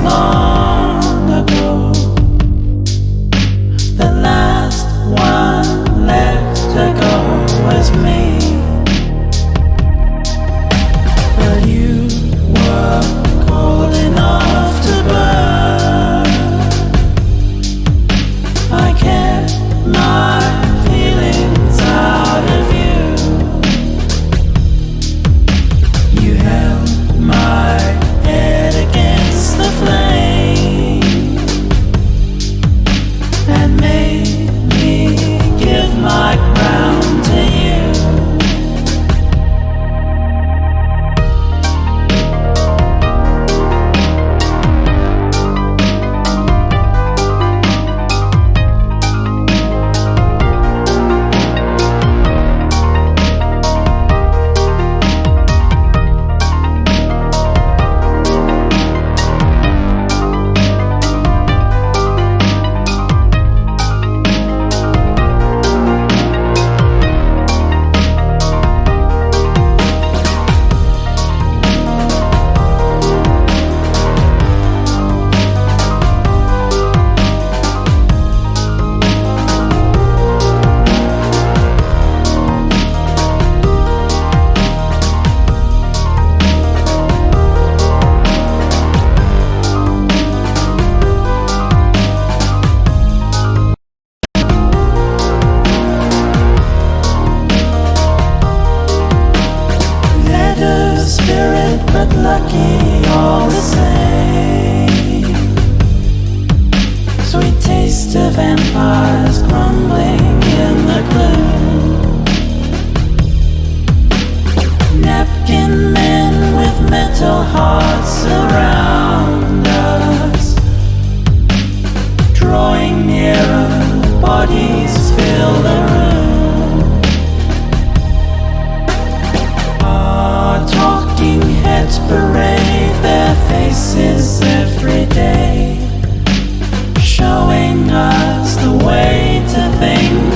long ago. The last one left to go was me. But you were cold enough to burn. I kept my feelings out of you. You held my head against the flame and made me give my crown to you. Spirit, but lucky all the same. Sweet taste of vampires crumbling in the gloom. Napkin men with metal hearts around us, drawing nearer, bodies fill the room. Talking heads parade their faces every day, showing us the way to things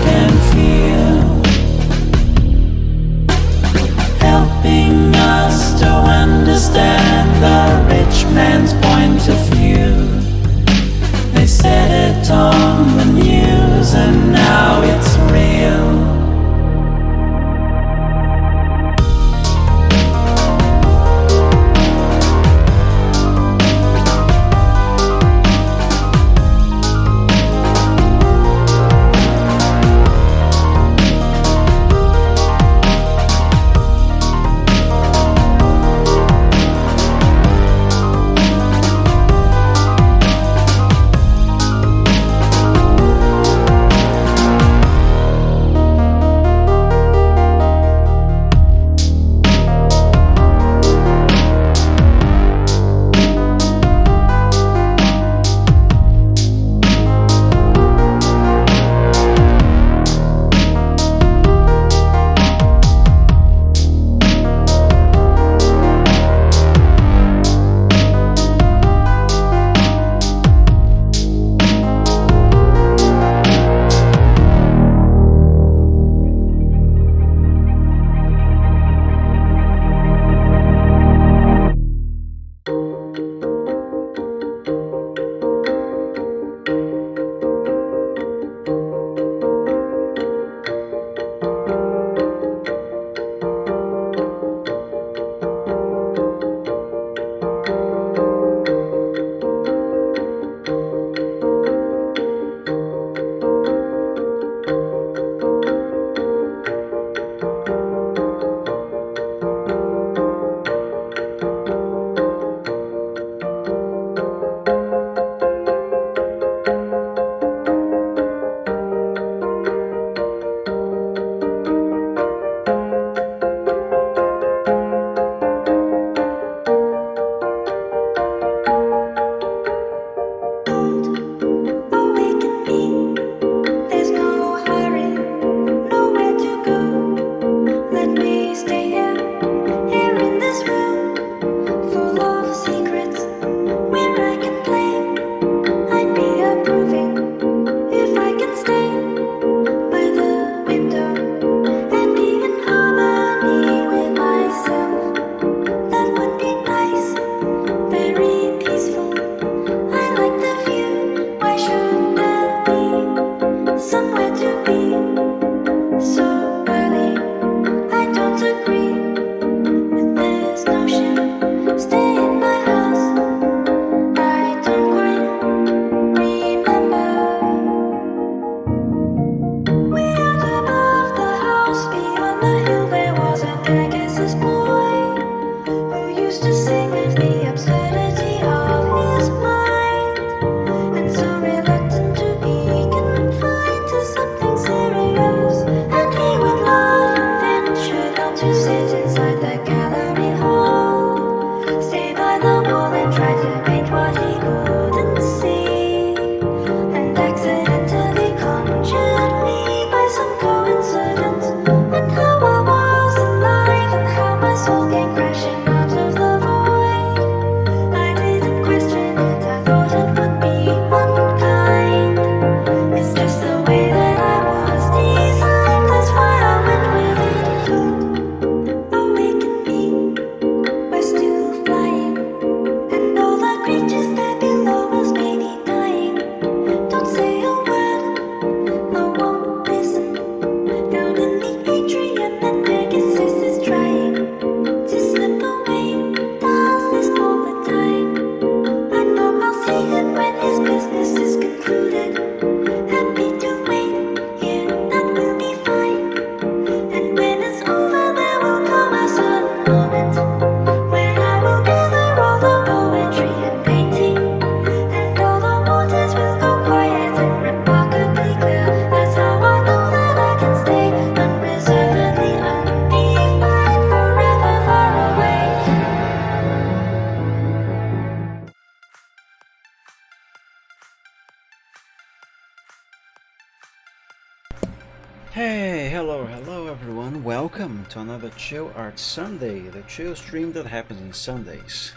welcome to another Chill Art Sunday, the chill stream that happens on Sundays.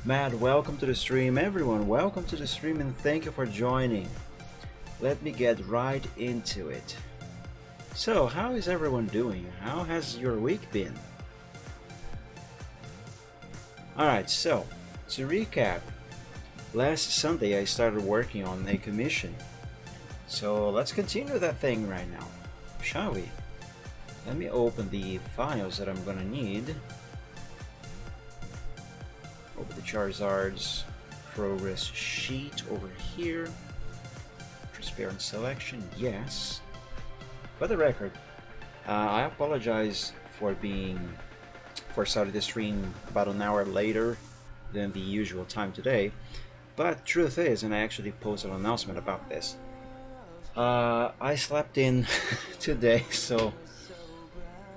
Matt, welcome to the stream. Everyone, welcome to the stream and thank you for joining. Let me get right into it. So, how is everyone doing? How has your week been? Alright, so, to recap, last Sunday I started working on a commission. So, let's continue that thing right now, shall we? Let me open the files that I'm gonna need. Open the Charizard's progress sheet over here. Transparent selection, yes. For the record, I apologize for starting the stream about an hour later than the usual time today, but truth is, and I actually posted an announcement about this, I slept in today, so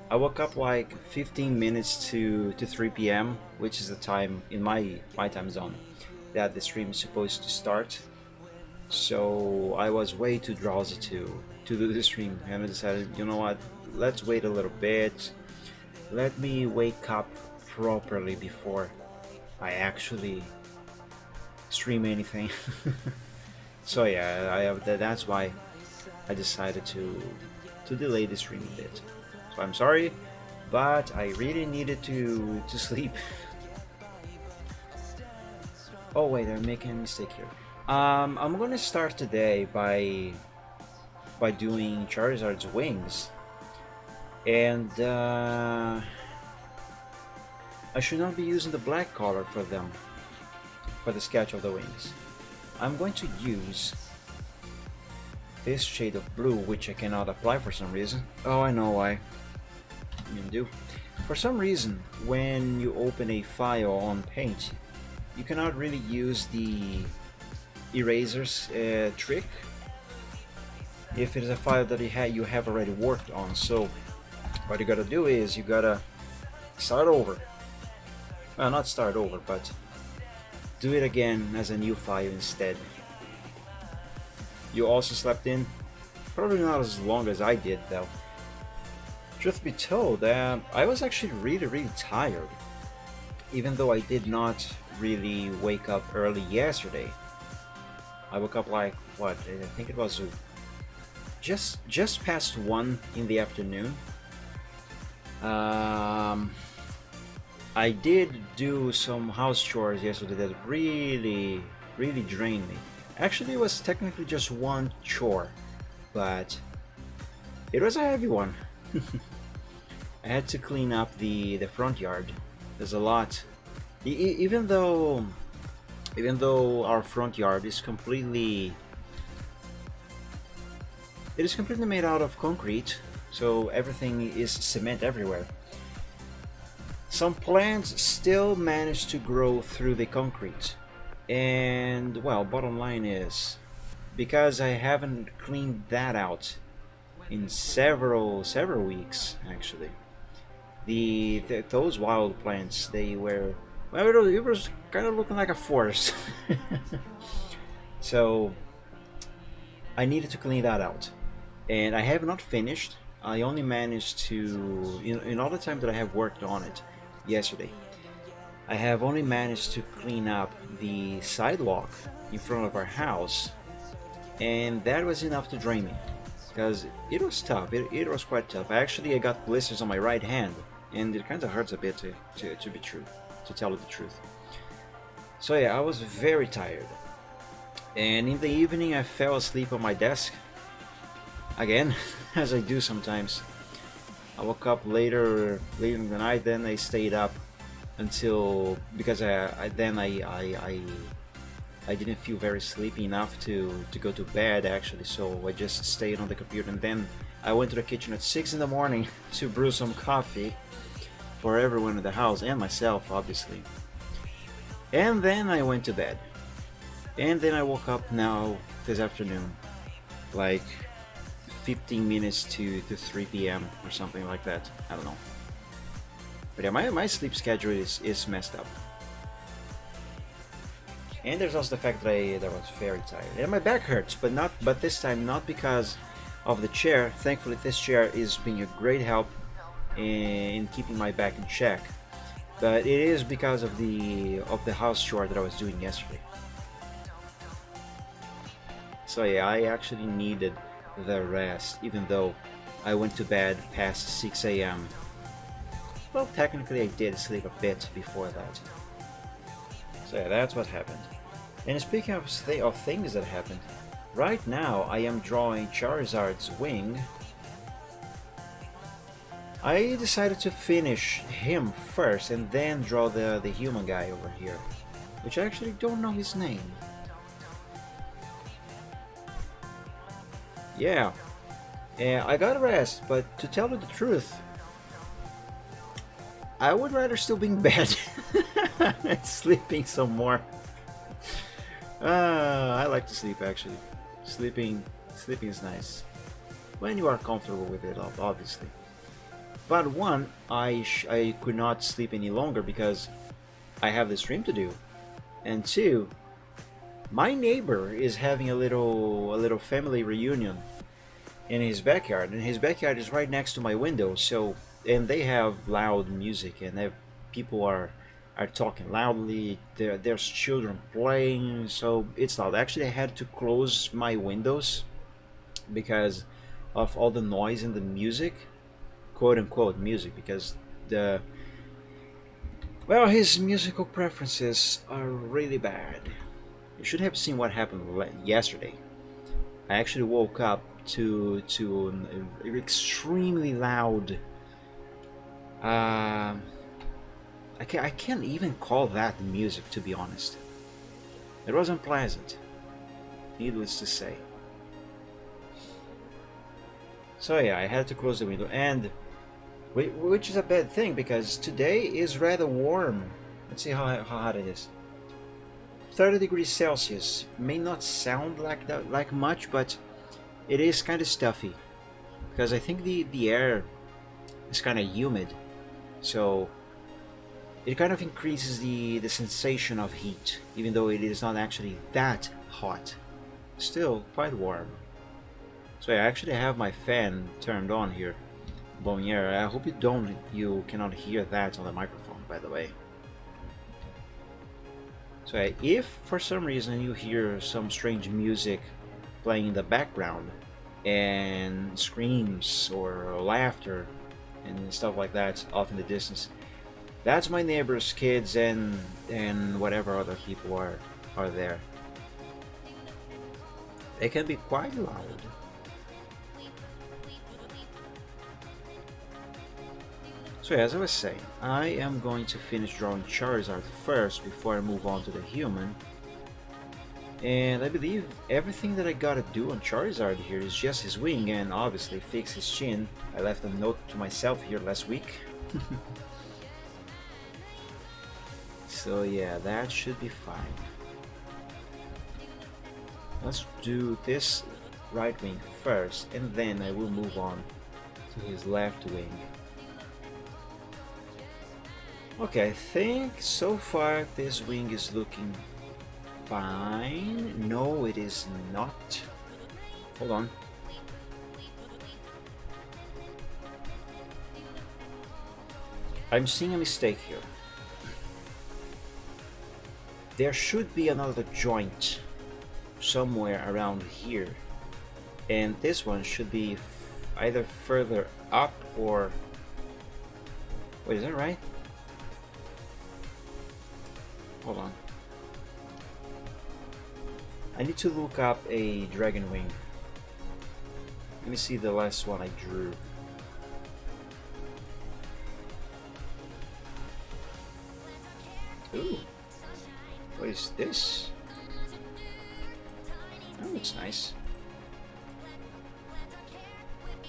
I woke up like 15 minutes to 3 p.m., which is the time in my time zone that the stream is supposed to start. So I was way too drowsy to do the stream, and I decided, you know what, let's wait a little bit. Let me wake up properly before I actually stream anything. So yeah, that's why I decided to delay the stream a bit. So I'm sorry, but I really needed to sleep. Oh wait, I'm making a mistake here. I'm gonna start today by doing Charizard's wings, and I should not be using the black color for them, for the sketch of the wings. I'm going to use this shade of blue, which I cannot apply for some reason. Oh, I know why. You can do. For some reason, when you open a file on Paint, you cannot really use the erasers trick if it is a file that you have already worked on. So what you gotta do is you gotta start over. Well, not start over, but do it again as a new file instead. You also slept in? Probably not as long as I did though. Truth be told, I was actually really tired, even though I did not really wake up early yesterday. I woke up like, what, I think it was just past 1 in the afternoon. I did do some house chores yesterday that really drained me. Actually, it was technically just one chore, but it was a heavy one. I had to clean up the front yard. There's a lot. Even though our front yard is completely made out of concrete, so everything is cement everywhere. Some plants still manage to grow through the concrete, and well, bottom line is, because I haven't cleaned that out in several weeks actually, those wild plants, they were, well, it was kind of looking like a forest. So I needed to clean that out, and I have not finished. I only managed to, in all the time that I have worked on it yesterday, I have only managed to clean up the sidewalk in front of our house, and that was enough to drain me, because it was tough. It was quite tough. I got blisters on my right hand, and it kind of hurts a bit to tell you the truth. So yeah, I was very tired, and in the evening I fell asleep on my desk again, as I do sometimes. I woke up later in the night, then I stayed up until, because I didn't feel very sleepy enough to go to bed actually, so I just stayed on the computer, and then I went to the kitchen at 6 in the morning to brew some coffee for everyone in the house and myself, obviously. And then I went to bed, and then I woke up now this afternoon, like 15 minutes to 3 p.m. or something like that. I don't know. But yeah, my sleep schedule is messed up. And there's also the fact that I was very tired. And my back hurts, but this time not because of the chair. Thankfully, this chair is being a great help in keeping my back in check. But it is because of the house chore that I was doing yesterday. So yeah, I actually needed the rest, even though I went to bed past 6 a.m. Well, technically I did sleep a bit before that. So yeah, that's what happened. And speaking of things that happened, right now I am drawing Charizard's wing. I decided to finish him first and then draw the human guy over here, which I actually don't know his name. Yeah, I got rest, but to tell you the truth, I would rather still be in bed and sleeping some more. I like to sleep actually. Sleeping is nice when you are comfortable with it, obviously. But one, I could not sleep any longer because I have the stream to do, and two, my neighbor is having a little family reunion in his backyard, and his backyard is right next to my window. So, and they have loud music, and people are talking loudly. There's children playing, so it's loud. Actually, I had to close my windows because of all the noise and the music, quote unquote music, because his musical preferences are really bad. You should have seen what happened yesterday. I actually woke up to an extremely loud. I can't even call that music, to be honest. It was unpleasant, needless to say. So yeah, I had to close the window, and which is a bad thing because today is rather warm. Let's see how hot it is. 30 degrees Celsius. May not sound like much, but it is kind of stuffy because I think the air is kind of humid, so it kind of increases the sensation of heat, even though it is not actually that hot. Still quite warm. So I actually have my fan turned on here, blowing air. I hope you cannot hear that on the microphone, by the way. So if for some reason you hear some strange music playing in the background and screams or laughter and stuff like that off in the distance, that's my neighbor's kids and whatever other people are there. They can be quite loud. So as I was saying, I am going to finish drawing Charizard first before I move on to the human. And I believe everything that I gotta do on Charizard here is just his wing and obviously fix his chin. I left a note to myself here last week. So yeah, that should be fine. Let's do this right wing first, and then I will move on to his left wing. Okay, I think so far this wing is looking fine. No, it is not. Hold on. I'm seeing a mistake here. There should be another joint somewhere around here, and this one should be either further up or... Wait, is that right? Hold on. I need to look up a dragon wing. Let me see the last one I drew. Ooh. What is this? That looks nice.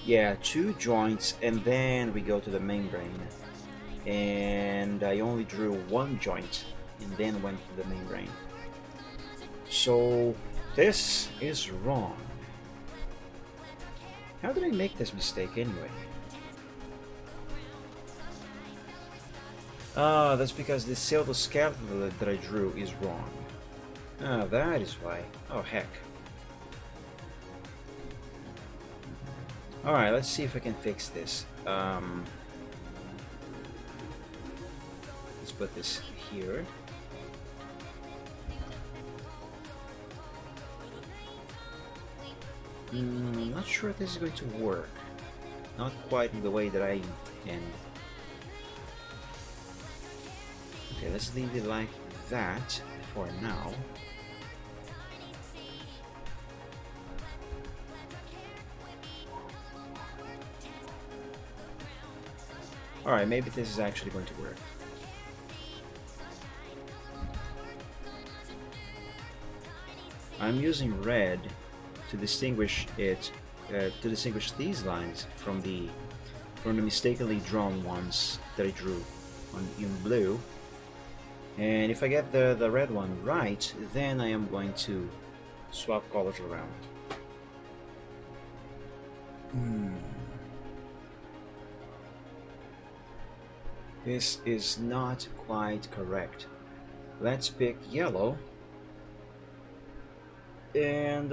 Yeah, 2 joints and then we go to the membrane. And I only drew 1 joint and then went to the membrane. So this is wrong. How did I make this mistake anyway? Ah, that's because the cytoskeleton that I drew is wrong. Ah, that is why. Oh heck. Alright, let's see if I can fix this. Let's put this here. Not sure if this is going to work. Not quite in the way that I intend. Okay, let's leave it like that for now. Alright, maybe this is actually going to work. I'm using red to distinguish it, to distinguish these lines from the mistakenly drawn ones that I drew in blue. And if I get the red one right, then I am going to swap colors around. This is not quite correct. Let's pick yellow. And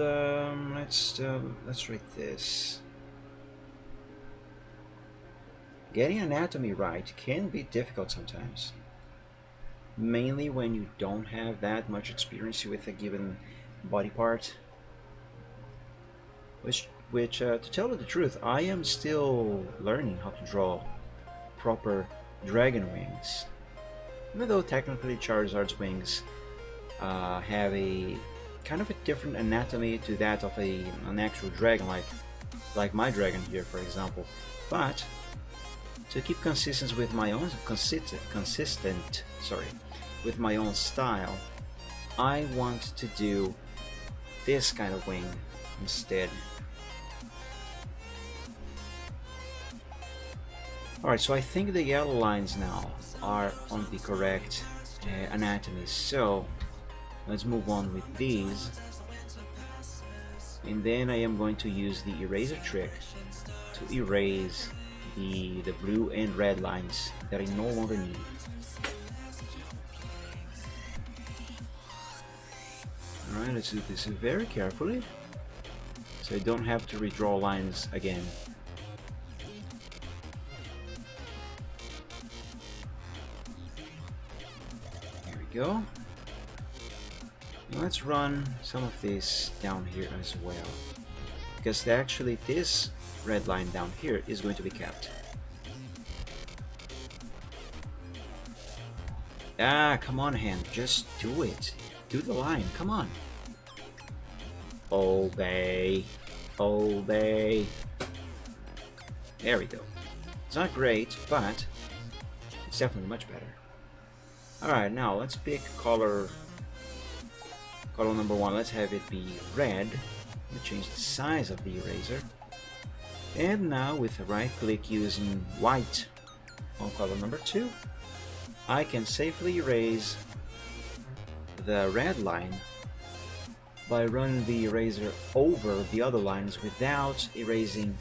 let's write this. Getting anatomy right can be difficult sometimes, mainly when you don't have that much experience with a given body part. Which to tell you the truth, I am still learning how to draw proper dragon wings. Even though technically Charizard's wings have a kind of a different anatomy to that of an actual dragon, like my dragon here, for example. But to keep consistent with my own with my own style, I want to do this kind of wing instead. Alright, so I think the yellow lines now are on the correct anatomy, so let's move on with these. And then I am going to use the eraser trick to erase the blue and red lines that I no longer need. Alright, let's do this very carefully so I don't have to redraw lines again. There we go. Now let's run some of this down here as well, because actually this red line down here is going to be kept. Ah, come on, hand, just do it. Do the line, come on. Obey. Obey. There we go. It's not great, but it's definitely much better. Alright, now let's pick color number 1. Let's have it be red. We'll change the size of the eraser. And now with a right click using white on color number 2, I can safely erase the red line by running the eraser over the other lines without erasing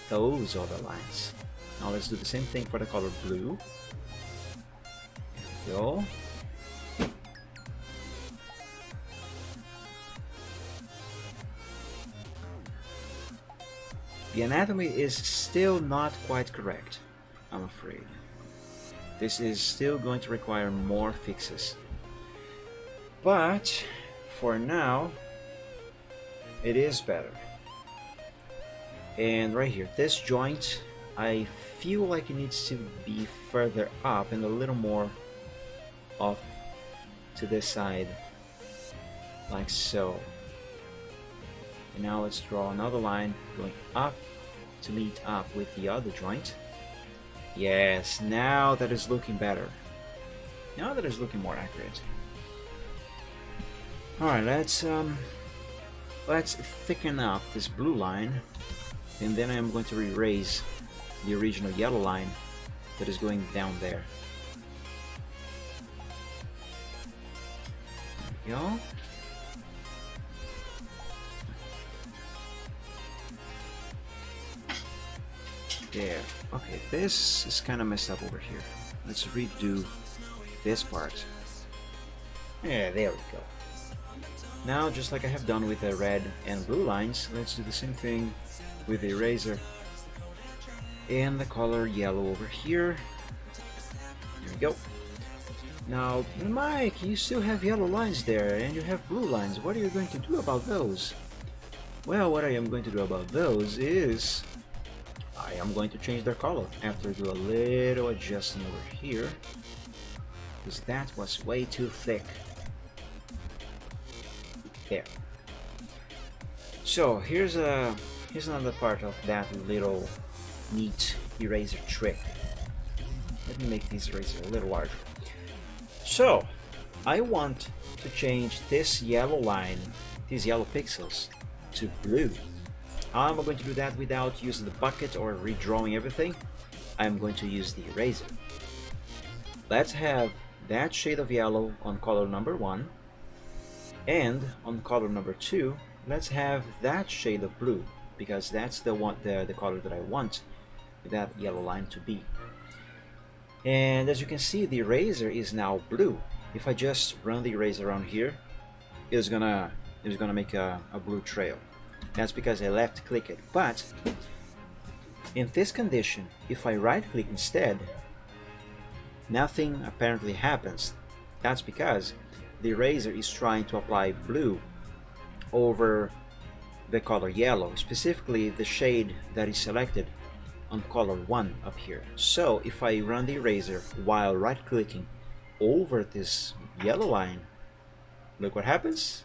those other lines. Now let's do the same thing for the color blue. There we go. The anatomy is still not quite correct, I'm afraid. This is still going to require more fixes. But for now, it is better. And right here, this joint, I feel like it needs to be further up and a little more off to this side, like so. And now let's draw another line going up to meet up with the other joint. Yes, now that is looking better. Now that is looking more accurate. Alright, let's thicken up this blue line, and then I'm going to erase the original yellow line that is going down there. There we go. There. Okay, this is kind of messed up over here. Let's redo this part. Yeah, there we go. Now, just like I have done with the red and blue lines, let's do the same thing with the eraser and the color yellow over here. There we go. Now, Mike, you still have yellow lines there and you have blue lines. What are you going to do about those? Well, what I am going to do about those is I am going to change their color after do a little adjusting over here, because that was way too thick. There. So here's another part of that little neat eraser trick. Let me make this eraser a little larger. So I want to change this yellow line, these yellow pixels, to blue. How am I going to do that without using the bucket or redrawing everything? I'm going to use the eraser. Let's have that shade of yellow on color number 1, and on color number 2 let's have that shade of blue, because that's the color that I want that yellow line to be. And as you can see, the eraser is now blue. If I just run the eraser around here, it's gonna make a blue trail. That's because I left click it. But in this condition, if I right click instead, nothing apparently happens. That's because the eraser is trying to apply blue over the color yellow, specifically the shade that is selected on color 1 up here. So if I run the eraser while right clicking over this yellow line, look what happens.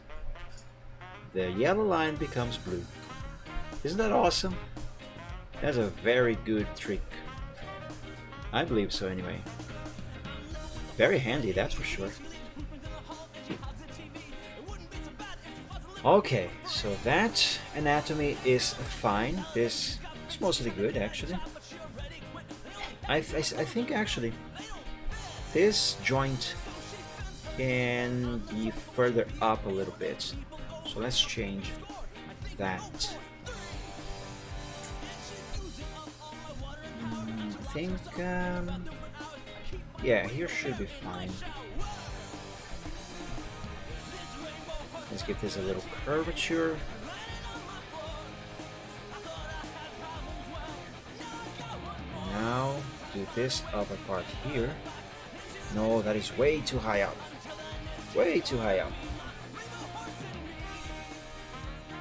The yellow line becomes blue. Isn't that awesome? That's a very good trick. I believe so anyway. Very handy, that's for sure. Okay, so that anatomy is fine. This is mostly good, actually. I think actually this joint can be further up a little bit. So let's change that. I think, yeah, here should be fine. Let's give this a little curvature. Now do this upper part here. No, that is way too high up. Way too high up.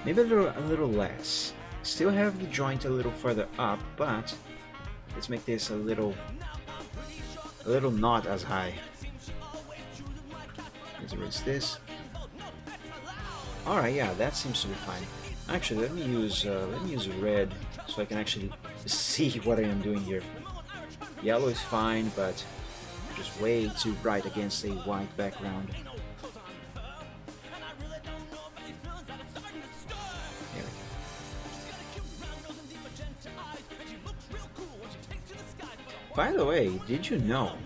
Maybe a little less. Still have the joint a little further up, but let's make this a little not as high. Let's erase this. Alright, yeah, that seems to be fine. Actually, let me use red so I can actually see what I am doing here. Yellow is fine, but just way too bright against a white background. There we go. By the way, did you know,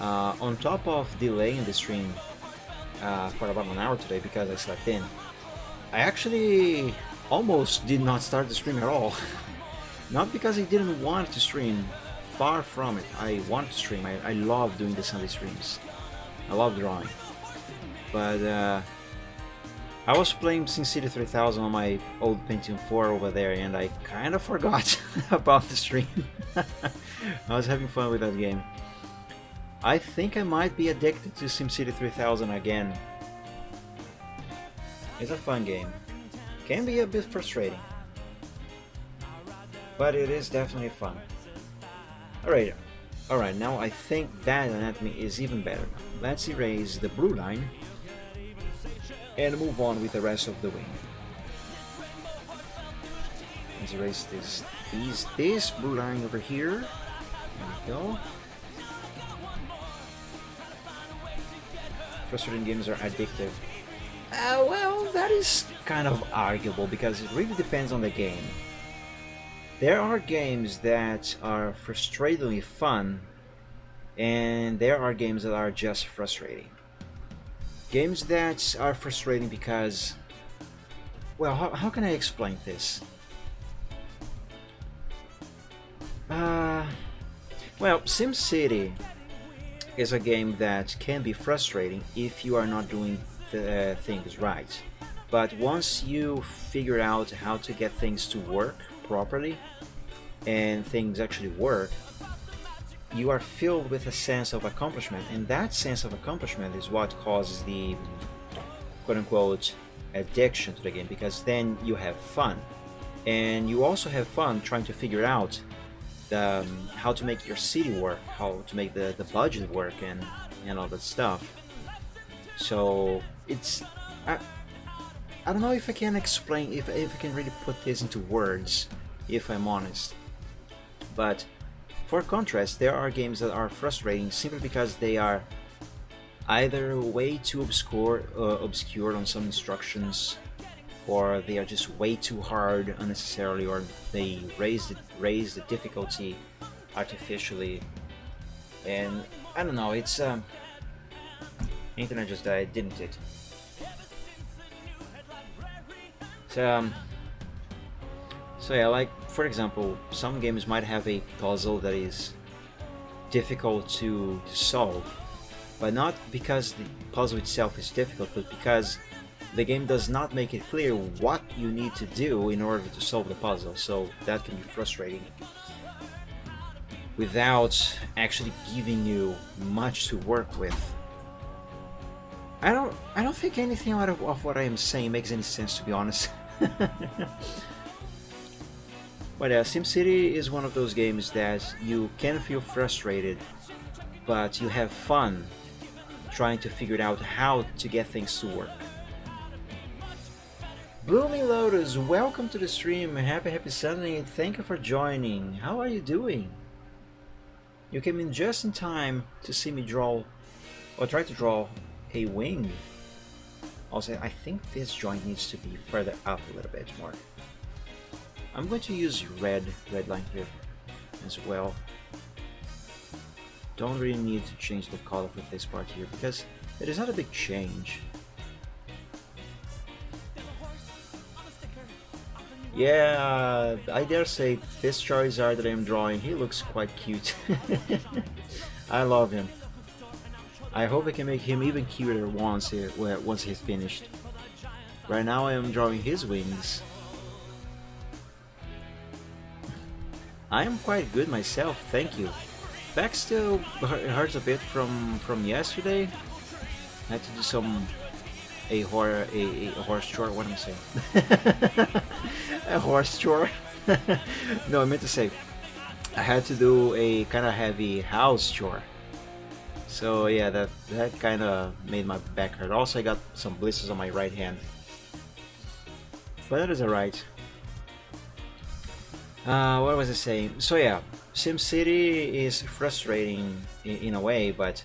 on top of delaying the stream for about an hour today because I slept in, I actually almost did not start the stream at all. Not because I didn't want to stream, far from it. I want to stream. I love doing the Sunday streams. I love drawing. But I was playing SimCity 3000 on my old Pentium 4 over there, and I kind of forgot about the stream. I was having fun with that game. I think I might be addicted to SimCity 3000 again. It's a fun game. Can be a bit frustrating, but it is definitely fun. Alright, now I think that anatomy is even better. Let's erase the blue line and move on with the rest of the wing. Let's erase this blue line over here. There we go. Frustrating games are addictive. Well, that is kind of arguable because it really depends on the game. There are games that are frustratingly fun, and there are games that are just frustrating. Games that are frustrating because, well, how can I explain this? Well, SimCity is a game that can be frustrating if you are not doing the things right. But once you figure out how to get things to work properly and things actually work, you are filled with a sense of accomplishment, and that sense of accomplishment is what causes the quote-unquote addiction to the game, because then you have fun, and you also have fun trying to figure out how to make your city work, how to make the budget work, and all that stuff. So it's I don't know if I can explain, if I can really put this into words, if I'm honest. But for contrast, there are games that are frustrating simply because they are either way too obscure on some instructions, or they are just way too hard unnecessarily, or they raise the difficulty artificially. And I don't know, it's internet just died, didn't it? So yeah, like for example, some games might have a puzzle that is difficult to solve, but not because the puzzle itself is difficult, but because the game does not make it clear what you need to do in order to solve the puzzle. So that can be frustrating without actually giving you much to work with. I don't think anything out of what I am saying makes any sense, to be honest. But yeah, SimCity is one of those games that you can feel frustrated, but you have fun trying to figure out how to get things to work. Blooming Lotus, welcome to the stream. Happy Sunday, and thank you for joining. How are you doing? You came in just in time to see me draw, or try to draw, a wing. Also, I think this joint needs to be further up a little bit more. I'm going to use red line here as well. Don't really need to change the color for this part here because it is not a big change. Yeah, I dare say this Charizard that I'm drawing, he looks quite cute. I love him. I hope I can make him even cuter once he's finished. Right now I am drawing his wings. I am quite good myself, thank you. Back still hurts a bit from yesterday. I had to do a horse chore. What am I saying? A horse chore? No, I meant to say I had to do a kind of heavy house chore. So yeah, that kind of made my back hurt. Also, I got some blisters on my right hand, but that is alright. What was I saying? So yeah, SimCity is frustrating in a way, but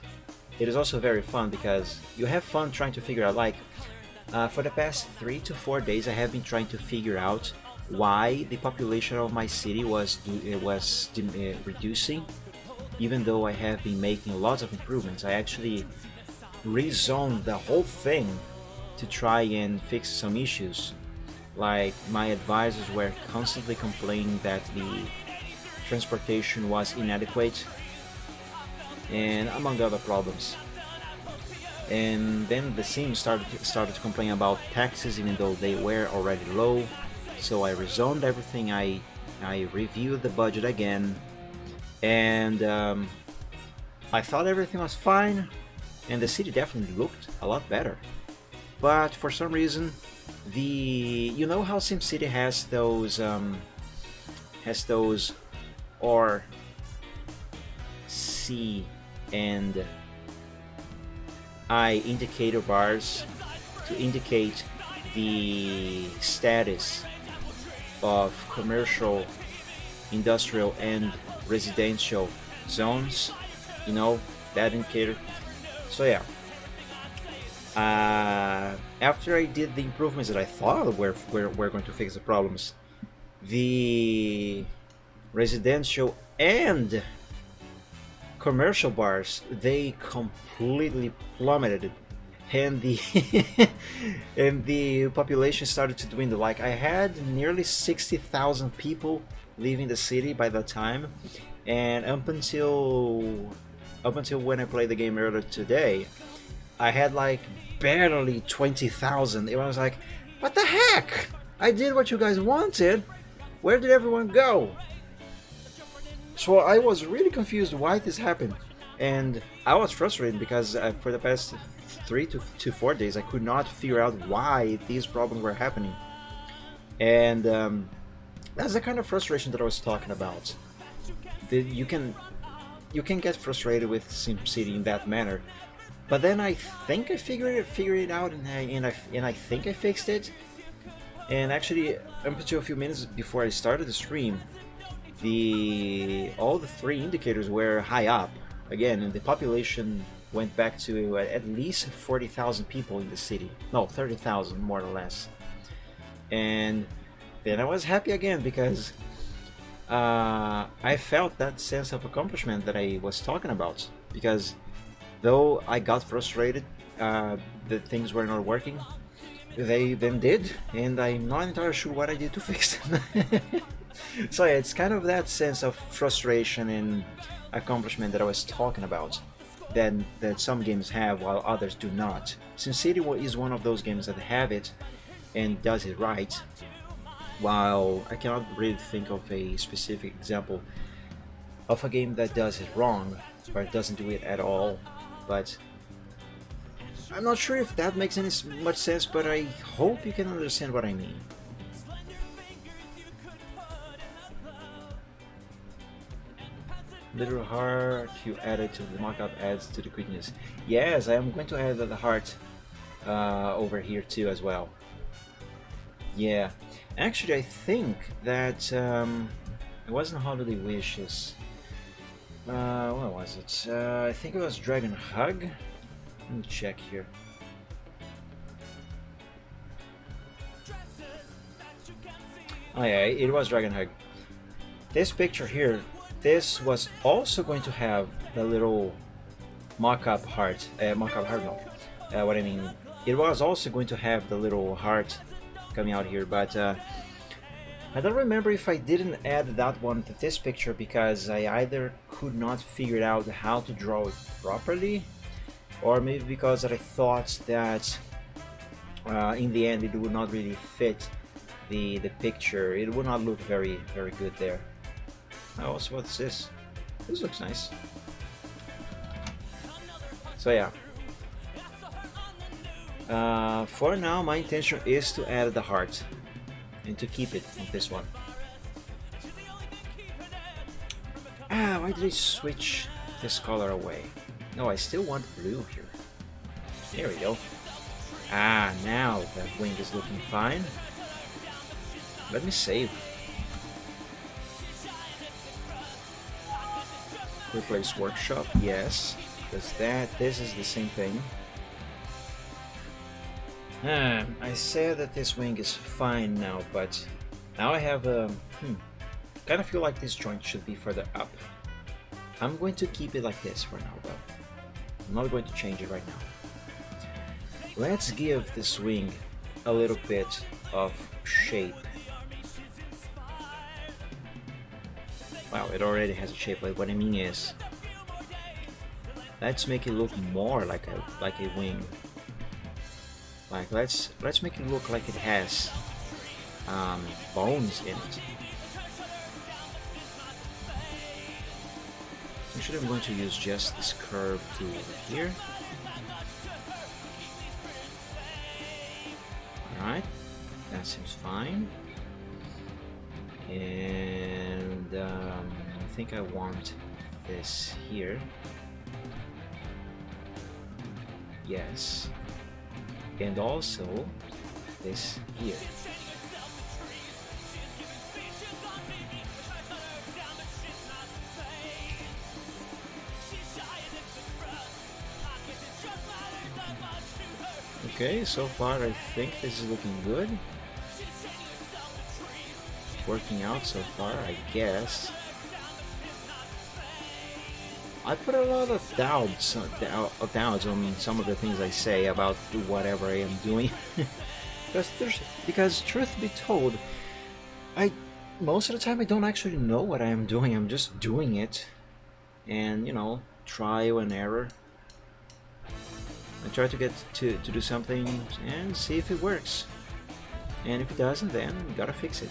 it is also very fun because you have fun trying to figure out, like, for the past 3 to 4 days I have been trying to figure out why the population of my city was reducing, even though I have been making lots of improvements. I actually rezoned the whole thing to try and fix some issues. Like, my advisors were constantly complaining that the transportation was inadequate, and among other problems. And then the Sims started to complain about taxes, even though they were already low. So I rezoned everything. I reviewed the budget again, and I thought everything was fine, and the city definitely looked a lot better. But for some reason, you know how SimCity has those R, C, and I indicator bars to indicate the status of commercial, industrial, and residential zones. You know, that indicator. So yeah, after I did the improvements that I thought were going to fix the problems, the residential and commercial bars, they completely plummeted, and the and the population started to dwindle. Like, I had nearly 60,000 people leaving the city by that time, and up until when I played the game earlier today, I had like barely 20,000. It was like, What the heck? I did what you guys wanted. Where did everyone go? So I was really confused why this happened. And I was frustrated because for the past 3 to 4 days I could not figure out why these problems were happening. And that's the kind of frustration that I was talking about. You can get frustrated with SimCity in that manner, but then I think I figured it out, and I think I fixed it. And actually, up to a few minutes before I started the stream, all the 3 indicators were high up again, and the population went back to at least 40,000 people in the city. No, 30,000 more or less. And then I was happy again because I felt that sense of accomplishment that I was talking about. Because though I got frustrated that things were not working, they then did, and I'm not entirely sure what I did to fix them. So yeah, it's kind of that sense of frustration and accomplishment that I was talking about that some games have while others do not. SimCity is one of those games that have it and does it right, while I cannot really think of a specific example of a game that does it wrong or doesn't do it at all. But I'm not sure if that makes any much sense, but I hope you can understand what I mean. Little heart you added to the mockup adds to the quickness. Yes, I am going to add the heart over here too as well. Yeah, actually I think that it wasn't Holiday Wishes. What was it? I think it was Dragon Hug. Let me check here. Oh yeah, it was Dragon Hug. This picture here, this was also going to have the little mock-up heart. What I mean, it was also going to have the little heart coming out here, but I don't remember if I didn't add that one to this picture because I either could not figure out how to draw it properly, or maybe because I thought that in the end it would not really fit the picture. It would not look very good there. Oh, so what's this? This looks nice. So yeah. For now, my intention is to add the heart and to keep it in this one. Why did I switch this color away? No, I still want blue here. There we go. Now that wing is looking fine. Let me save. Replace workshop, yes, because this is the same thing. I said that this wing is fine now, but now I have a kind of feel like this joint should be further up. I'm going to keep it like this for now though. I'm not going to change it right now. Let's give this wing a little bit of shape. Wow, it already has a shape. Like, what I mean is, let's make it look more like a wing. Like let's make it look like it has bones in it. Actually, I'm going to use just this curve tool over here. Alright, that seems fine. And I think I want this here. Yes. And also this here. Okay, so far I think this is looking good. Working out so far, I guess. I put a lot of doubts on some of the things I say about whatever I am doing. because truth be told, most of the time I don't actually know what I am doing. I'm just doing it, and you know, trial and error. I try to get to do something and see if it works. and if it doesn't, then you gotta fix it.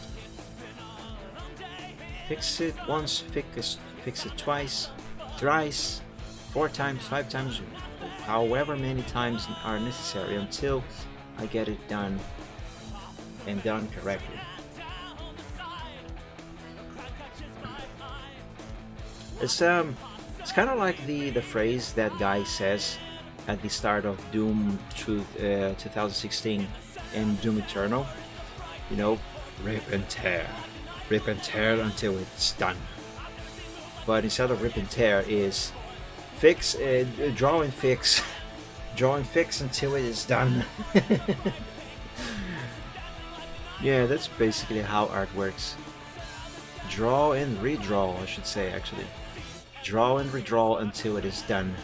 Fix it once, fix it twice, thrice, 4 times, 5 times, however many times are necessary until I get it done and done correctly. It's kind of like the phrase that guy says at the start of Doom 2016 and Doom Eternal. You know, rip and tear until it's done. But instead of rip and tear is fix, draw and fix, draw and fix until it is done. Yeah, that's basically how art works. Draw and redraw, I should say, actually. Draw and redraw until it is done.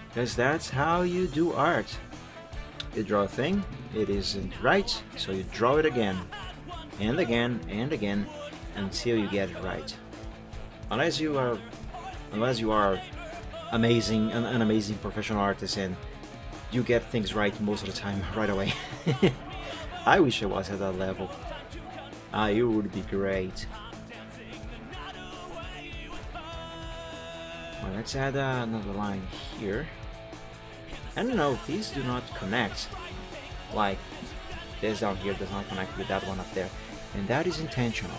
Because that's how you do art. You draw a thing, it isn't right, so you draw it again, and again, and again, until you get it right. Unless you are amazing, an amazing professional artist, and you get things right most of the time right away. I wish I was at that level. It would be great. Well, let's add another line here. I don't know, these do not connect. Like, this down here does not connect with that one up there. And that is intentional.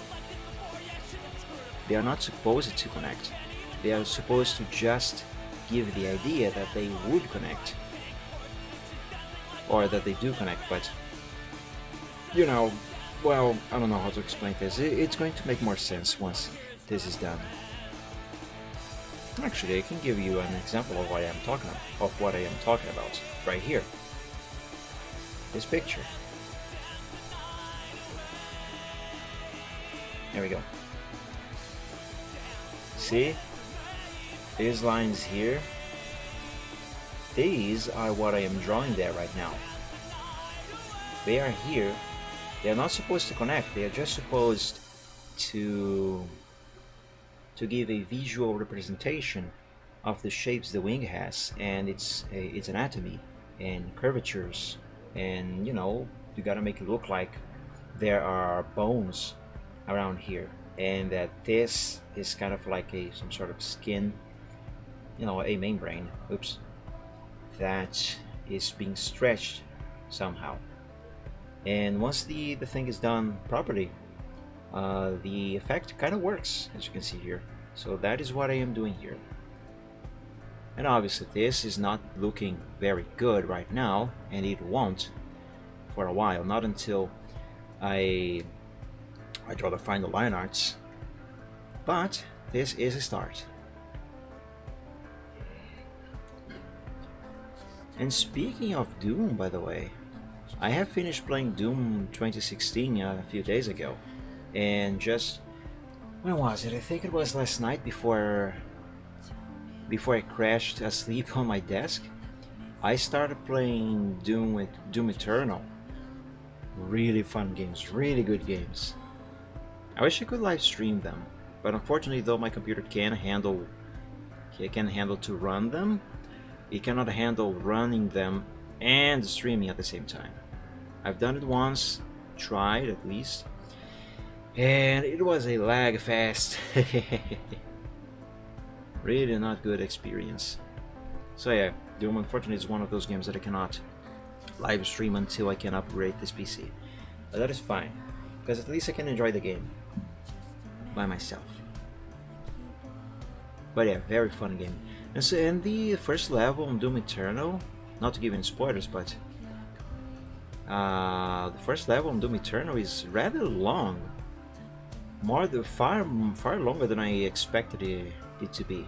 They are not supposed to connect. They are supposed to just give the idea that they would connect. Or that they do connect, but... You know, well, I don't know how to explain this. It's going to make more sense once this is done. Actually, I can give you an example of what I am talking about right here. This picture. There we go. See? These lines here. These are what I am drawing there right now. They are here. They are not supposed to connect. They are just supposed to give a visual representation of the shapes the wing has and its anatomy and curvatures, and you know, you gotta make it look like there are bones around here, and that this is kind of like some sort of skin, you know, a membrane, oops, that is being stretched somehow. And once the thing is done properly, the effect kind of works, as you can see here. So that is what I am doing here. And obviously this is not looking very good right now, and it won't for a while, not until I draw the final line arts. But this is a start. And speaking of Doom, by the way, I have finished playing Doom 2016 a few days ago, and just, when was it? I think it was last night before I crashed asleep on my desk. I started playing Doom with Doom Eternal. Really fun games, really good games. I wish I could live stream them, but unfortunately, though my computer can handle to run them, it cannot handle running them and streaming at the same time. I've done it once, tried at least, and it was a lag fest. Really not good experience. So yeah, Doom unfortunately is one of those games that I cannot live stream until I can upgrade this PC. But that is fine, because at least I can enjoy the game by myself. But yeah, very fun game. And so, in the first level on Doom Eternal, not to give any spoilers, but the first level on Doom Eternal is rather long, far longer than I expected it to be,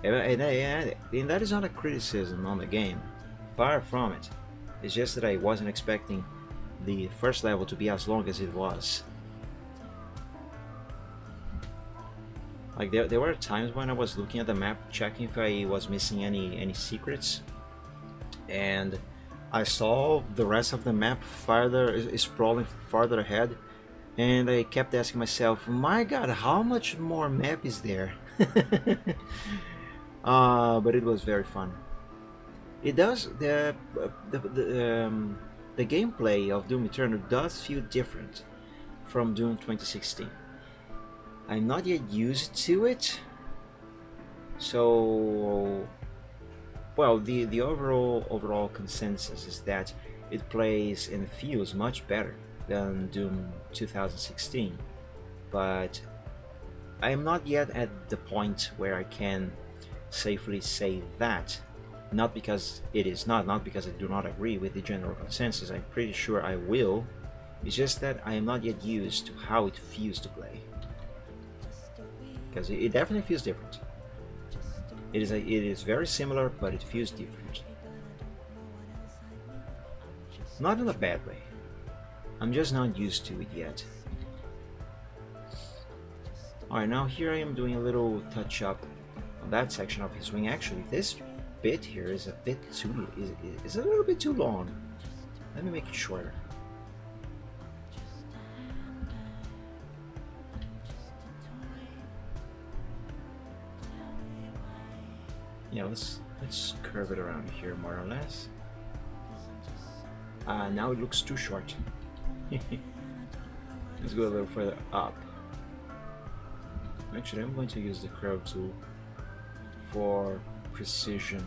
and that is not a criticism on the game, far from it. It's just that I wasn't expecting the first level to be as long as it was. Like there were times when I was looking at the map, checking if I was missing any secrets, and I saw the rest of the map sprawling farther ahead, and I kept asking myself, my god, how much more map is there? But it was very fun. It does the the gameplay of Doom Eternal does feel different from Doom 2016. I'm not yet used to it, so well, the overall consensus is that it plays and feels much better than Doom 2016, but I am not yet at the point where I can safely say that. Not because it is not because I do not agree with the general consensus. I'm pretty sure I will. It's just that I am not yet used to how it feels to play, because it definitely feels different. It is very similar, but it feels different. Not in a bad way. I'm just not used to it yet. Alright, now here I am doing a little touch up on that section of his wing. Actually, this bit here is a bit too is a little bit too long. Let me make it shorter. Yeah, let's curve it around here more or less. Now it looks too short. Let's go a little further up. Actually, I'm going to use the curve tool for precision.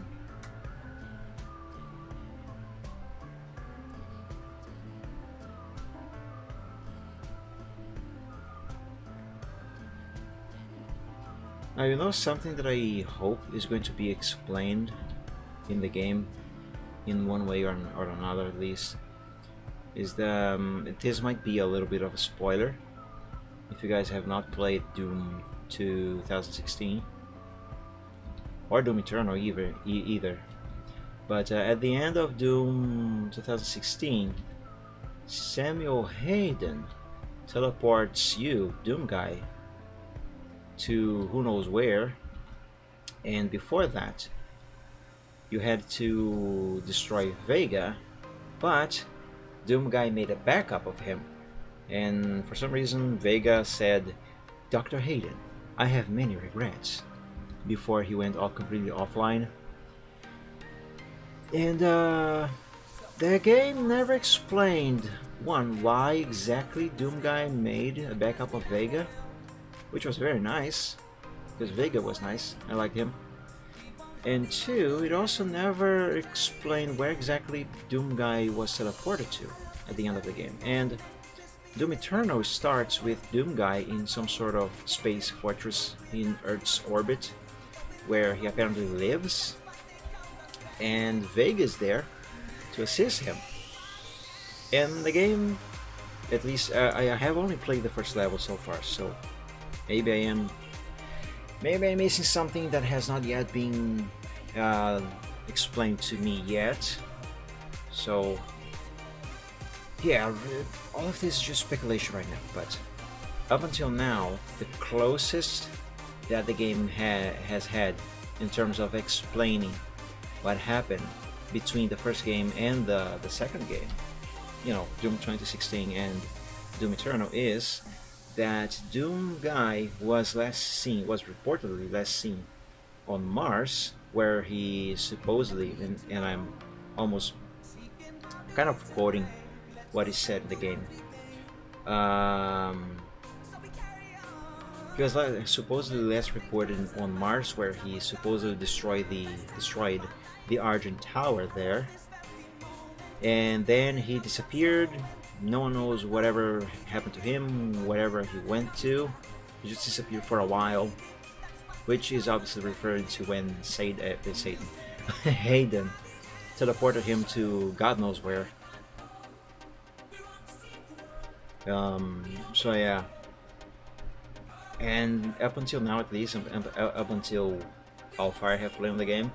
Now, you know, something that I hope is going to be explained in the game in one way or another, at least, is this might be a little bit of a spoiler if you guys have not played Doom 2016 or Doom Eternal either. But at the end of Doom 2016, Samuel Hayden teleports you, Doom Guy, to who knows where, and before that you had to destroy Vega, but Doom Guy made a backup of him, and for some reason Vega said, "Dr. Hayden, I have many regrets," before he went all completely offline. And the game never explained, one, why exactly Doom Guy made a backup of Vega, which was very nice, because Vega was nice, I liked him. And two, it also never explained where exactly Doom Guy was teleported to at the end of the game. And Doom Eternal starts with Doom Guy in some sort of space fortress in Earth's orbit, where he apparently lives, and Vega's there to assist him. And the game, at least I have only played the first level so far, so maybe I'm missing something that has not yet been explained to me yet. So yeah, all of this is just speculation right now, but up until now, the closest that the game has had in terms of explaining what happened between the first game and the second game, you know, Doom 2016 and Doom Eternal, is that Doom Guy was reportedly last seen on Mars, where he supposedly, and I'm almost kind of quoting what he said in the game, he was supposedly last reported on Mars, where he supposedly destroyed the Argent Tower there, and then he disappeared. No one knows whatever happened to him, wherever he went to. He just disappeared for a while, which is obviously referring to when Hayden teleported him to God knows where. So yeah, and up until now, at least, up until how far I have played on the game,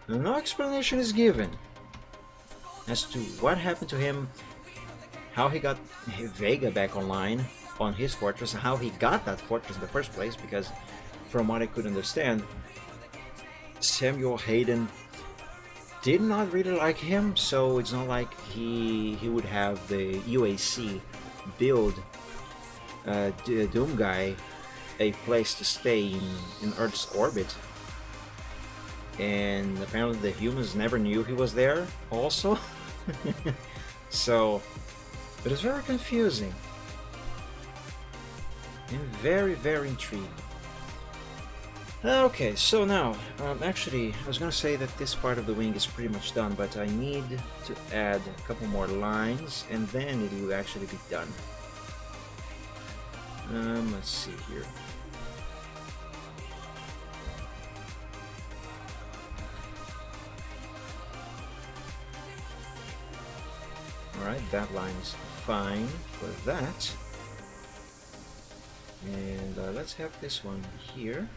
no explanation is given as to what happened to him, how he got Vega back online on his fortress, and how he got that fortress in the first place, because from what I could understand, Samuel Hayden did not really like him, so it's not like he would have the UAC build Doom Guy a place to stay in Earth's orbit. And apparently the humans never knew he was there also. So it is very confusing and very, very intriguing. Okay, so now, actually, I was gonna say that this part of the wing is pretty much done, but I need to add a couple more lines, and then it will actually be done. Let's see here. Alright, that line's fine for that. And let's have this one here.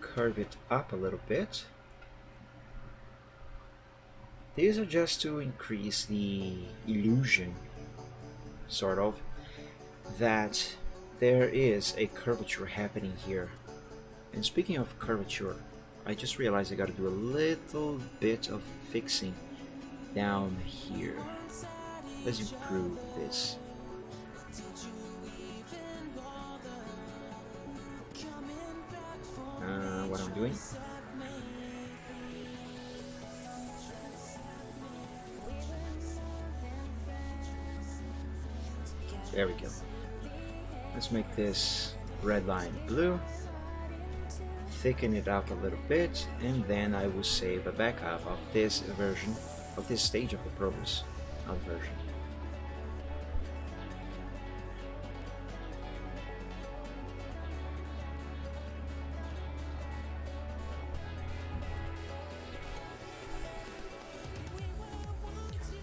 Curve it up a little bit. These are just to increase the illusion, sort of, that there is a curvature happening here. And speaking of curvature, I just realized I gotta do a little bit of fixing down here. Let's improve this. What I'm doing. There we go. Let's make this red line blue, thicken it up a little bit, and then I will save a backup of this version, of this stage of the progress version.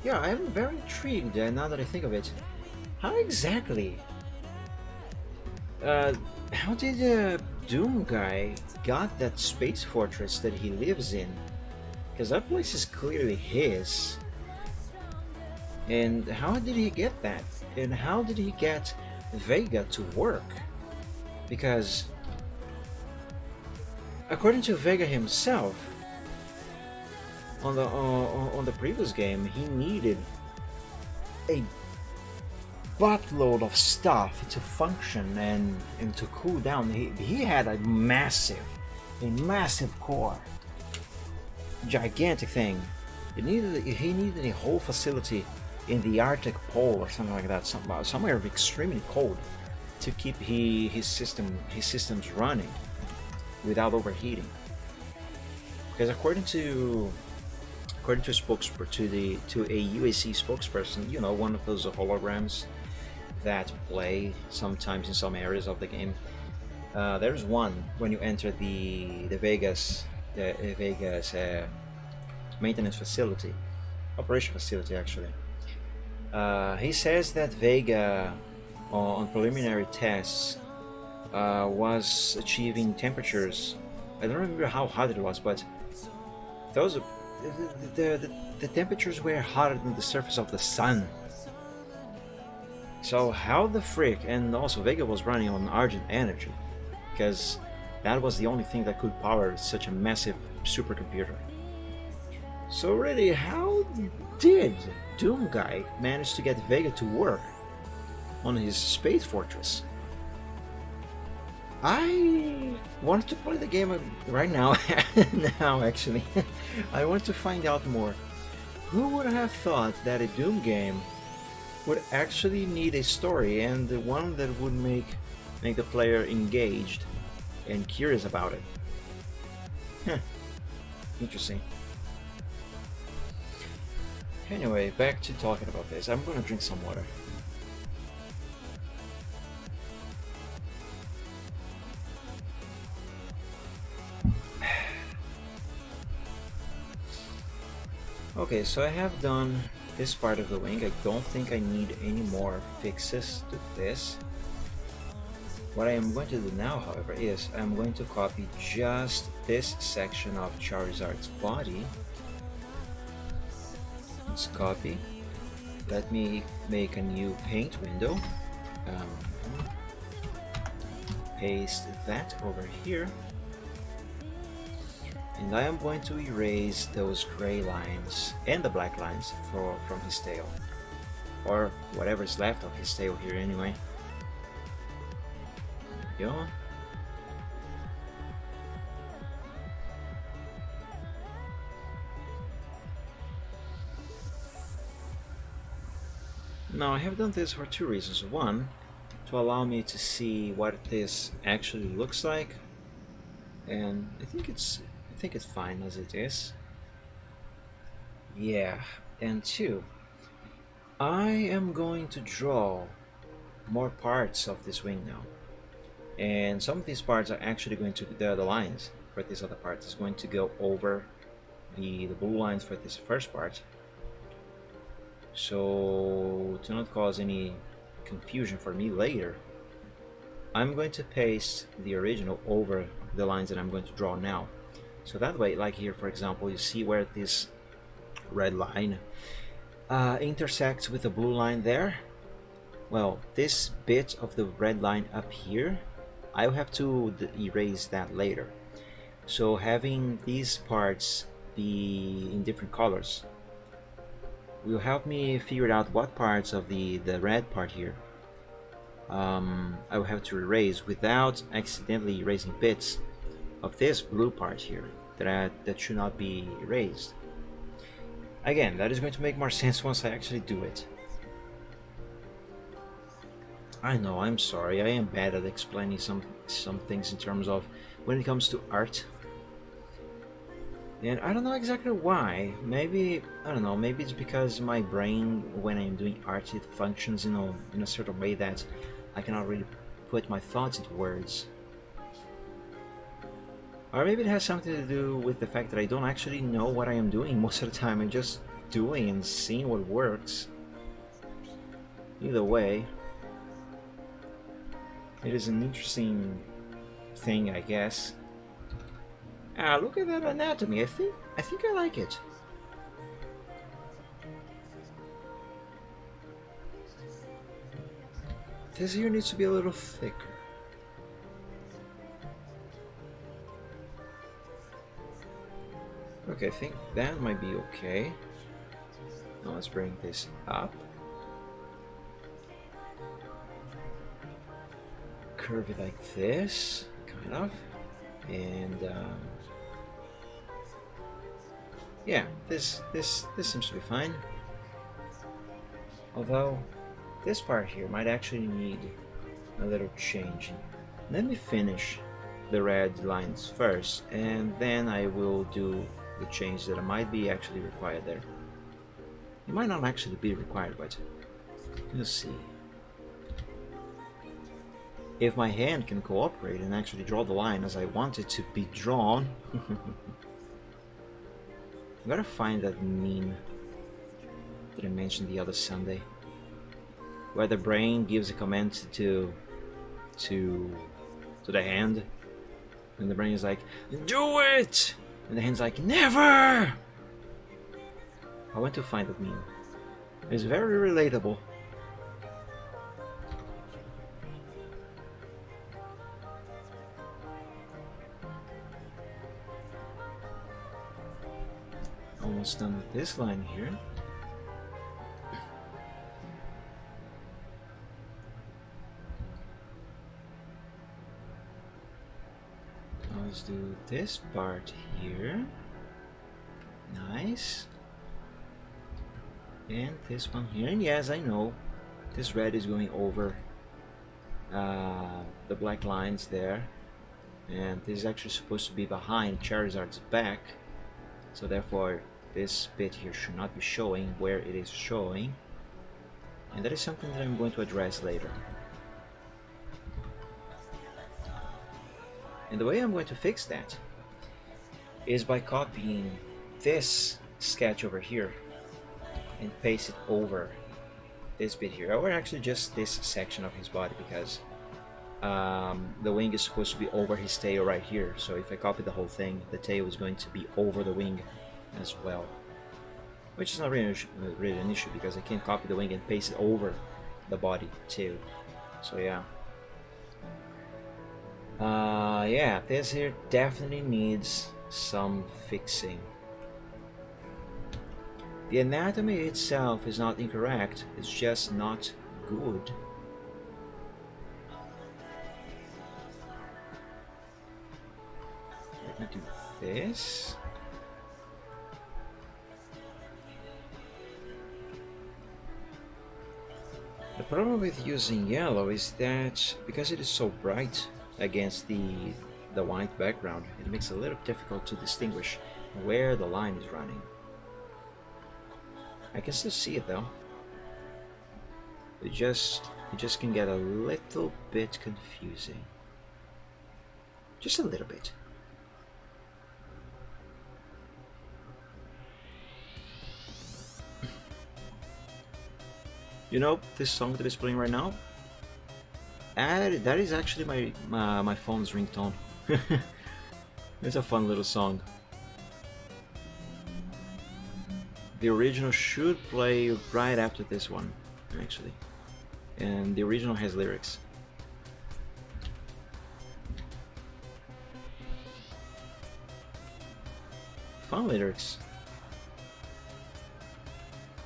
Yeah, I'm very intrigued now that I think of it. How exactly? How did Doom Guy got that space fortress that he lives in? Because that place is clearly his. And how did he get that? And how did he get Vega to work? Because according to Vega himself, on the previous game, he needed a buttload of stuff to function and to cool down. He had a massive core, gigantic thing. He needed a whole facility in the Arctic Pole or something like that, somewhere extremely cold, to keep his systems running without overheating. Because according to a UAC spokesperson, you know, one of those holograms that play sometimes in some areas of the game. There's one when you enter the Vegas maintenance facility, operation facility actually. He says that Vega on preliminary tests was achieving temperatures. I don't remember how hot it was, but those the temperatures were hotter than the surface of the sun. So how the frick? And also Vega was running on Argent energy, because that was the only thing that could power such a massive supercomputer. So really, how did Doom Guy manage to get Vega to work on his space fortress? I want to play the game right now. Now, actually, I want to find out more. Who would have thought that a Doom game would actually need a story, and the one that would make the player engaged and curious about it? Huh. Interesting. Anyway, back to talking about this. I'm gonna drink some water. Okay, so I have done this part of the wing. I don't think I need any more fixes to this. What I am going to do now, however, is I'm going to copy just this section of Charizard's body. Let's copy. Let me make a new paint window. Paste that over here. And I am going to erase those gray lines and the black lines from his tail, or whatever is left of his tail here anyway. There we go. Now I have done this for two reasons. One, to allow me to see what this actually looks like, and I think it's fine as it is. Yeah, and two, I am going to draw more parts of this wing now, and some of these parts are actually going to the lines for this other part is going to go over the blue lines for this first part. So to not cause any confusion for me later, I'm going to paste the original over the lines that I'm going to draw now. So that way, like here for example, you see where this red line intersects with the blue line there. Well, this bit of the red line up here, I'll have to erase that later. So having these parts be in different colors will help me figure out what parts of the red part here I will have to erase without accidentally erasing bits of this blue part here that should not be erased. Again, that is going to make more sense once I actually do it. I know, I'm sorry, I am bad at explaining some things in terms of when it comes to art. And I don't know exactly why. Maybe, I don't know, maybe it's because my brain, when I'm doing art, it functions in a certain way that I cannot really put my thoughts into words. Or maybe it has something to do with the fact that I don't actually know what I am doing most of the time. I'm just doing and seeing what works. Either way, it is an interesting thing, I guess. Ah, look at that anatomy. I think I like it. This here needs to be a little thicker. Okay, I think that might be okay. Now let's bring this up. Curve it like this, kind of. And yeah, this seems to be fine. Although this part here might actually need a little change. Let me finish the red lines first, and then I will do the change that might be actually required there. It might not actually be required, but we'll see. If my hand can cooperate and actually draw the line as I want it to be drawn. I'm gotta find that meme that I mentioned the other Sunday, where the brain gives a command to the hand, and the brain is like, "Do it!" and the hand's like, "Never!" I want to find that meme. It's very relatable. Almost done with this line here. Now let's do this part here. Nice. And this one here. And yes, I know this red is going over the black lines there. And this is actually supposed to be behind Charizard's back. So therefore, this bit here should not be showing where it is showing, and that is something that I'm going to address later. And the way I'm going to fix that is by copying this sketch over here and paste it over this bit here, or actually just this section of his body, because the wing is supposed to be over his tail right here. So if I copy the whole thing, the tail is going to be over the wing as well, which is not really an issue because I can copy the wing and paste it over the body too. So yeah, yeah, this here definitely needs some fixing. The anatomy itself is not incorrect, it's just not good. Let me do this. The problem with using yellow is that because it is so bright against the white background, it makes it a little difficult to distinguish where the line is running. I can still see it though. It just can get a little bit confusing. Just a little bit. You know, this song that is playing right now, that is actually my phone's ringtone. It's a fun little song. The original should play right after this one, actually. And the original has lyrics. Fun lyrics.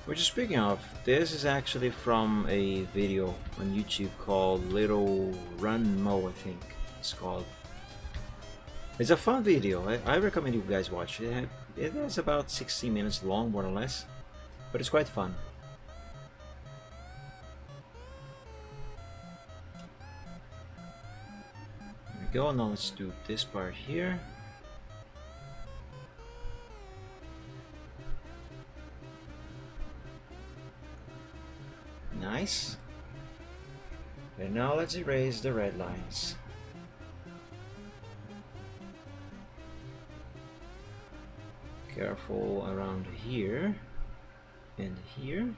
Which is, speaking of, this is actually from a video on YouTube called Little Run Mo, I think it's called. It's a fun video. I recommend you guys watch it. It is about 60 minutes long, more or less, but it's quite fun. There we go. Now let's do this part here. Nice. And now let's erase the red lines. Careful around here and here.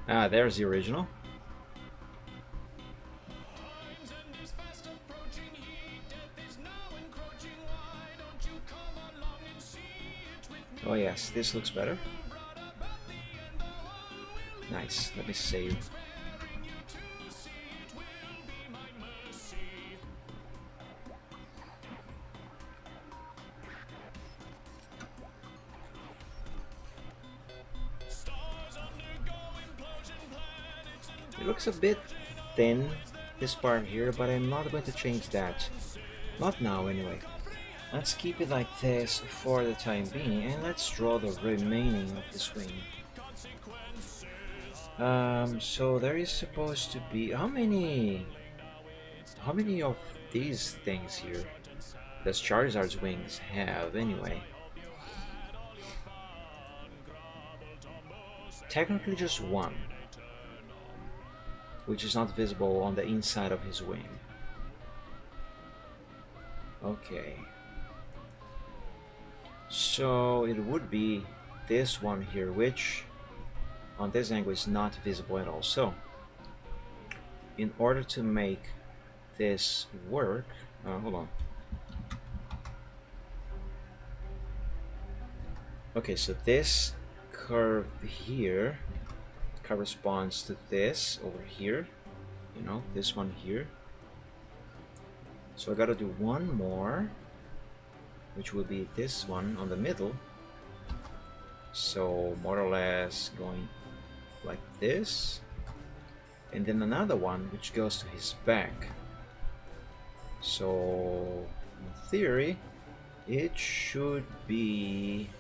Ah, there's the original. Oh yes, this looks better. Nice, let me save. It looks a bit thin, this part here, but I'm not going to change that. Not now anyway. Let's keep it like this for the time being, and let's draw the remaining of this wing. So there is supposed to be how many of these things here does Charizard's wings have anyway? Technically just one, which is not visible on the inside of his wing. Okay. So it would be this one here, which on this angle is not visible at all. So in order to make this work, hold on. Okay, so this curve here corresponds to this over here, you know, this one here. So I gotta do one more, which will be this one on the middle. So more or less going like this, and then another one which goes to his back. So in theory it should be,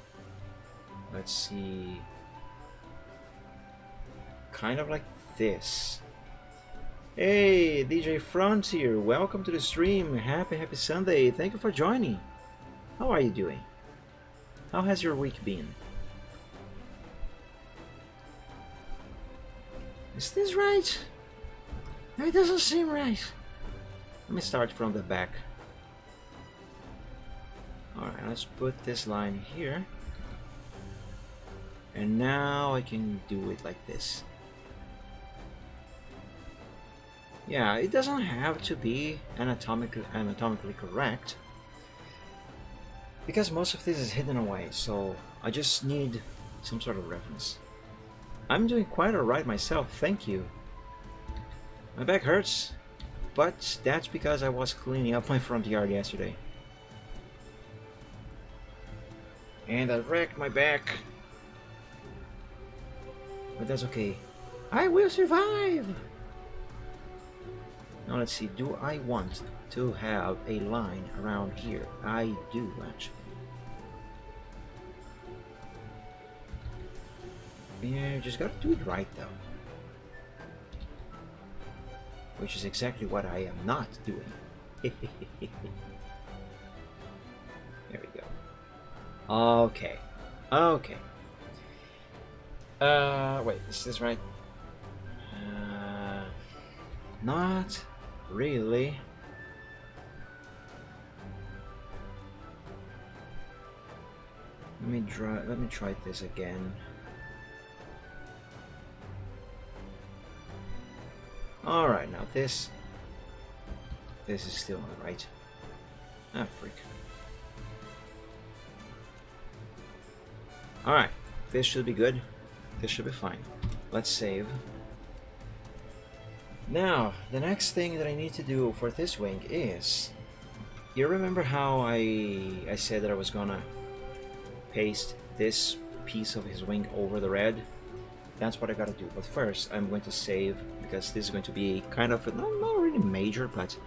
let's see, kind of like this. Hey, DJ Frontier, welcome to the stream. Happy Sunday. Thank you for joining. How are you doing? How has your week been? Is this right? It doesn't seem right. Let me start from the back. Alright, let's put this line here. And now I can do it like this. Yeah, it doesn't have to be anatomically correct, because most of this is hidden away, so I just need some sort of reference. I'm doing quite alright myself, thank you. My back hurts, but that's because I was cleaning up my front yard yesterday. And I wrecked my back. But that's okay. I will survive! Now let's see, do I want to have a line around here? I do, actually. Yeah, just gotta do it right though. Which is exactly what I am not doing. There we go. Okay. Okay. Wait, is this right? Not really. Let me try this again. Alright, now this is still not right. Ah, freak. Alright, this should be good. This should be fine. Let's save. Now, the next thing that I need to do for this wing is... You remember how I said that I was gonna paste this piece of his wing over the red? That's what I gotta do. But first, I'm going to save, because this is going to be kind of, not really major, but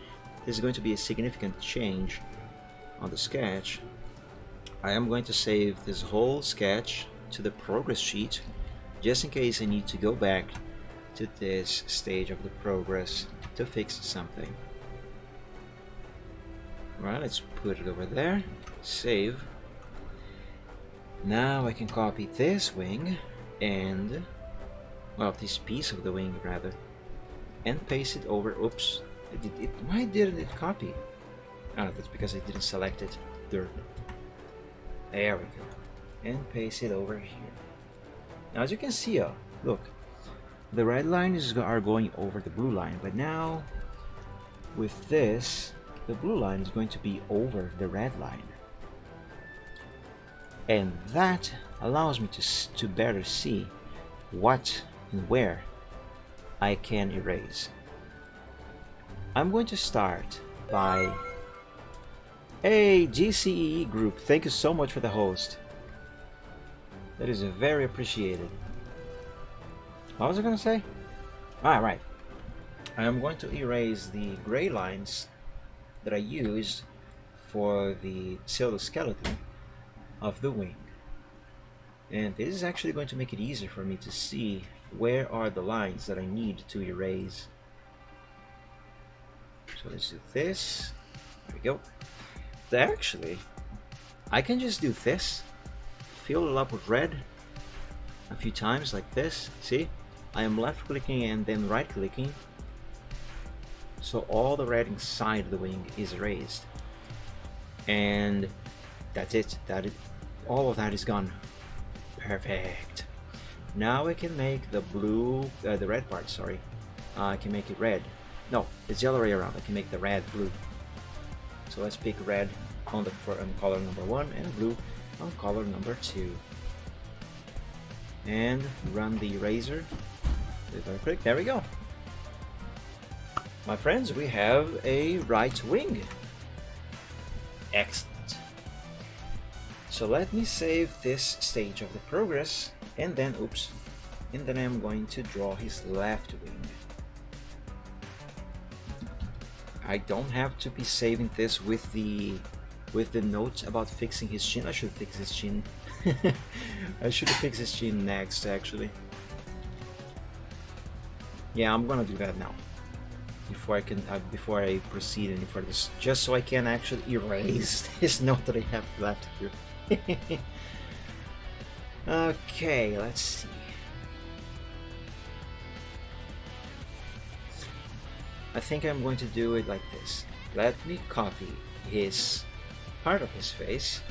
this is going to be a significant change on the sketch. I am going to save this whole sketch to the progress sheet, just in case I need to go back to this stage of the progress to fix something. Right, let's put it over there, save. Now I can copy this wing and, well, this piece of the wing rather, and paste it over. Oops, why didn't it copy? Oh, that's because I didn't select it. Derp. There we go. And paste it over here. Now as you can see, look, the red lines are going over the blue line, but now with this, the blue line is going to be over the red line. And that allows me to better see what and where I can erase. I'm going to start by... Hey, GCEE group, thank you so much for the host. That is very appreciated. What was I gonna say? Ah, right. I am going to erase the gray lines that I used for the cytoskeleton of the wing. And this is actually going to make it easier for me to see where are the lines that I need to erase. So let's do this. There we go. Actually, I can just do this, fill it up with red a few times like this. See? I am left clicking and then right clicking, so all the red inside the wing is erased. And that's it. All of that is gone. Perfect. Now I can make the blue, the red part, sorry. I can make it red. No, it's the other way around. I can make the red blue. So let's pick red on the color number 1 and blue on color number 2. And run the eraser. Click. There we go. My friends, we have a right wing. Excellent. So let me save this stage of the progress, and then, oops, and then I'm going to draw his left wing. I don't have to be saving this with the notes about fixing his chin. I should fix his chin. I should fix his chin next, actually. Yeah, I'm gonna do that now. Before I proceed any further, just so I can actually erase this note that I have left here. Okay, let's see. I think I'm going to do it like this. Let me copy his part of his face.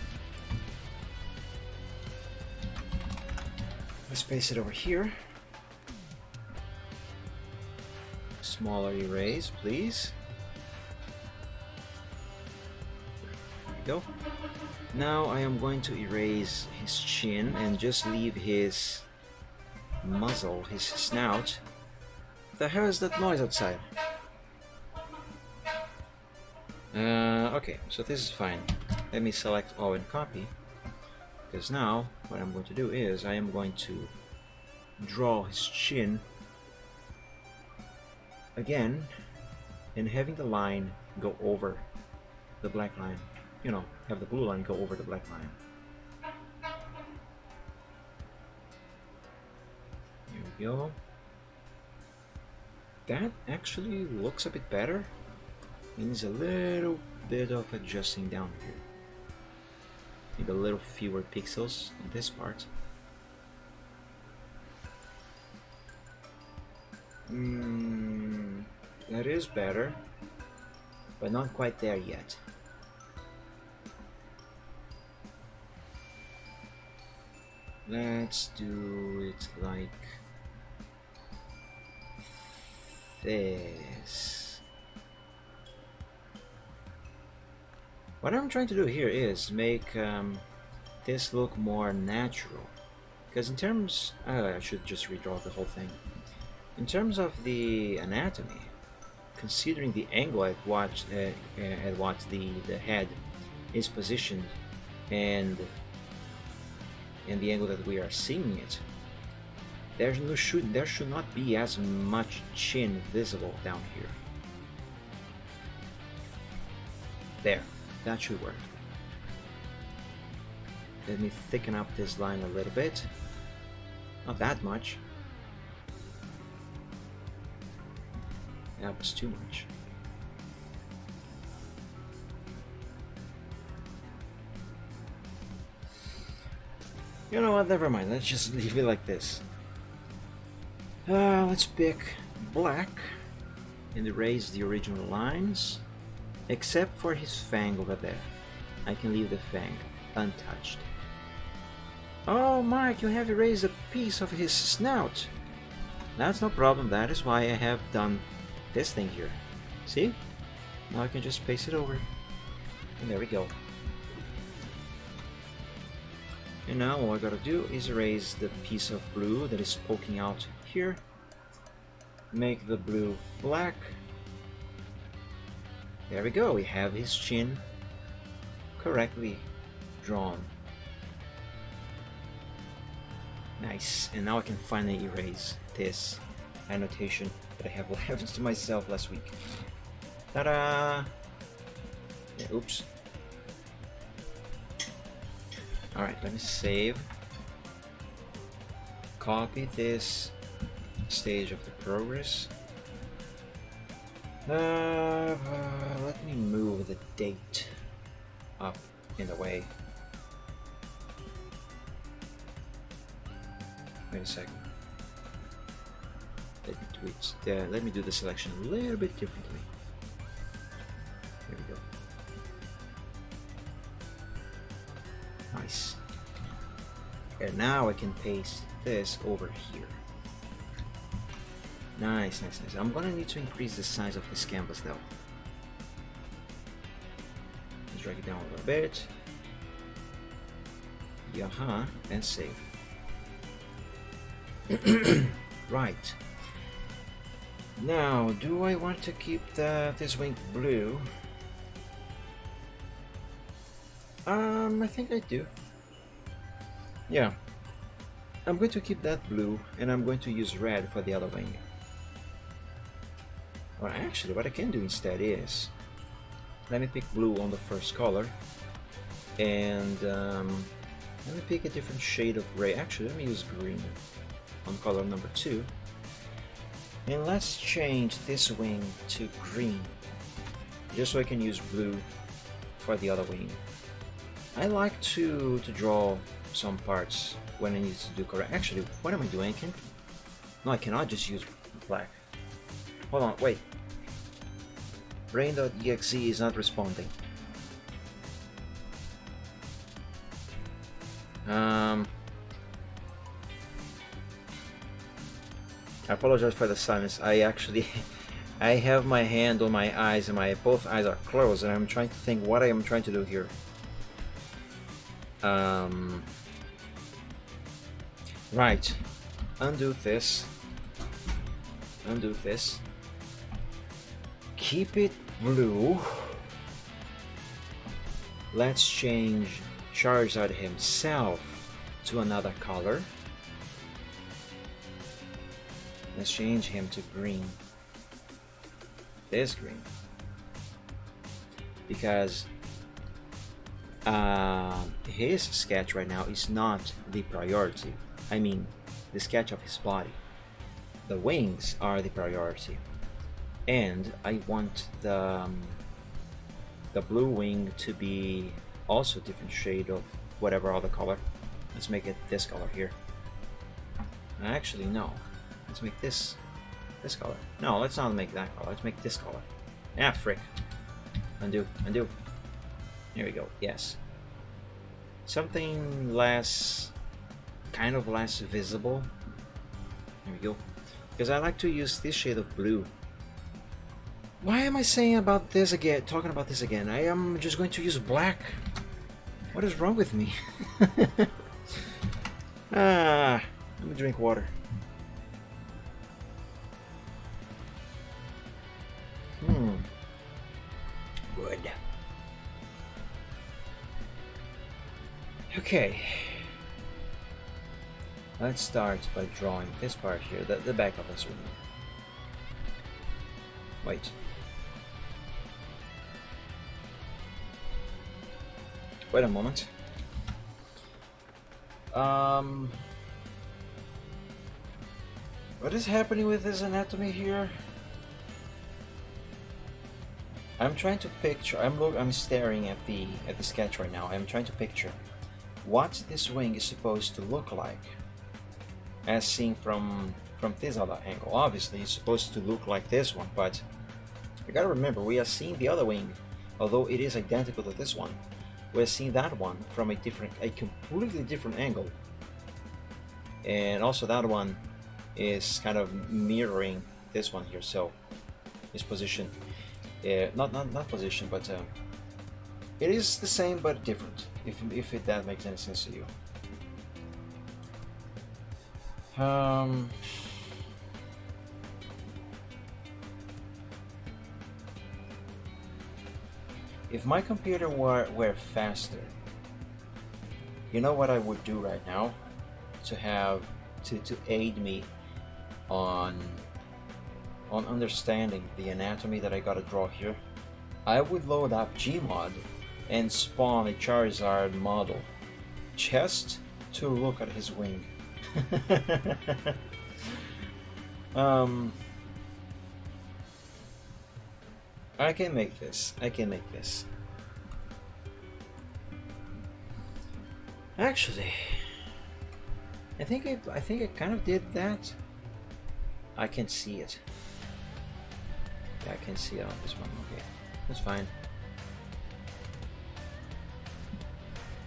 Let's paste it over here. Smaller erase, please. There we go. Now I am going to erase his chin and just leave his muzzle, his snout. What the hell is that noise outside? Okay, so this is fine. Let me select all and copy, because now what I'm going to do is I am going to draw his chin again and having the line go over the black line. You know, have the blue line go over the black line. Here we go. That actually looks a bit better. Needs a little bit of adjusting down here. Need a little fewer pixels on this part. That is better, but not quite there yet. Let's do it like this. What I'm trying to do here is make this look more natural, because in terms, I should just redraw the whole thing. In terms of the anatomy, considering the angle at what the head is positioned and the angle that we are seeing it, there should not be as much chin visible down here. There, that should work. Let me thicken up this line a little bit. Not that much. That was too much. You know what, never mind, let's just leave it like this. Let's pick black and erase the original lines, except for his fang over there. I can leave the fang untouched. Oh, Mark, you have erased a piece of his snout. That's no problem, that is why I have done this thing here. See? Now I can just paste it over. And there we go. And now all I gotta do is erase the piece of blue that is poking out here. Make the blue black. There we go, we have his chin correctly drawn. Nice, and now I can finally erase this annotation that I have left to myself last week. Ta-da! Yeah, oops. Alright, let me save. Copy this stage of the progress. Let me move the date up in the way. Wait a second. Let me do the selection a little bit differently. There we go. Nice. And now I can paste this over here. Nice, nice, nice. I'm gonna need to increase the size of this canvas though. Let's drag it down a little bit. Yaha, and save. Right. Now, do I want to keep this wing blue? I think I do. Yeah. I'm going to keep that blue, and I'm going to use red for the other wing. Or actually, what I can do instead is, let me pick blue on the first color, and let me pick a different shade of gray. Actually, let me use green on color number 2. And let's change this wing to green, just so I can use blue for the other wing. I like to draw some parts when I need to do correct. Actually, what am I doing? No, I cannot just use black. Hold on, wait. Brain.exe is not responding. I apologize for the silence. I actually I have my hand on my eyes and my both eyes are closed, and I'm trying to think what I am trying to do here. Right. Undo this. Undo this. Keep it blue. Let's change Charizard himself to another color. Let's change him to green. this green, because his sketch right now is not the priority. I mean, the sketch of his body. The wings are the priority, and I want the blue wing to be also a different shade of whatever other color. Let's make it this color here. Actually, no. Let's make this color. No, let's not make that color. Let's make this color. Ah, frick. Undo. Here we go. Yes. Something less, kind of less visible. There we go. Because I like to use this shade of blue. Why am I saying about this again? Talking about this again? I am just going to use black. What is wrong with me? Let me drink water. Good. Okay. Let's start by drawing this part here, the back of this one. Wait. Wait a moment. What is happening with this anatomy here? I'm trying to picture. I'm staring at the sketch right now. I'm trying to picture what this wing is supposed to look like, as seen from this other angle. Obviously, it's supposed to look like this one, but you gotta remember we are seeing the other wing, although it is identical to this one. We're seeing that one from a completely different angle, and also that one is kind of mirroring this one here. So this position, not position, but it is the same but different. If that makes any sense to you. If my computer were faster, you know what I would do right now to aid me on understanding the anatomy that I gotta draw here? I would load up Gmod and spawn a Charizard model just to look at his wing. I can make this. Actually, I think I kind of did that. I can see it. Yeah, I can see it on this one. Okay, that's fine.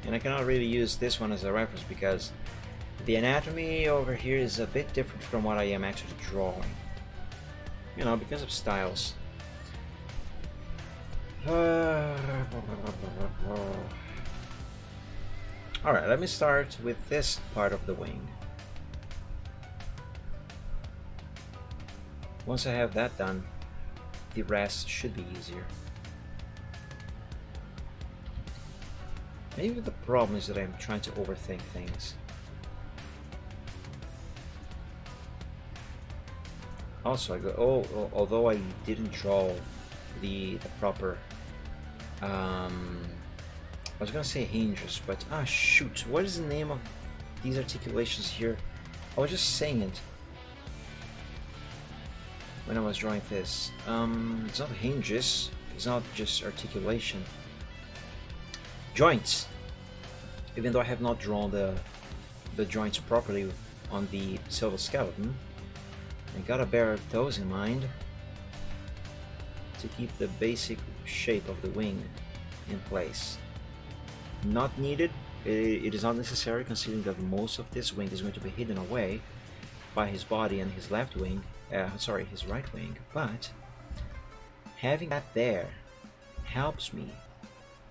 And I cannot really use this one as a reference because the anatomy over here is a bit different from what I am actually drawing. You know, because of styles. Alright, let me start with this part of the wing. Once I have that done, the rest should be easier. Maybe the problem is that I'm trying to overthink things. Also, although I didn't draw the proper, I was gonna say hinges, but shoot, what is the name of these articulations here? I was just saying it when I was drawing this. It's not hinges, it's not just articulation. Joints. Even though I have not drawn the joints properly on the silver skeleton, I gotta bear those in mind to keep the basic shape of the wing in place. Not needed. It is not necessary, considering that most of this wing is going to be hidden away by his body and his left wing. His right wing. But having that there helps me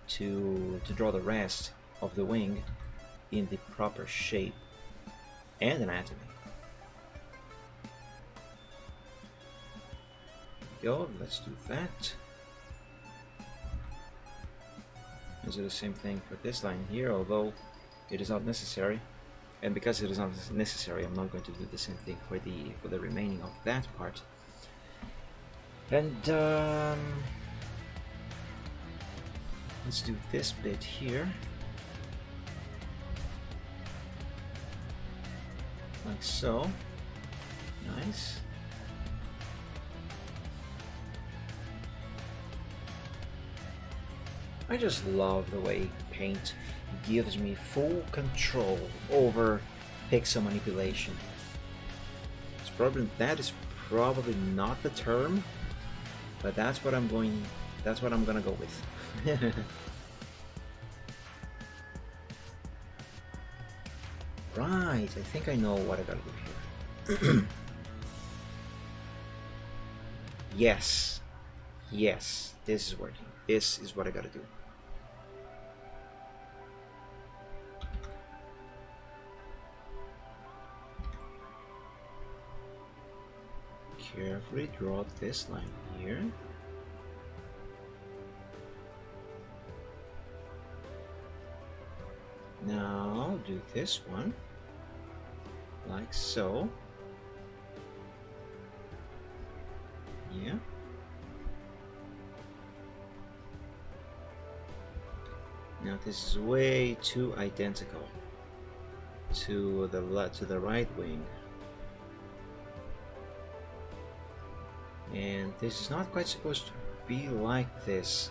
to draw the rest of the wing in the proper shape and anatomy. Go, let's do that. Let's do the same thing for this line here, although it is not necessary. And because it is not necessary, I'm not going to do the same thing for the remaining of that part. And let's do this bit here. Like so. Nice. I just love the way Paint gives me full control over pixel manipulation. That is probably not the term, but that's what I'm gonna go with. Right, I think I know what I gotta do here. Yes. Yes, this is working. This is what I gotta do. Carefully draw this line here. Now do this one, like so. Yeah. Now this is way too identical to the right wing. And this is not quite supposed to be like this.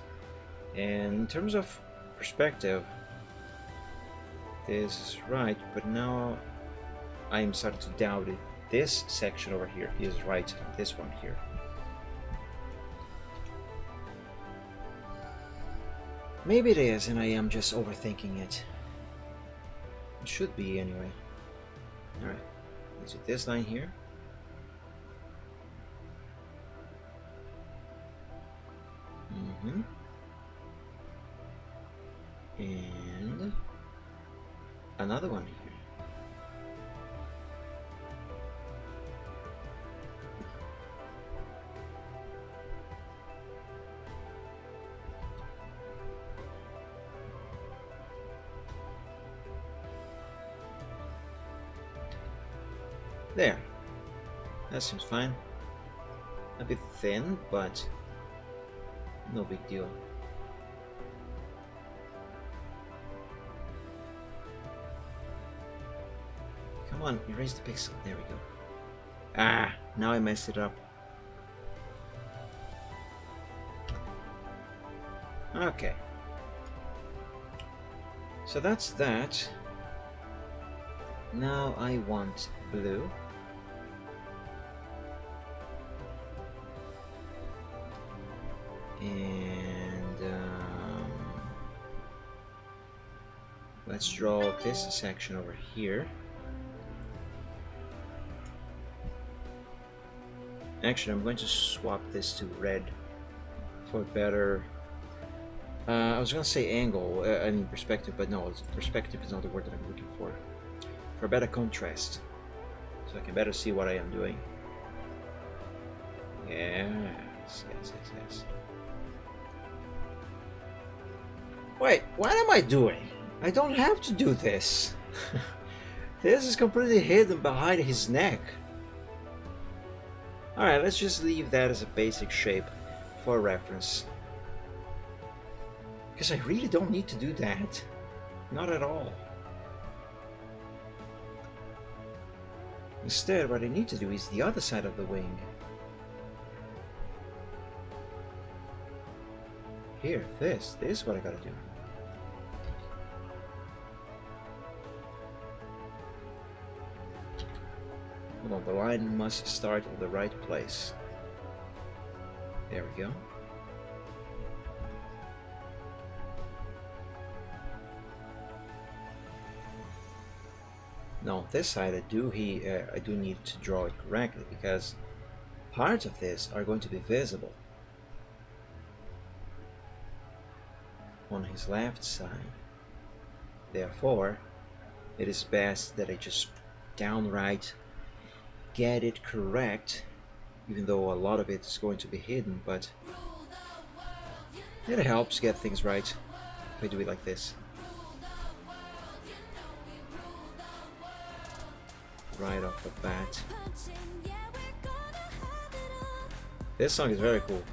And in terms of perspective, this is right, but now I'm starting to doubt it. This section over here is right, this one here. Maybe it is, and I am just overthinking it. It should be anyway. Alright, let's do this line here. And another one here. There. That seems fine. A bit thin, but no big deal. Come on, erase the pixel. There we go. Ah, now I messed it up. Okay. So that's that. Now I want blue. And let's draw this section over here. Actually, I'm going to swap this to red for better. I was going to say angle, I mean perspective, but no, perspective is not the word that I'm looking for. For better contrast, so I can better see what I am doing. Yes. Wait, what am I doing? I don't have to do this. This is completely hidden behind his neck. Alright, let's just leave that as a basic shape for reference. Because I really don't need to do that. Not at all. Instead, what I need to do is the other side of the wing. Here, this is what I gotta do. Hold on, the line must start in the right place. There we go. Now this side I do need to draw it correctly because parts of this are going to be visible on his left side. Therefore, it is best that I just downright get it correct, even though a lot of it is going to be hidden, but it helps get things right if I do it like this. Right off the bat. This song is very cool.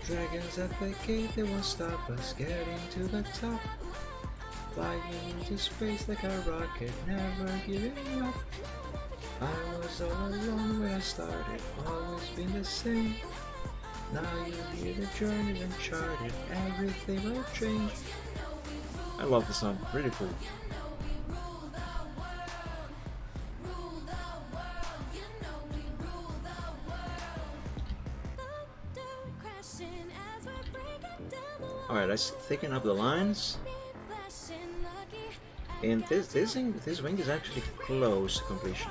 Dragons at the gate, they won't stop us getting to the top. Flying into space like a rocket, never giving up. I was all alone when I started, always been the same. Now you hear the journey uncharted, everything will change. I love the song, really cool. Alright, let's thicken up the lines. And this wing is actually close to completion.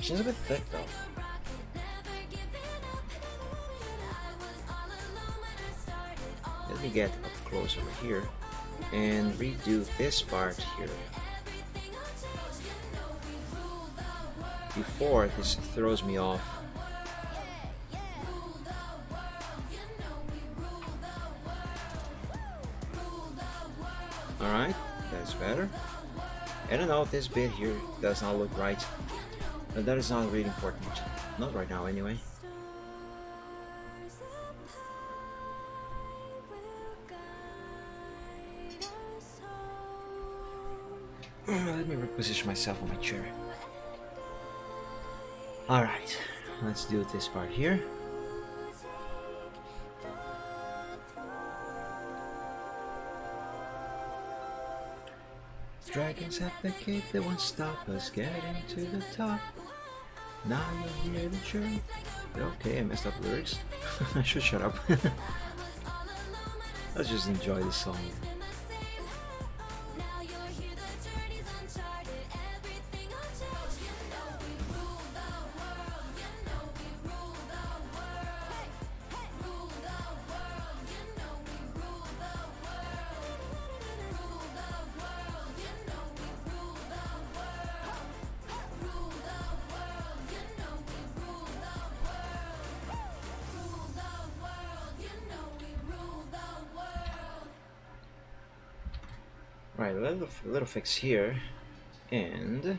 She's a bit thick though. Let me get up close over here and redo this part here. Before this throws me off. Alright, that's better. I don't know if this bit here does not look right, but that is not really important. Not right now anyway. Let me reposition myself on my chair. Alright, let's do this part here. Dragons at the gate, they won't stop us getting to the top. Now you hear the churn. Okay, I messed up the lyrics. I should shut up. Let's just enjoy this song. Right, a little fix here, and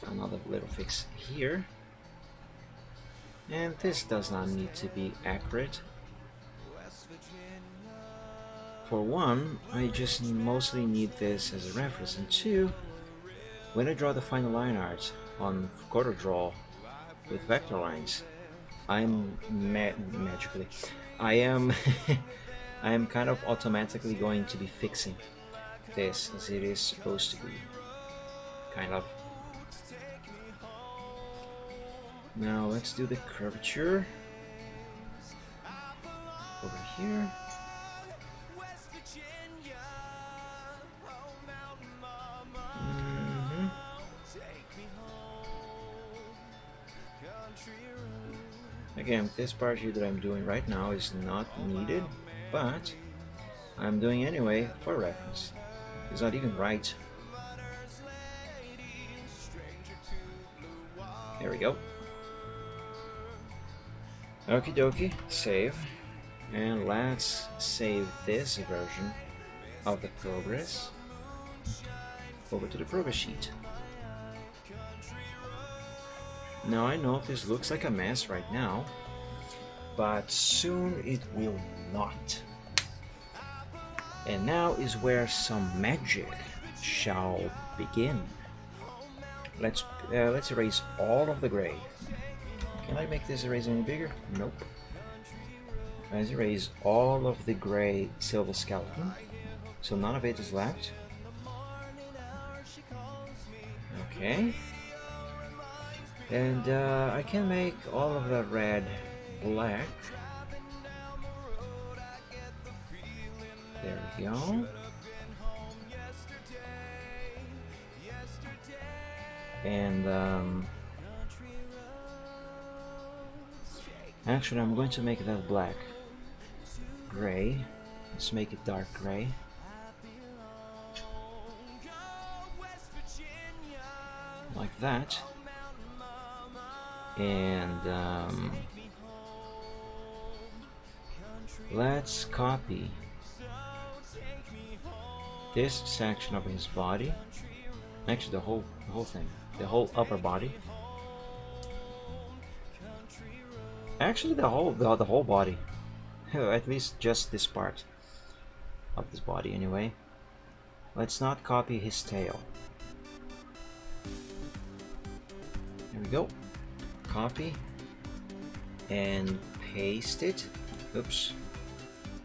another little fix here. And this does not need to be accurate. For one, I just mostly need this as a reference, and two, when I draw the final line art on CorelDRAW with vector lines, I'm magically, I am I am kind of automatically going to be fixing this as it is supposed to be, kind of. Now let's do the curvature over here. Again, this part here that I'm doing right now is not needed, but I'm doing anyway for reference. It's not even right. There we go. Okie dokie, save. And let's save this version of the progress over to the progress sheet. Now I know this looks like a mess right now, but soon it will not. And now is where some magic shall begin. Let's erase all of the gray. Can I make this erase any bigger? Nope. Let's erase all of the gray silver skeleton, so none of it is left. Okay. And I can make all of the red black. There we go. And actually I'm going to make that black, gray, Let's make it dark gray. Like that. And let's copy this section of his body. Actually, the whole thing, the whole upper body. Actually, the whole body. At least just this part of this body, anyway. Let's not copy his tail. There we go. Copy and paste it. Oops.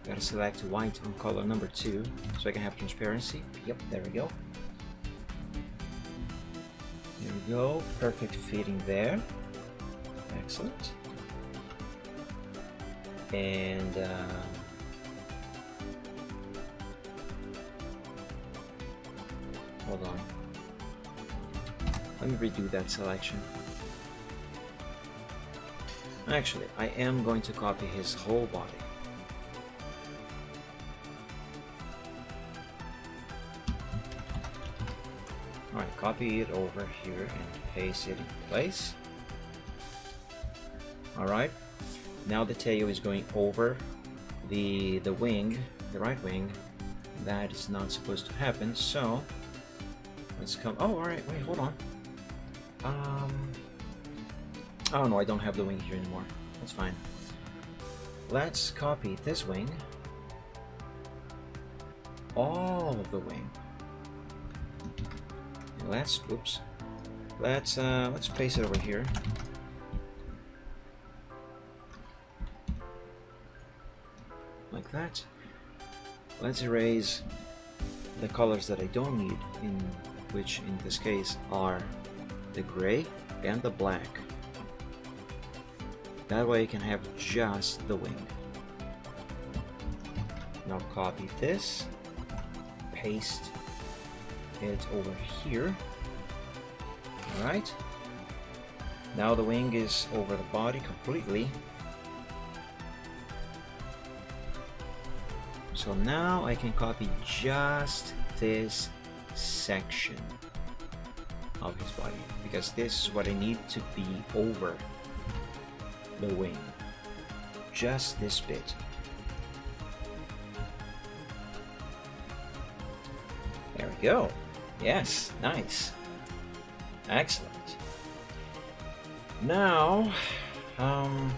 Gotta select white on color number 2 so I can have transparency. Yep, there we go. There we go. Perfect fitting there. Excellent. And hold on. Let me redo that selection. Actually, I am going to copy his whole body. Alright, copy it over here and paste it in place. Alright, now the tail is going over the wing, the right wing. That is not supposed to happen, so let's come. Oh, alright, wait, hold on. Oh no, I don't have the wing here anymore. That's fine. Let's copy this wing. All of the wing. And let's place it over here. Like that. Let's erase the colors that I don't need, which in this case are the gray and the black. That way I can have just the wing. Now copy this, paste it over here. Alright. Now the wing is over the body completely. So now I can copy just this section of his body, because this is what I need to be over the wing. Just this bit. There we go. Yes, nice. Excellent. Now, now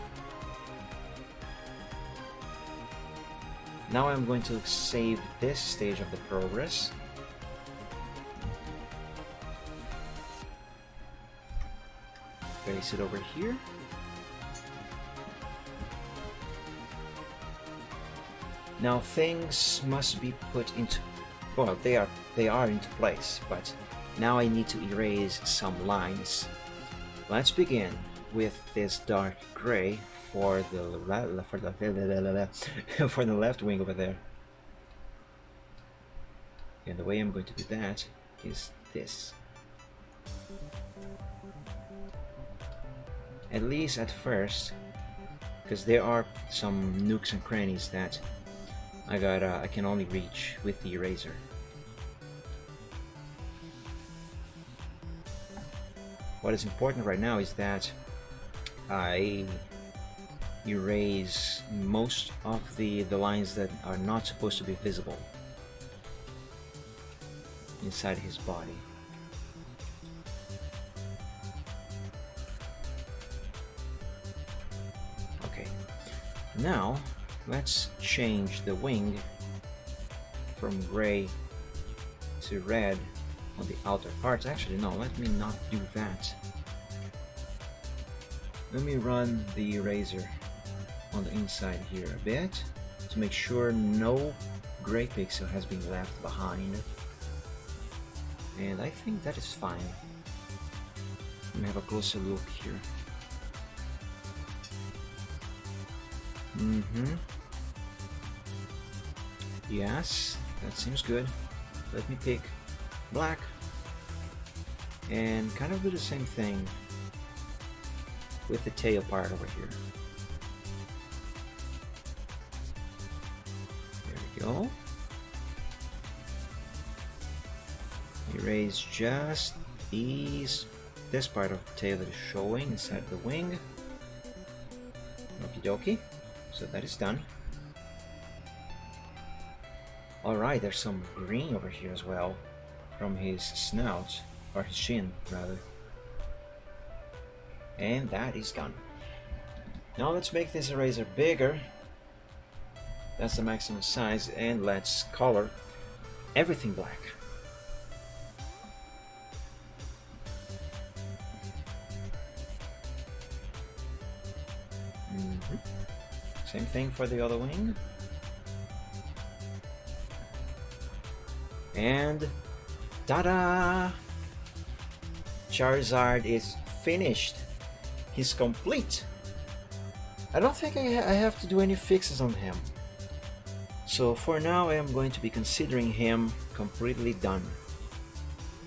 I'm going to save this stage of the progress. Place it over here. Now things must be put into, well, they are into place, but now I need to erase some lines. Let's begin with this dark gray for the left wing over there. And the way I'm going to do that is this. At least at first, because there are some nooks and crannies that I can only reach with the eraser. What is important right now is that I erase most of the lines that are not supposed to be visible inside his body. Okay, now let's change the wing from gray to red on the outer parts. Actually, no, let me not do that. Let me run the eraser on the inside here a bit to make sure no gray pixel has been left behind. And I think that is fine. Let me have a closer look here. Yes, that seems good. Let me pick black and kind of do the same thing with the tail part over here. There we go. Erase just this part of the tail that is showing inside the wing. Okie dokie. So that is done. Alright, there's some green over here as well from his snout, or his chin rather. And that is done. Now let's make this eraser bigger. That's the maximum size, and let's color everything black. Same thing for the other wing. And ta-da! Charizard is finished. He's complete. I don't think I have to do any fixes on him. So for now I am going to be considering him completely done.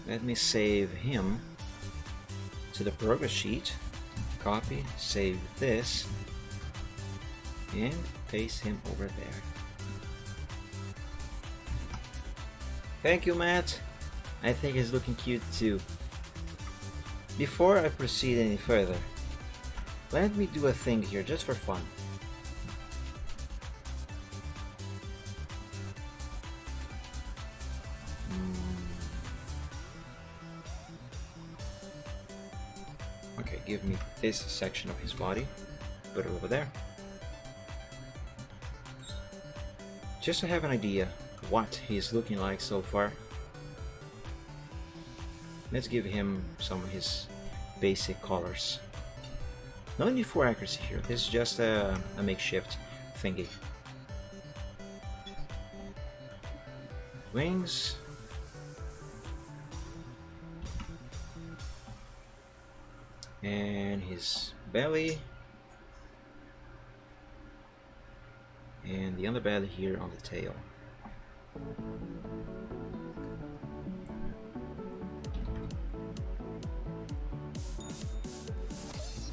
Let me save him to the progress sheet. Copy, save this, and paste him over there. Thank you, Matt. I think he's looking cute too. Before I proceed any further, let me do a thing here just for fun. Okay, give me this section of his body. Put it over there. Just to have an idea what he's looking like so far. Let's give him some of his basic colors. No need for accuracy here, this is just a makeshift thingy. Wings. And his belly. And the underbelly here on the tail.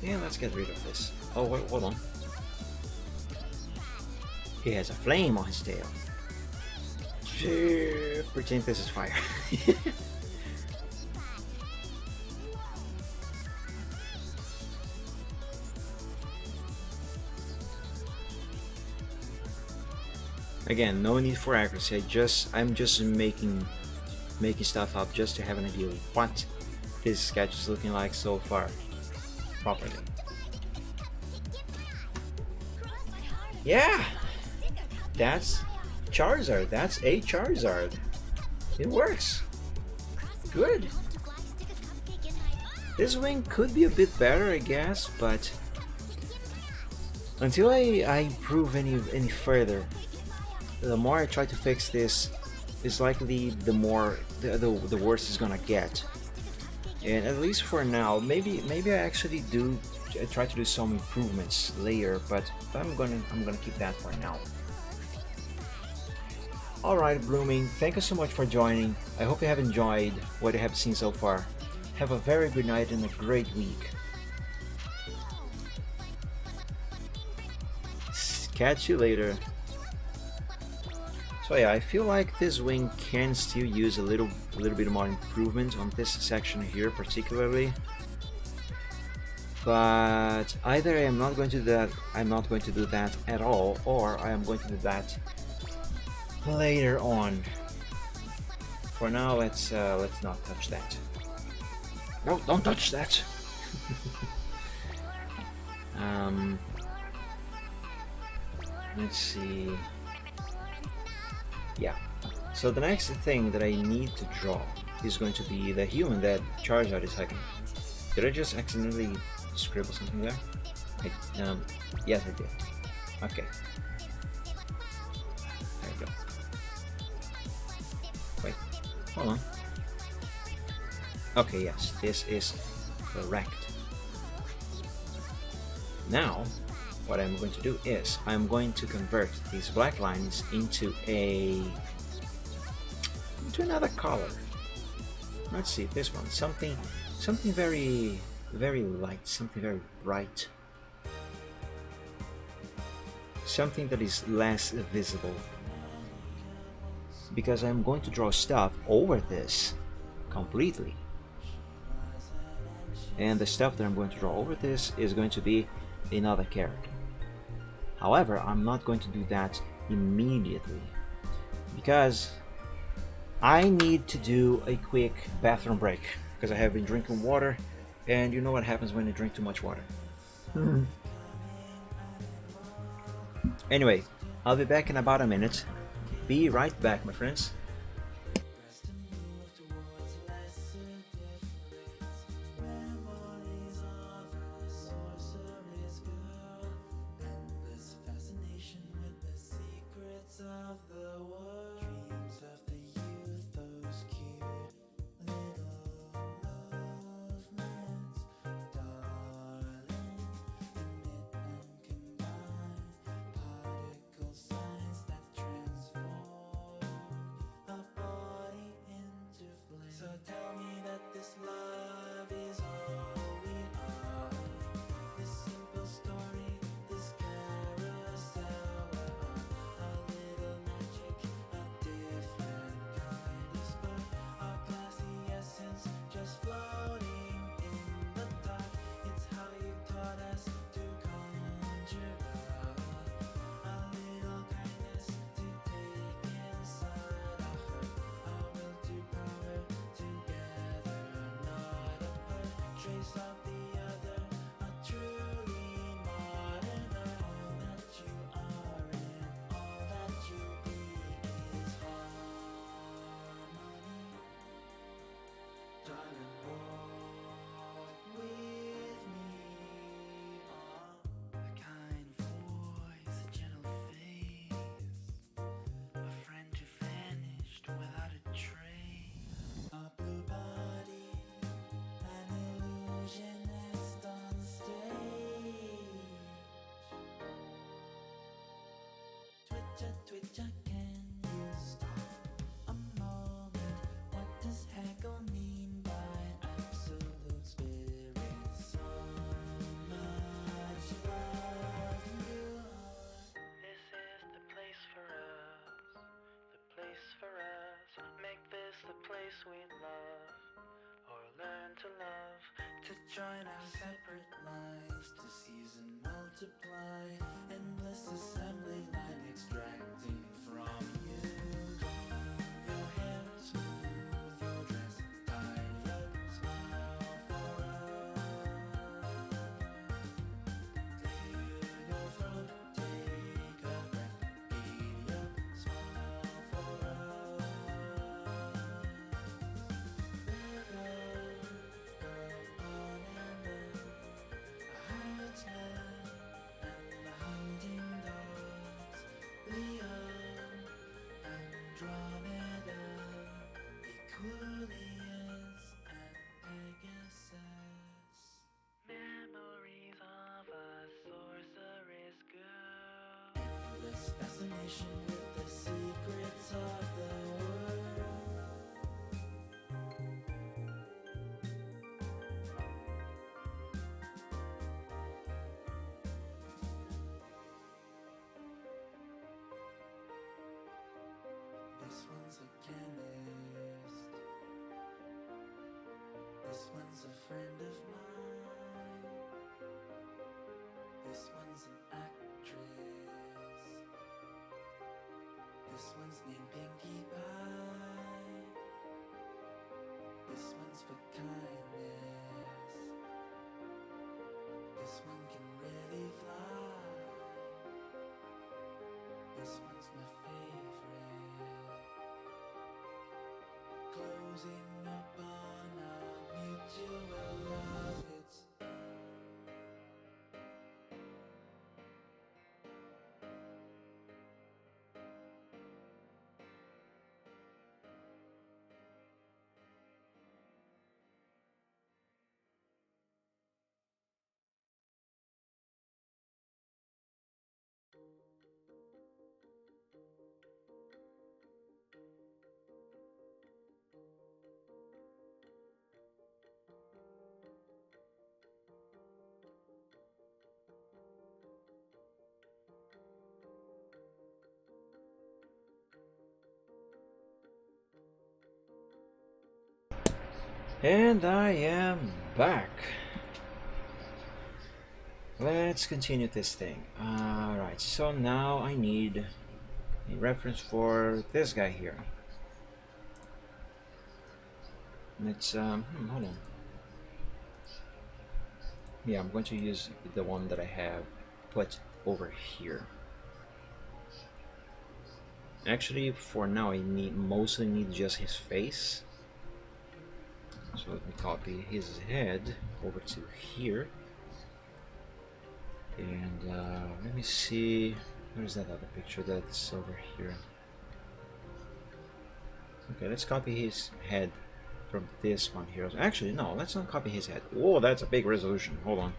Yeah, let's get rid of this. Oh, wait, hold on. He has a flame on his tail. Pretend this is fire. Again, no need for accuracy. I'm just making stuff up just to have an idea of what this sketch is looking like so far. Properly. Yeah, that's Charizard. That's a Charizard. It works. Good. This wing could be a bit better, I guess, but until I improve any further, the more I try to fix this, it's likely the worse it's gonna get. And at least for now, maybe I actually do try to do some improvements later, but I'm gonna keep that for now. Alright, Blooming, thank you so much for joining. I hope you have enjoyed what you have seen so far. Have a very good night and a great week. Catch you later. So yeah, I feel like this wing can still use a little bit more improvement on this section here particularly. But either I am not going to do that, at all, or I am going to do that later on. For now, let's not touch that. No, don't touch that. Let's see. Yeah, so the next thing that I need to draw is going to be the human that Charizard is hugging. Did I just accidentally scribble something there? Yes, I did. Okay. There we go. Wait, hold on. Okay, yes, this is correct. Now, what I'm going to do is I'm going to convert these black lines into another color. Let's see, this one, something very light, something very bright, something that is less visible. because I'm going to draw stuff over this completely. And the stuff that I'm going to draw over this is going to be another character. However, I'm not going to do that immediately because I need to do a quick bathroom break because I have been drinking water, and you know what happens when you drink too much water. Anyway, I'll be back in about a minute. Be right back, my friends. Twitcher, can you stop a moment? What does Hegel mean by absolute spirit? So much love you are. This is the place for us, the place for us. Make this the place we love, or learn to love. To join our separate lives, to seize and multiply. Endless assembly line extracting from you. Your hair smooth, your dress tidy up, smile for us. Clear your throat, take a breath, giddy up, smile for us. Fascination with the secrets of the world. This one's a chemist. This one's a friend of mine. This one's an actress. This one's named Pinkie Pie. This one's for kindness. This one can really fly. This one's my favorite. Closing up on our mutual love. It's And I am back. Let's continue this thing. Alright, so now I need a reference for this guy here. Let's, hold on. Yeah, I'm going to use the one that I have put over here. Actually, for now, I mostly need just his face. So let me copy his head over to here. And let me see, where's that other picture that's over here? Okay, let's copy his head from this one here. Actually, no, let's not copy his head. Oh, that's a big resolution. Hold on.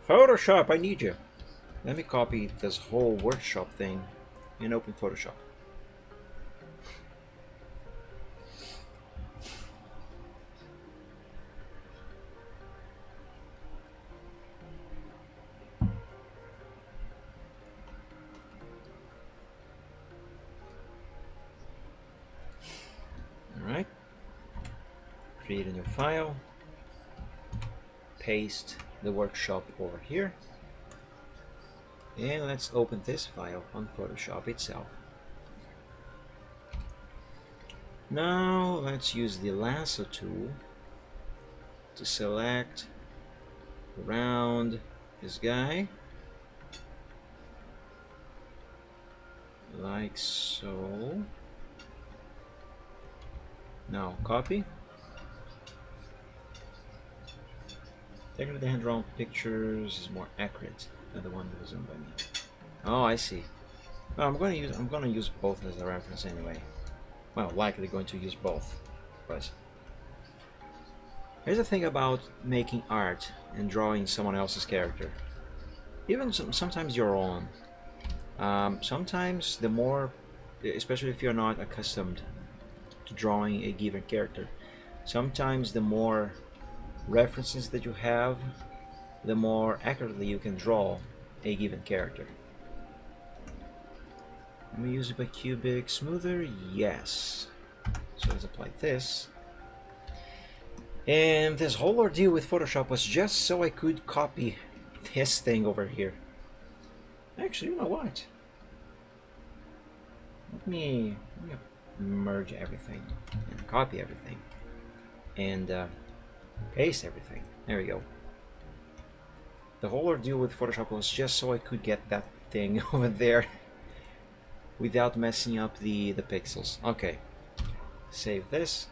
Photoshop, I need you. Let me copy this whole workshop thing and open Photoshop. Alright. Create a new file. Paste the workshop over here. And let's open this file on Photoshop itself. Now let's use the lasso tool to select around this guy, like so. Now copy. Technically, the hand-drawn pictures is more accurate than the one that was done by me. Oh, I see. Well, I'm gonna use both as a reference anyway. Well, likely going to use both, but here's the thing about making art and drawing someone else's character. Even sometimes your own. Sometimes the more, especially if you're not accustomed to drawing a given character, sometimes the more references that you have, the more accurately you can draw a given character. Let me use a bicubic smoother. Yes. So let's apply this. And this whole ordeal with Photoshop was just so I could copy this thing over here. Actually, you know what? Let me merge everything and copy everything and paste everything. There we go. The whole ordeal with Photoshop was just so I could get that thing over there without messing up the pixels. Okay, save this.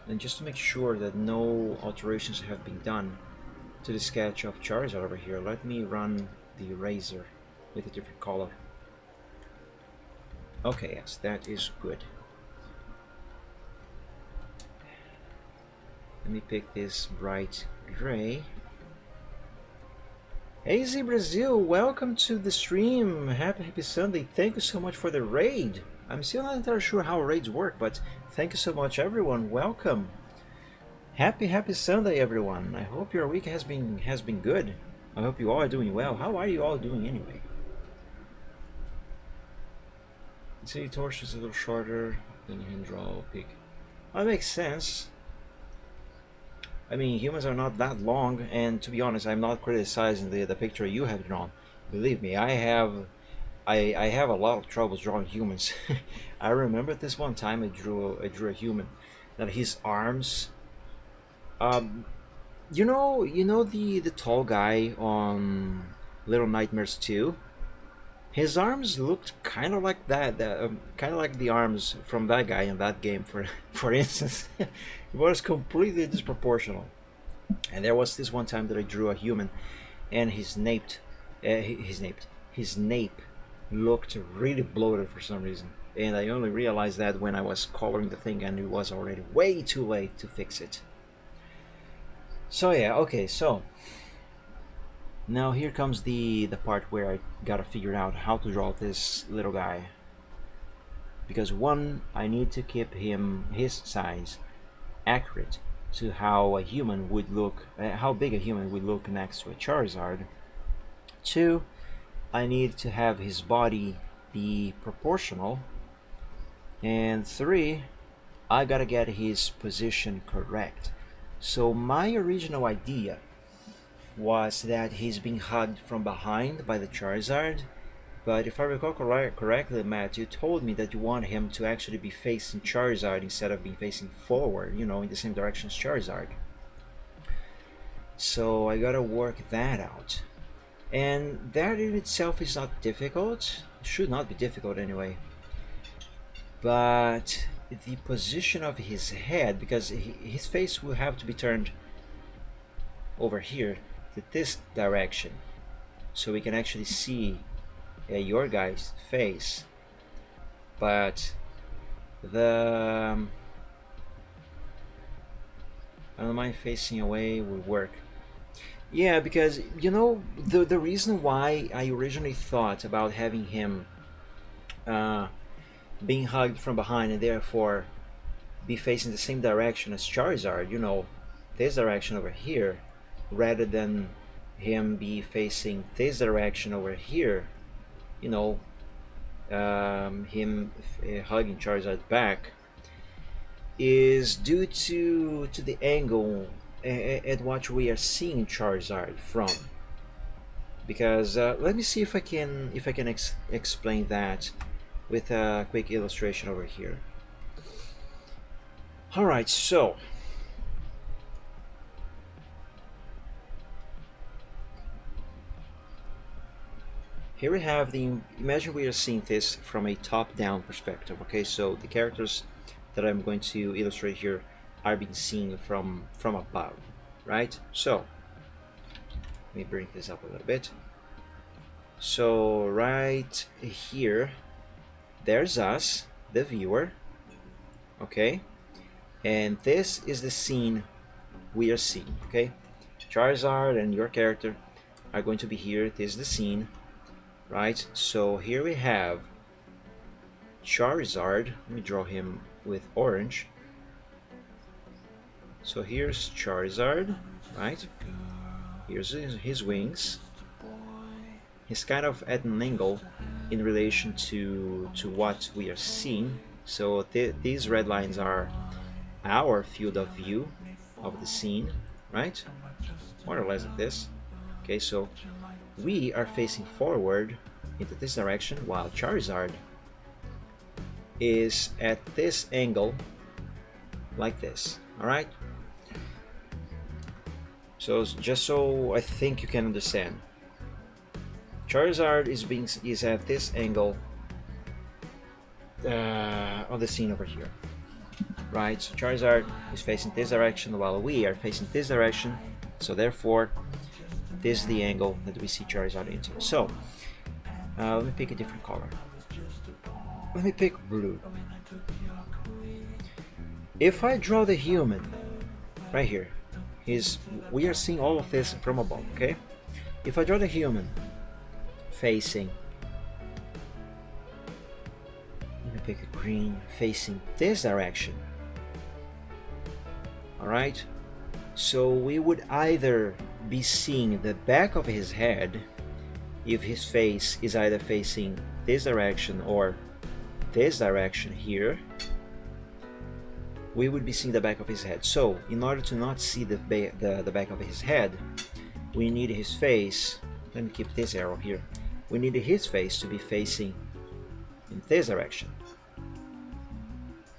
And just to make sure that no alterations have been done to the sketch of Charizard over here, let me run the eraser with a different color. Okay, yes, that is good. Let me pick this bright gray. AZ Brazil, welcome to the stream. Happy Sunday. Thank you so much for the raid. I'm still not entirely sure how raids work, but thank you so much, everyone. Welcome. Happy Sunday, everyone. I hope your week has been good. I hope you all are doing well. How are you all doing anyway? See, torch is a little shorter than you can draw a pig. That makes sense. I mean, humans are not that long, and to be honest, I'm not criticizing the picture you have drawn. Believe me, I have a lot of troubles drawing humans. I remember this one time I drew a human that his arms, you know the tall guy on Little Nightmares 2. His arms looked kind of like that, kind of like the arms from that guy in that game, for instance. It was completely disproportional. And there was this one time that I drew a human, and his nape looked really bloated for some reason. And I only realized that when I was coloring the thing, and it was already way too late to fix it. So yeah, okay, so now here comes the part where I gotta figure out how to draw this little guy. Because one, I need to keep his size accurate to how a human would look, how big a human would look next to a Charizard. Two, I need to have his body be proportional And 3, I gotta get his position correct. So my original idea was that he's being hugged from behind by the Charizard, but if I recall correctly, Matt, you told me that you want him to actually be facing Charizard instead of being facing forward, you know, in the same direction as Charizard. So I gotta work that out. And that in itself is not difficult, should not be difficult anyway. But the position of his head, because his face will have to be turned over here to this direction, so we can actually see your guy's face. But the I don't mind facing away would work. Yeah, because you know the reason why I originally thought about having him being hugged from behind and therefore be facing the same direction as Charizard, you know, this direction over here, rather than him be facing this direction over here, you know, him hugging Charizard back, is due to the angle at which we are seeing Charizard from. Because let me see if I can explain that with a quick illustration over here. All right, so here we have imagine we are seeing this from a top-down perspective. Okay, so the characters that I'm going to illustrate here are being seen from above, right? So let me bring this up a little bit. So right here, there's us, the viewer, okay? And this is the scene we are seeing, okay? Charizard and your character are going to be here. This is the scene, right? So here we have Charizard. Let me draw him with orange. So here's Charizard, right? Here's his wings. He's kind of at an angle in relation to what we are seeing. So these red lines are our field of view of the scene, right? More or less like this. Okay, so we are facing forward into this direction while Charizard is at this angle like this. All right, so just so I think you can understand, Charizard is at this angle on the scene over here, right? So Charizard is facing this direction while we are facing this direction, so therefore this is the angle that we see Charizard into. So let me pick a different color. Let me pick blue. If I draw the human right here, we are seeing all of this from above, okay? If I draw the human facing, let me pick a green, facing this direction, all right? So we would either be seeing the back of his head if his face is either facing this direction or this direction here. We would be seeing the back of his head. So in order to not see the back of his head, we need his face. Let me keep this arrow here. We need his face to be facing in this direction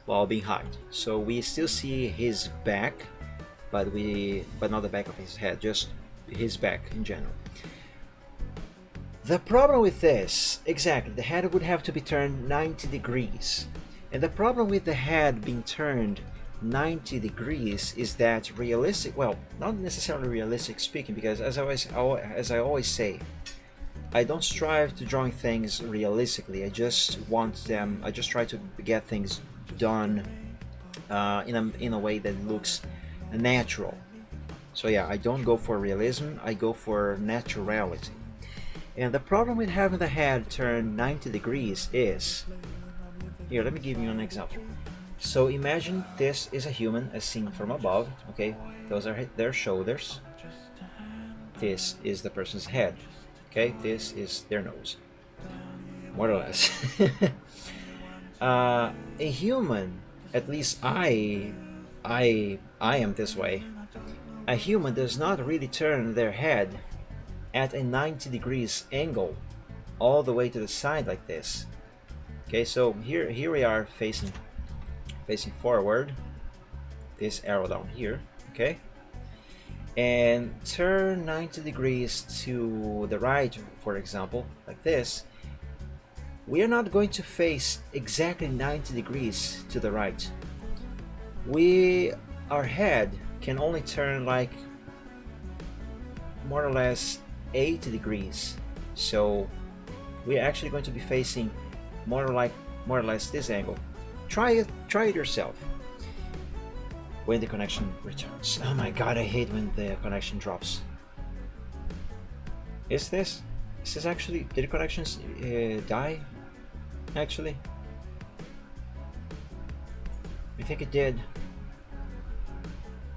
while being hugged. So we still see his back, but not the back of his head, just his back in general. The problem with this, exactly, the head would have to be turned 90 degrees. And the problem with the head being turned 90 degrees is that realistic, well, not necessarily realistic speaking, because as I always say, I don't strive to drawing things realistically. I just try to get things done in a way that looks natural. So yeah, I don't go for realism, I go for naturality. And the problem with having the head turned 90 degrees is, here, let me give you an example. So imagine this is a human as seen from above, okay? Those are their shoulders. This is the person's head, okay? This is their nose, more or less. A human, at least I am this way. A human does not really turn their head at a 90 degrees angle all the way to the side like this. Okay, so here we are facing forward, this arrow down here, okay, and turn 90 degrees to the right, for example, like this. We are not going to face exactly 90 degrees to the right. Our head can only turn like more or less 80 degrees. So we're actually going to be facing more or less this angle. Try it yourself. When the connection returns. Oh my god, I hate when the connection drops. Is this actually, did the connections die? Actually, I think it did.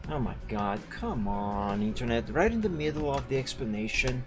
Oh my god, come on, internet, right in the middle of the explanation.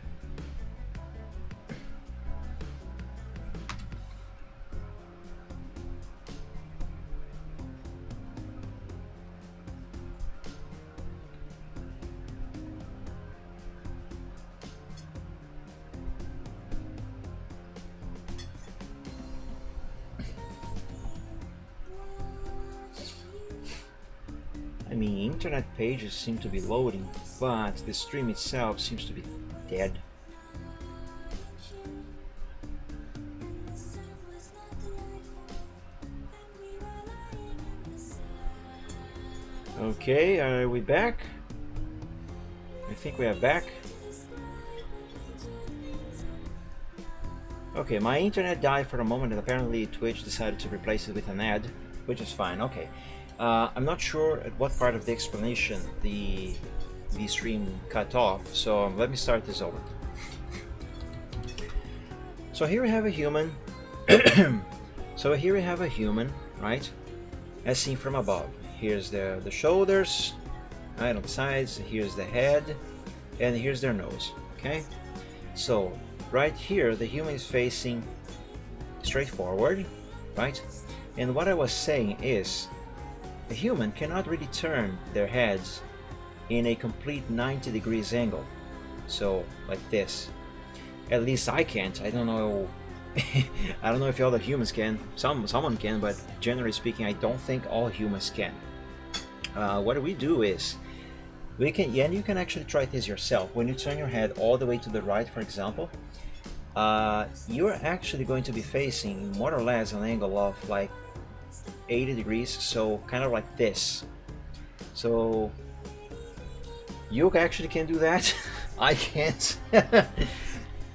I mean, internet pages seem to be loading, but the stream itself seems to be dead. Okay, are we back? I think we are back. Okay, my internet died for a moment and apparently Twitch decided to replace it with an ad, which is fine. Okay. I'm not sure at what part of the explanation the stream cut off, so let me start this over. So here we have a human. So here we have a human, right? As seen from above. Here's the shoulders, right, on the sides. Here's the head, and here's their nose. Okay. So right here, the human is facing straight forward, right? And what I was saying is, a human cannot really turn their heads in a complete 90 degrees angle. So like this. At least I can't. I don't know. I don't know if other humans can. Someone can, but generally speaking, I don't think all humans can. What we do is, we can, yeah, and you can actually try this yourself. When you turn your head all the way to the right, for example, you're actually going to be facing more or less an angle of like 80 degrees, so kind of like this. So you actually can do that. I can't.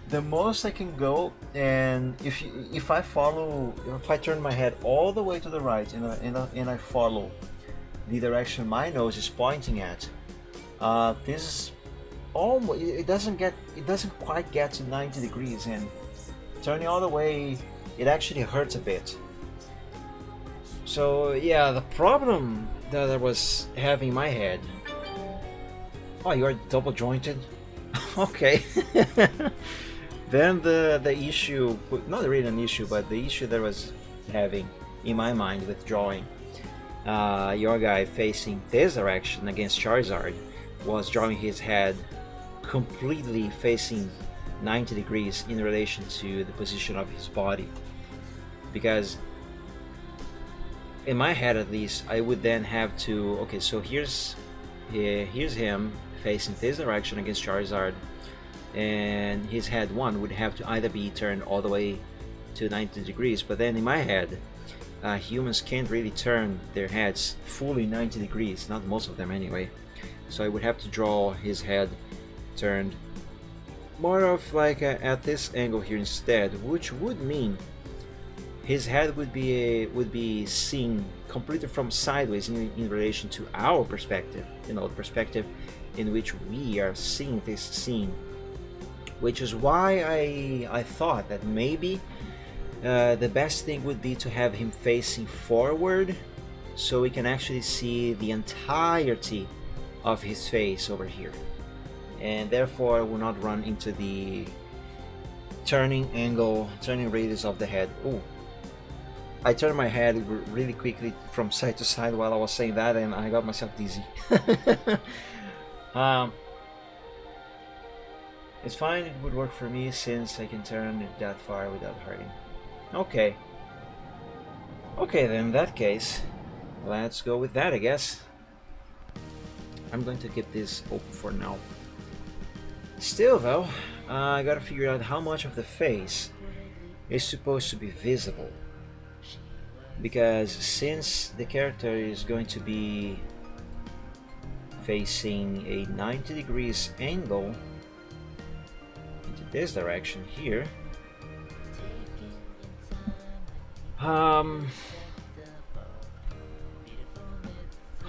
The most I can go, and if I turn my head all the way to the right and I follow the direction my nose is pointing at, this is almost, it doesn't quite get to 90 degrees, and turning all the way, it actually hurts a bit. So yeah, the problem that I was having in my head. Oh, you are double jointed? Okay. Then the issue, not really an issue, but the issue that I was having in my mind with drawing your guy facing this direction against Charizard was drawing his head completely facing 90 degrees in relation to the position of his body. Because in my head, at least, I would then have to, okay, so here's him facing this direction against Charizard, and his head one would have to either be turned all the way to 90 degrees, but then in my head, humans can't really turn their heads fully 90 degrees, not most of them anyway. So I would have to draw his head turned more of like at this angle here instead, which would mean his head would be seen completely from sideways in relation to our perspective, you know, the perspective in which we are seeing this scene. Which is why I thought that maybe the best thing would be to have him facing forward, so we can actually see the entirety of his face over here, and therefore will not run into the turning radius of the head. Oh, I turned my head really quickly from side to side while I was saying that, and I got myself dizzy. um, it's fine, it would work for me since I can turn it that far without hurting. Okay. Okay then, in that case, let's go with that, I guess. I'm going to keep this open for now. Still though, I gotta figure out how much of the face is supposed to be visible. Because since the character is going to be facing a 90 degrees angle into this direction here, how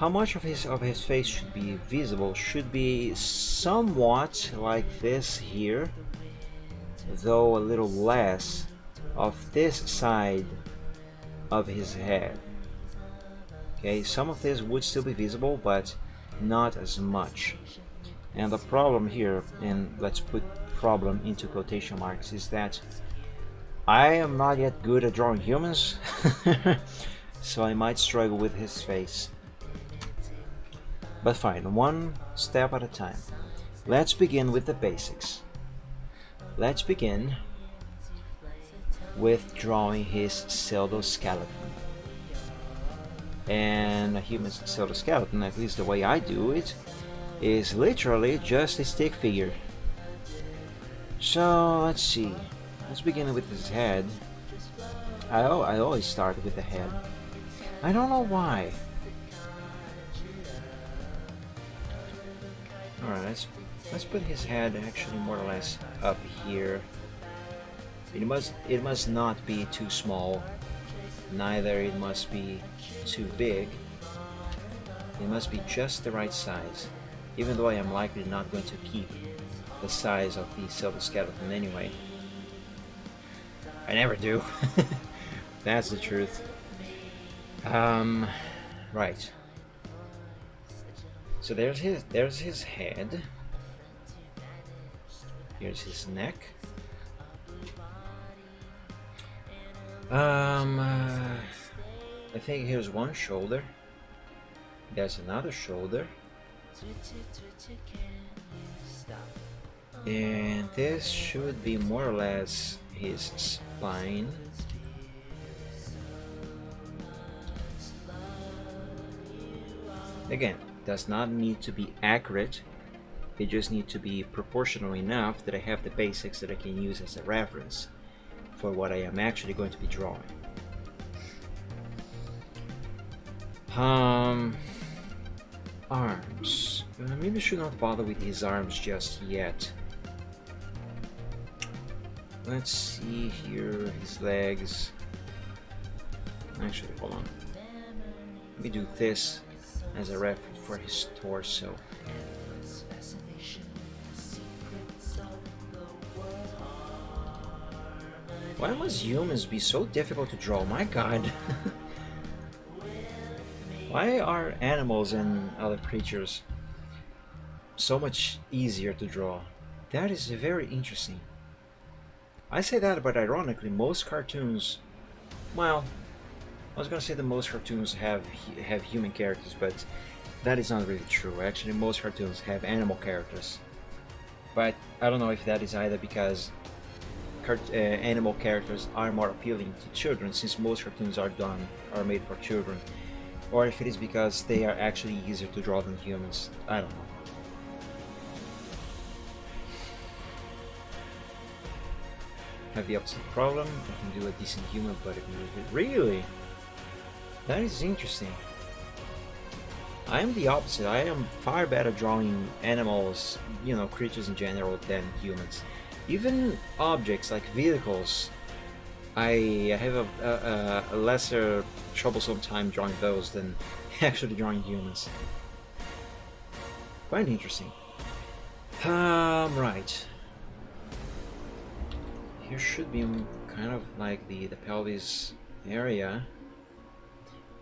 much of his face should be visible? Should be somewhat like this here, though a little less of this side of his head. Okay, some of this would still be visible, but not as much. And the problem here, and let's put problem into quotation marks, is that I am not yet good at drawing humans, so I might struggle with his face. But fine, one step at a time. Let's begin with the basics. Let's begin with drawing his pseudoskeleton. And a human pseudoskeleton, at least the way I do it, is literally just a stick figure. So let's see. Let's begin with his head. I always start with the head. I don't know why. Alright, let's put his head actually more or less up here. It must not be too small, neither it must be too big. It must be just the right size, even though I am likely not going to keep the size of the pseudoskeleton anyway. I never do. That's the truth. Right. So there's his head. Here's his neck. I think here's one shoulder. There's another shoulder. And this should be more or less his spine. Again, does not need to be accurate. It just needs to be proportional enough that I have the basics that I can use as a reference for what I am actually going to be drawing. Arms. Maybe I should not bother with his arms just yet. Let's see here, his legs. Actually, hold on. Let me do this as a reference for his torso. Why must humans be so difficult to draw? My god. Why are animals and other creatures so much easier to draw? That is very interesting. I say that, but ironically, most cartoons, well, I was gonna say that most cartoons have human characters, but that is not really true. Actually, most cartoons have animal characters. But I don't know if that is either because animal characters are more appealing to children, since most cartoons are made for children, or if it is because they are actually easier to draw than humans. I don't know. Have the opposite problem. I can do a decent human, but really, that is interesting. I am the opposite. I am far better drawing animals, creatures in general, than humans. Even objects like vehicles, I have a lesser troublesome time drawing those than actually drawing humans. Quite interesting. Right. Here should be kind of like the pelvis area.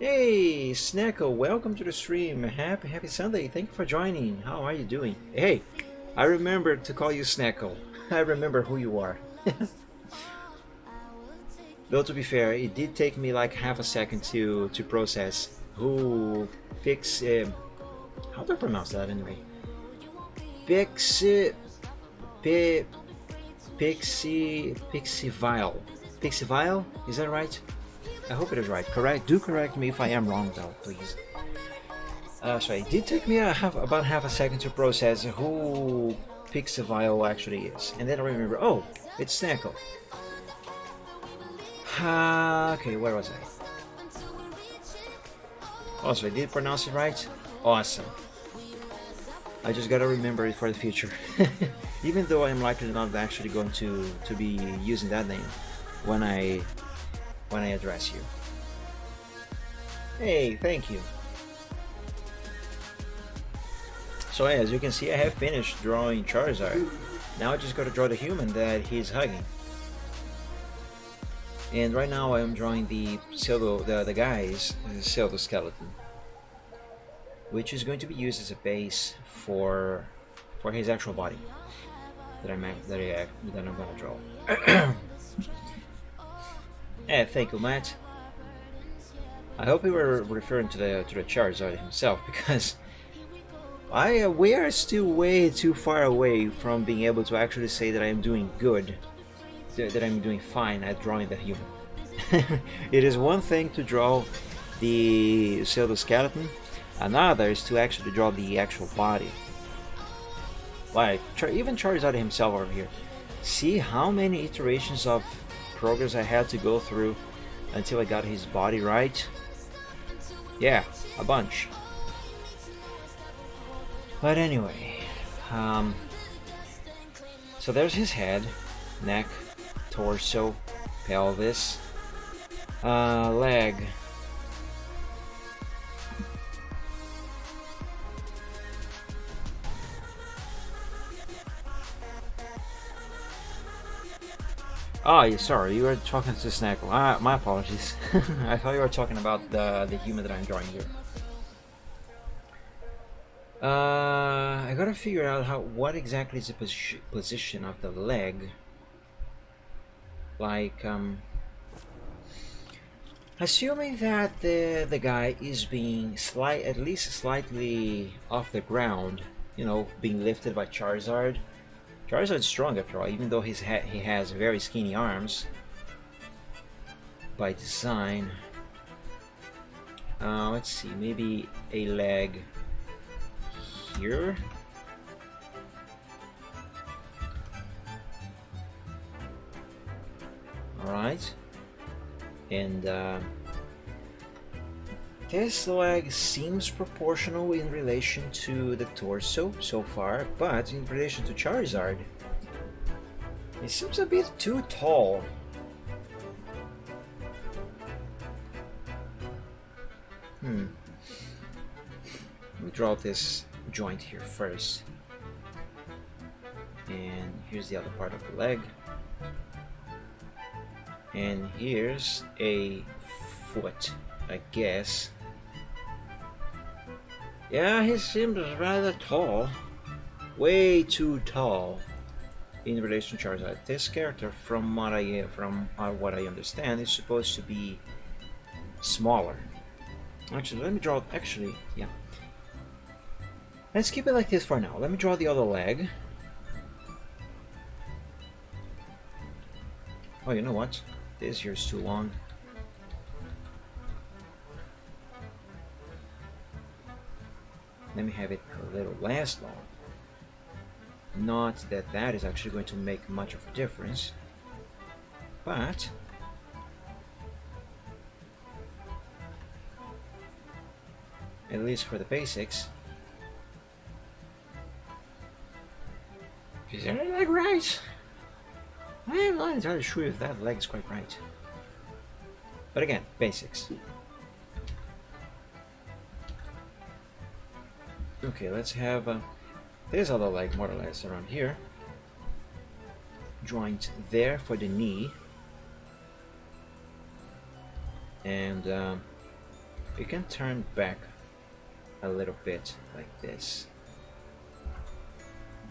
Hey, Snacko, welcome to the stream. Happy Sunday. Thank you for joining. How are you doing? Hey, I remembered to call you Snacko. I remember who you are. Though to be fair, it did take me like half a second to process who picks. How do I pronounce that anyway? Pixie, Pixivile. Pixivile? Is that right? I hope it is right. Correct. Do correct me if I am wrong, though, please. So it did take me about half a second to process who Pixivile actually is, and then I remember. Oh, it's Snackle. Okay, where was I? Oh, so I did pronounce it right? Awesome. I just gotta remember it for the future. Even though I'm likely not actually going to be using that name when I address you. Hey, thank you. So as you can see, I have finished drawing Charizard. Now I just gotta draw the human that he's hugging. And right now I'm drawing the guy's pseudo skeleton, which is going to be used as a base for his actual body that I'm gonna draw. Thank you, Matt. I hope you were referring to the Charizard himself, because we are still way too far away from being able to actually say that I am doing good, that I'm doing fine at drawing the human. It is one thing to draw the pseudo skeleton, another is to actually draw the actual body. Like even Charizard himself over here. See how many iterations of progress I had to go through until I got his body right? Yeah, a bunch. But anyway, so there's his head, neck, torso, pelvis, leg. Oh, yeah, sorry, you were talking to Snackle. My apologies. I thought you were talking about the human that I'm drawing here. I gotta figure out what exactly is the position of the leg. Like, assuming that the guy is being at least slightly off the ground, you know, being lifted by Charizard. Charizard's strong after all, even though he has very skinny arms by design. Let's see, maybe a leg here. Alright. And this leg seems proportional in relation to the torso so far, but in relation to Charizard, it seems a bit too tall. Let me draw this joint here first. And here's the other part of the leg. And here's a foot, I guess. Yeah, he seems rather tall. Way too tall in relation to Charizard. This character, from what I understand, is supposed to be smaller. Actually, let me draw. Actually, yeah. Let's keep it like this for now. Let me draw the other leg. Oh, you know what? This here is too long. Let me have it a little less long. Not that that is actually going to make much of a difference, but at least for the basics. Is that leg right? I am not entirely sure if that leg is quite right. But again, basics. Okay, let's have this other leg more or less around here. Joint there for the knee. And you can turn back a little bit like this.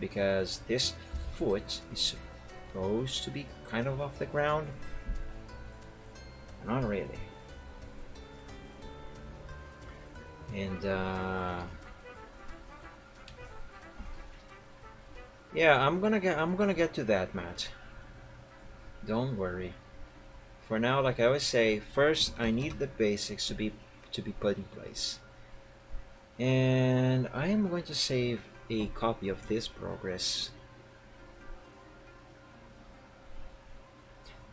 Because this foot is supposed to be kind of off the ground. Not really. And yeah, I'm gonna get to that, Matt. Don't worry. For now, like I always say, first I need the basics to be put in place. And I am going to save a copy of this progress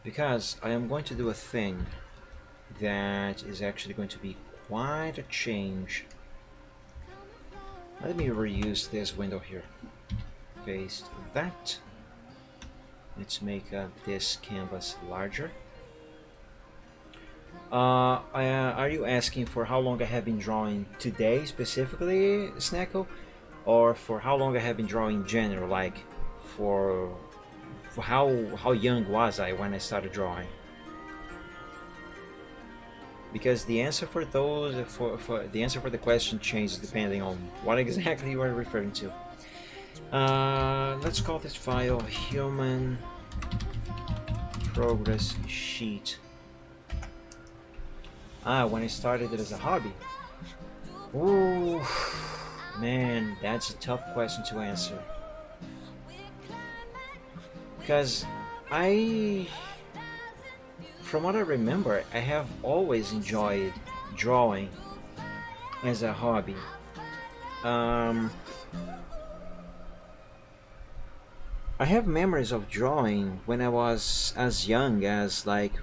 because I am going to do a thing that is actually going to be quite a change. Let me reuse this window here. Paste that. Let's make this canvas larger. Are you asking for how long I have been drawing today specifically, Snacko? Or for how long I have been drawing in general, like for how young was I when I started drawing? Because the answer for those for the answer for the question changes depending on what exactly you are referring to. Let's call this file human progress sheet. When I started it as a hobby. Ooh, man, that's a tough question to answer. Because from what I remember, I have always enjoyed drawing as a hobby. I have memories of drawing when I was as young as like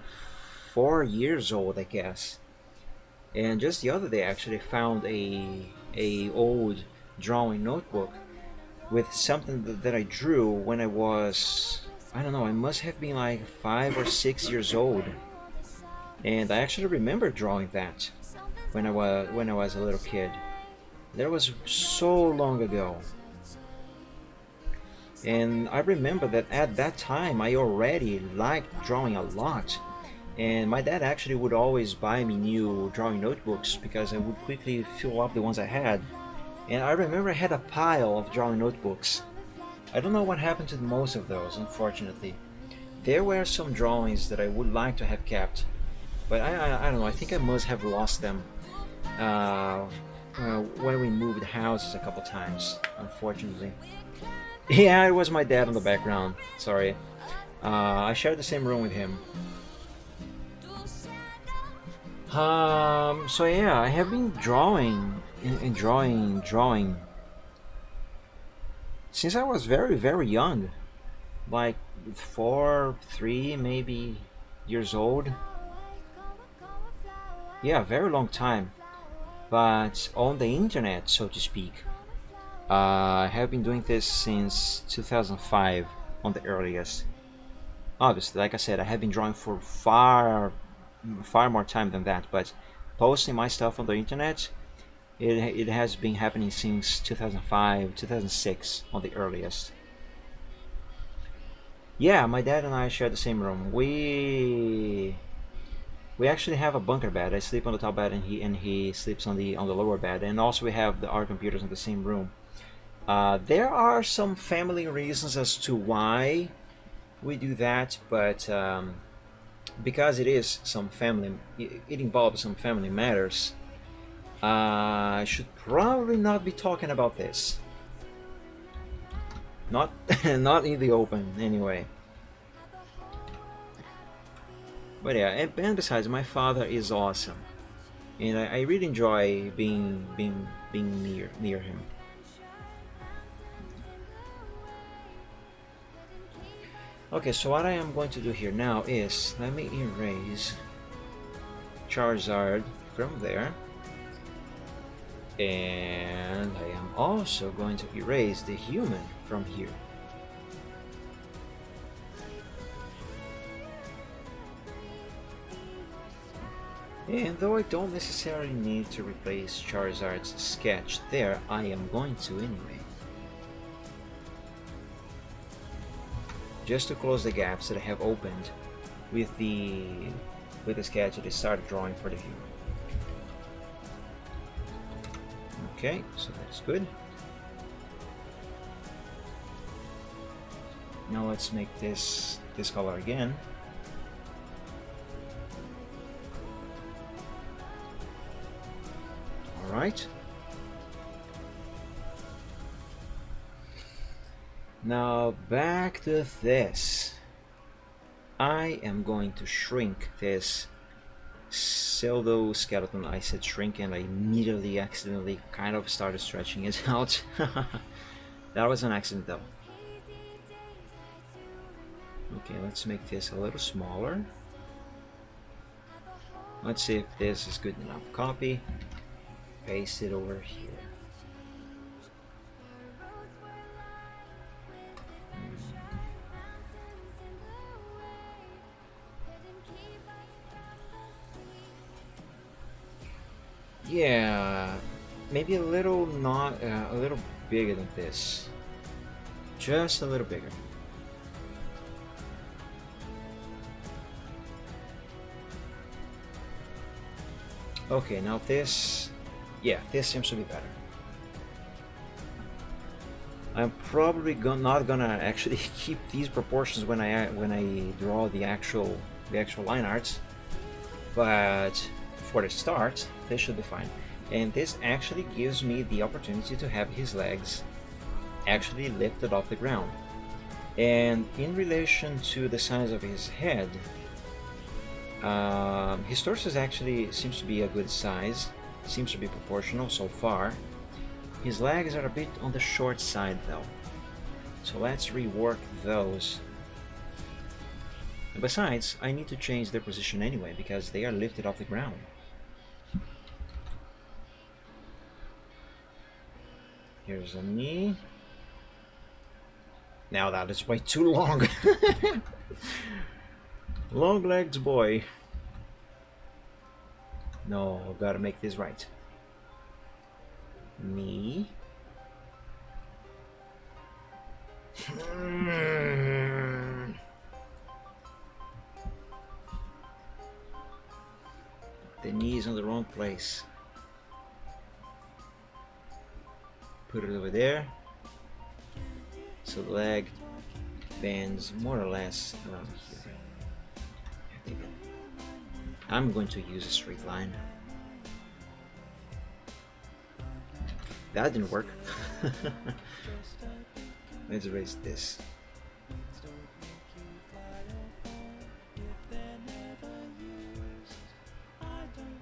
4 years old, I guess. And just the other day, I actually found a old drawing notebook with something that I drew when I was, I don't know, I must have been like 5 or 6 years old. And I actually remember drawing that when I was a little kid. That was so long ago. And I remember that at that time I already liked drawing a lot. And my dad actually would always buy me new drawing notebooks because I would quickly fill up the ones I had. And I remember I had a pile of drawing notebooks. I don't know what happened to most of those, unfortunately. There were some drawings that I would like to have kept, but I don't know, I think I must have lost them when we moved houses a couple times, unfortunately. Yeah, it was my dad in the background, sorry. I shared the same room with him. So yeah, I have been drawing and drawing since I was very young, like 3 maybe years old. Yeah, very long time. But on the internet, so to speak, I have been doing this since 2005 on the earliest. Obviously, like I said, I have been drawing for far more time than that, but posting my stuff on the internet, it has been happening since 2005 2006 on the earliest. Yeah, my dad and I share the same room. We actually have a bunker bed. I sleep on the top bed and he sleeps on the lower bed, and also we have our computers in the same room. There are some family reasons as to why we do that, but because it involves some family matters, I should probably not be talking about this. Not not in the open anyway. But yeah, and besides, my father is awesome, and I really enjoy being near him. Okay, so what I am going to do here now is let me erase Charizard from there, and I am also going to erase the human from here. And though I don't necessarily need to replace Charizard's sketch there, I am going to anyway. Just to close the gaps that I have opened with the sketch that I started drawing for the viewer. Okay, so that's good. Now let's make this color again. right? Now back to this. I am going to shrink this pseudo skeleton. I said shrink and I immediately accidentally kind of started stretching it out. That was an accident though. Okay, let's make this a little smaller. Let's see if this is good enough. Copy, paste it over here. Yeah, maybe a little not a little bigger than this. Just a little bigger. Okay, now this, yeah, this seems to be better. I'm probably not gonna actually keep these proportions when I draw the actual line arts, but for the start, this should be fine. And this actually gives me the opportunity to have his legs actually lifted off the ground. And in relation to the size of his head, his torso actually seems to be a good size, seems to be proportional so far. His legs are a bit on the short side though, so let's rework those. And besides, I need to change their position anyway because they are lifted off the ground. Here's a knee. Now that is way too long. Long legs boy. No, gotta make this right. Knee. The knee is on the wrong place. Put it over there. So the leg bends more or less around here. I'm going to use a straight line. That didn't work. Let's erase this.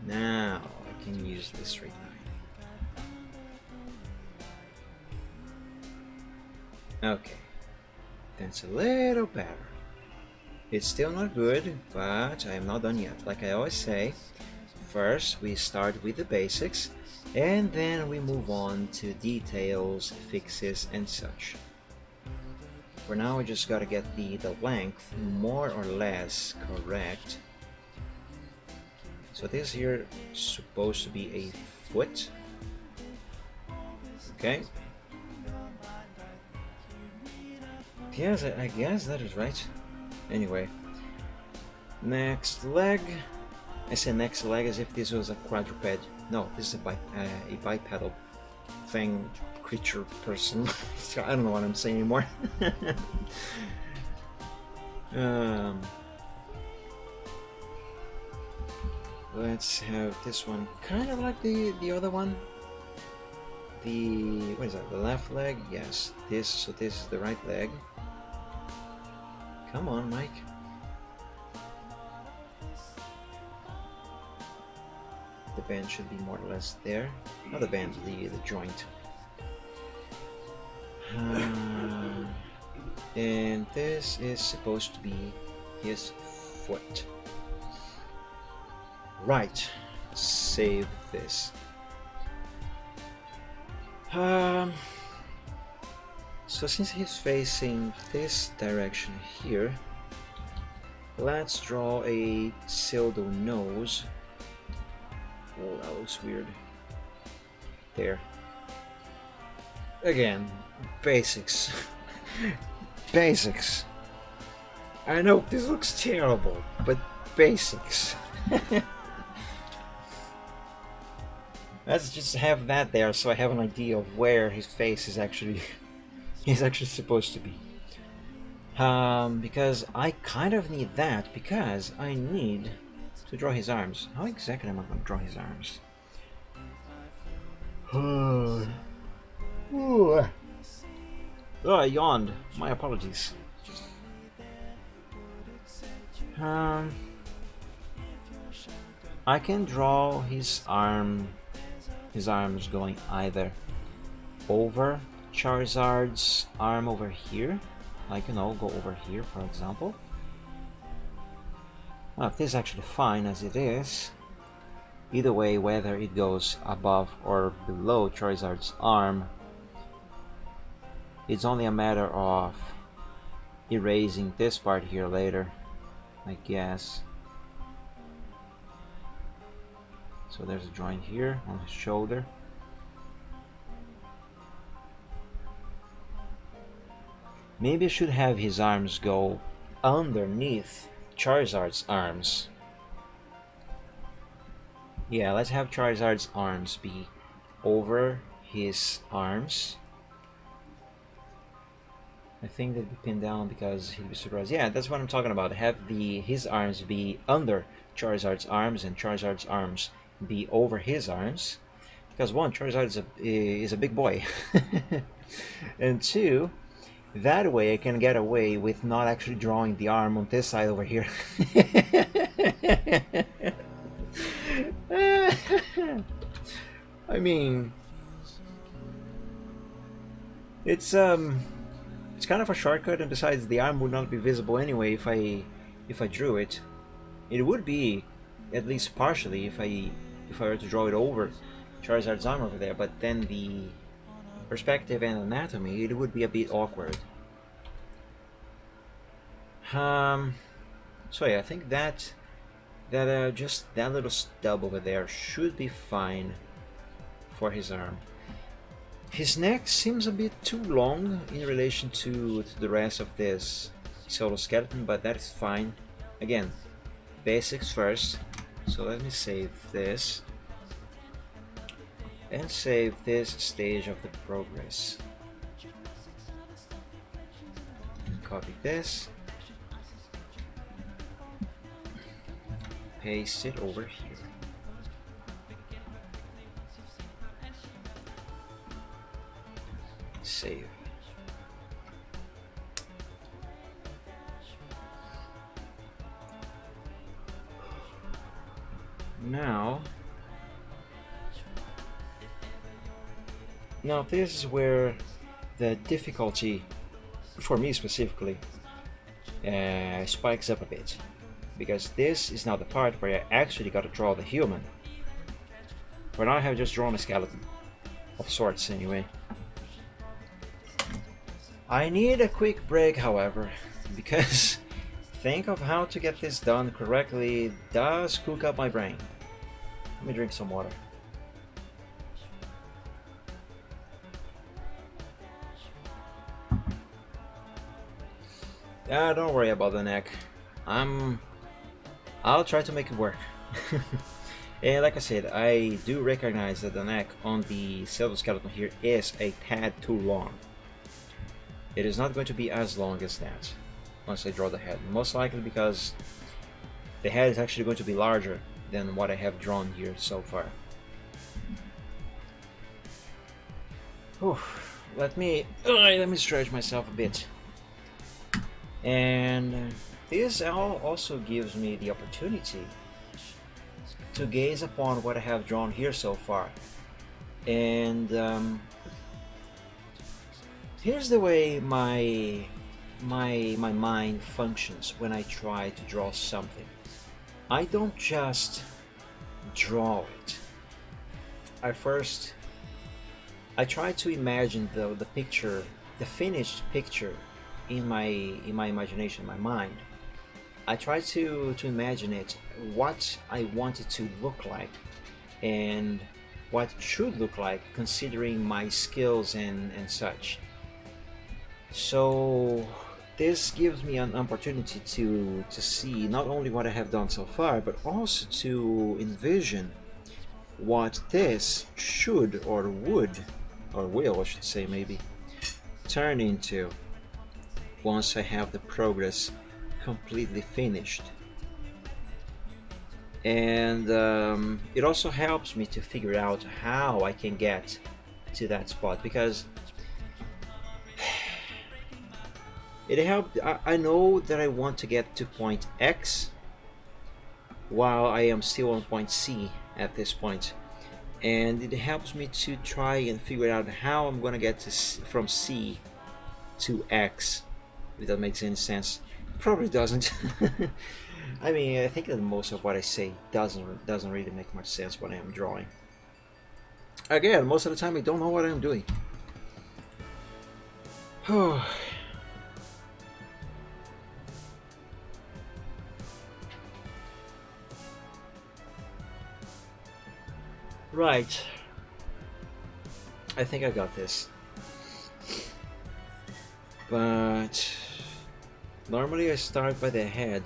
Now I can use the straight line. Okay, that's a little better. It's still not good, but I am not done yet. Like I always say, first we start with the basics, and then we move on to details, fixes, and such. For now, I just gotta get the length more or less correct. So this here is supposed to be a foot. Okay. Yes, I guess that is right. Anyway, next leg. I say next leg as if this was a quadruped. No, this is a bipedal thing, creature, person. I don't know what I'm saying anymore. Let's have this one kind of like the other one. What is that? The left leg? Yes. So this is the right leg. Come on, Mike. The band should be more or less there. Not the band, the joint. And this is supposed to be his foot. Right. Save this. So since he's facing this direction here, let's draw a pseudo nose. Oh, that looks weird. There. Again, basics. Basics. I know this looks terrible, but basics. Let's just have that there so I have an idea of where his face is actually supposed to be. Because I kind of need that because I need to draw his arms. How exactly am I going to draw his arms? Oh, oh, I yawned. My apologies. I can draw his arms going either over Charizard's arm over here, like, you know, go over here, for example. Well, this is actually fine as it is. Either way, whether it goes above or below Charizard's arm, it's only a matter of erasing this part here later, I guess. So there's a joint here on his shoulder. Maybe I should have his arms go underneath Charizard's arms. Yeah, let's have Charizard's arms be over his arms. I think they'd be pinned down because he'd be surprised. Yeah, that's what I'm talking about. Have his arms be under Charizard's arms and Charizard's arms be over his arms. Because one, Charizard is a big boy. And two, that way I can get away with not actually drawing the arm on this side over here. I mean, it's kind of a shortcut, and besides, the arm would not be visible anyway if I drew it. It would be, at least partially, if I were to draw it over Charizard's arm over there, but then the perspective and anatomy, it would be a bit awkward. So yeah, I think that just that little stub over there should be fine for his arm. His neck seems a bit too long in relation to the rest of this skeleton, but that is fine. Again, basics first. So let me save this and save this stage of the progress. Copy this, paste it over here. Save. Now this is where the difficulty, for me specifically, spikes up a bit, because this is now the part where I actually got to draw the human. For now I have just drawn a skeleton, of sorts anyway. I need a quick break, however, because think of how to get this done correctly does cook up my brain. Let me drink some water. Don't worry about the neck. I'll try to make it work. And like I said, I do recognize that the neck on the Silver Skeleton here is a tad too long. It is not going to be as long as that once I draw the head. Most likely because the head is actually going to be larger than what I have drawn here so far. Whew. Let me stretch myself a bit. And this also gives me the opportunity to gaze upon what I have drawn here so far. And here's the way my mind functions when I try to draw something. I don't just draw it. I try to imagine the picture, the finished picture in my imagination, my mind. I try to imagine it, what I want it to look like, and what it should look like considering my skills and such. So this gives me an opportunity to see not only what I have done so far, but also to envision what this should or would, or will I should say maybe, turn into once I have the progress completely finished. and it also helps me to figure out how I can get to that spot, because it helped. I know that I want to get to point X while I am still on point C at this point, and it helps me to try and figure out how I'm gonna get to from C to X, if that makes any sense. Probably doesn't. I mean, I think that most of what I say doesn't really make much sense when I am drawing. Again, most of the time I don't know what I'm doing. Right. I think I got this. But normally I start by the head.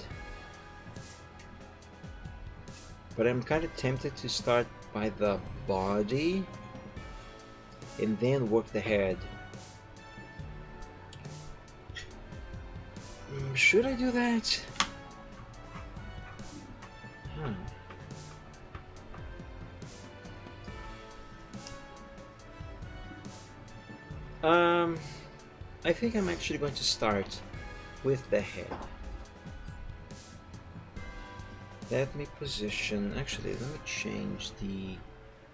But I'm kind of tempted to start by the body and then work the head. Should I do that? I think I'm actually going to start with the head. Let me position, actually let me change the,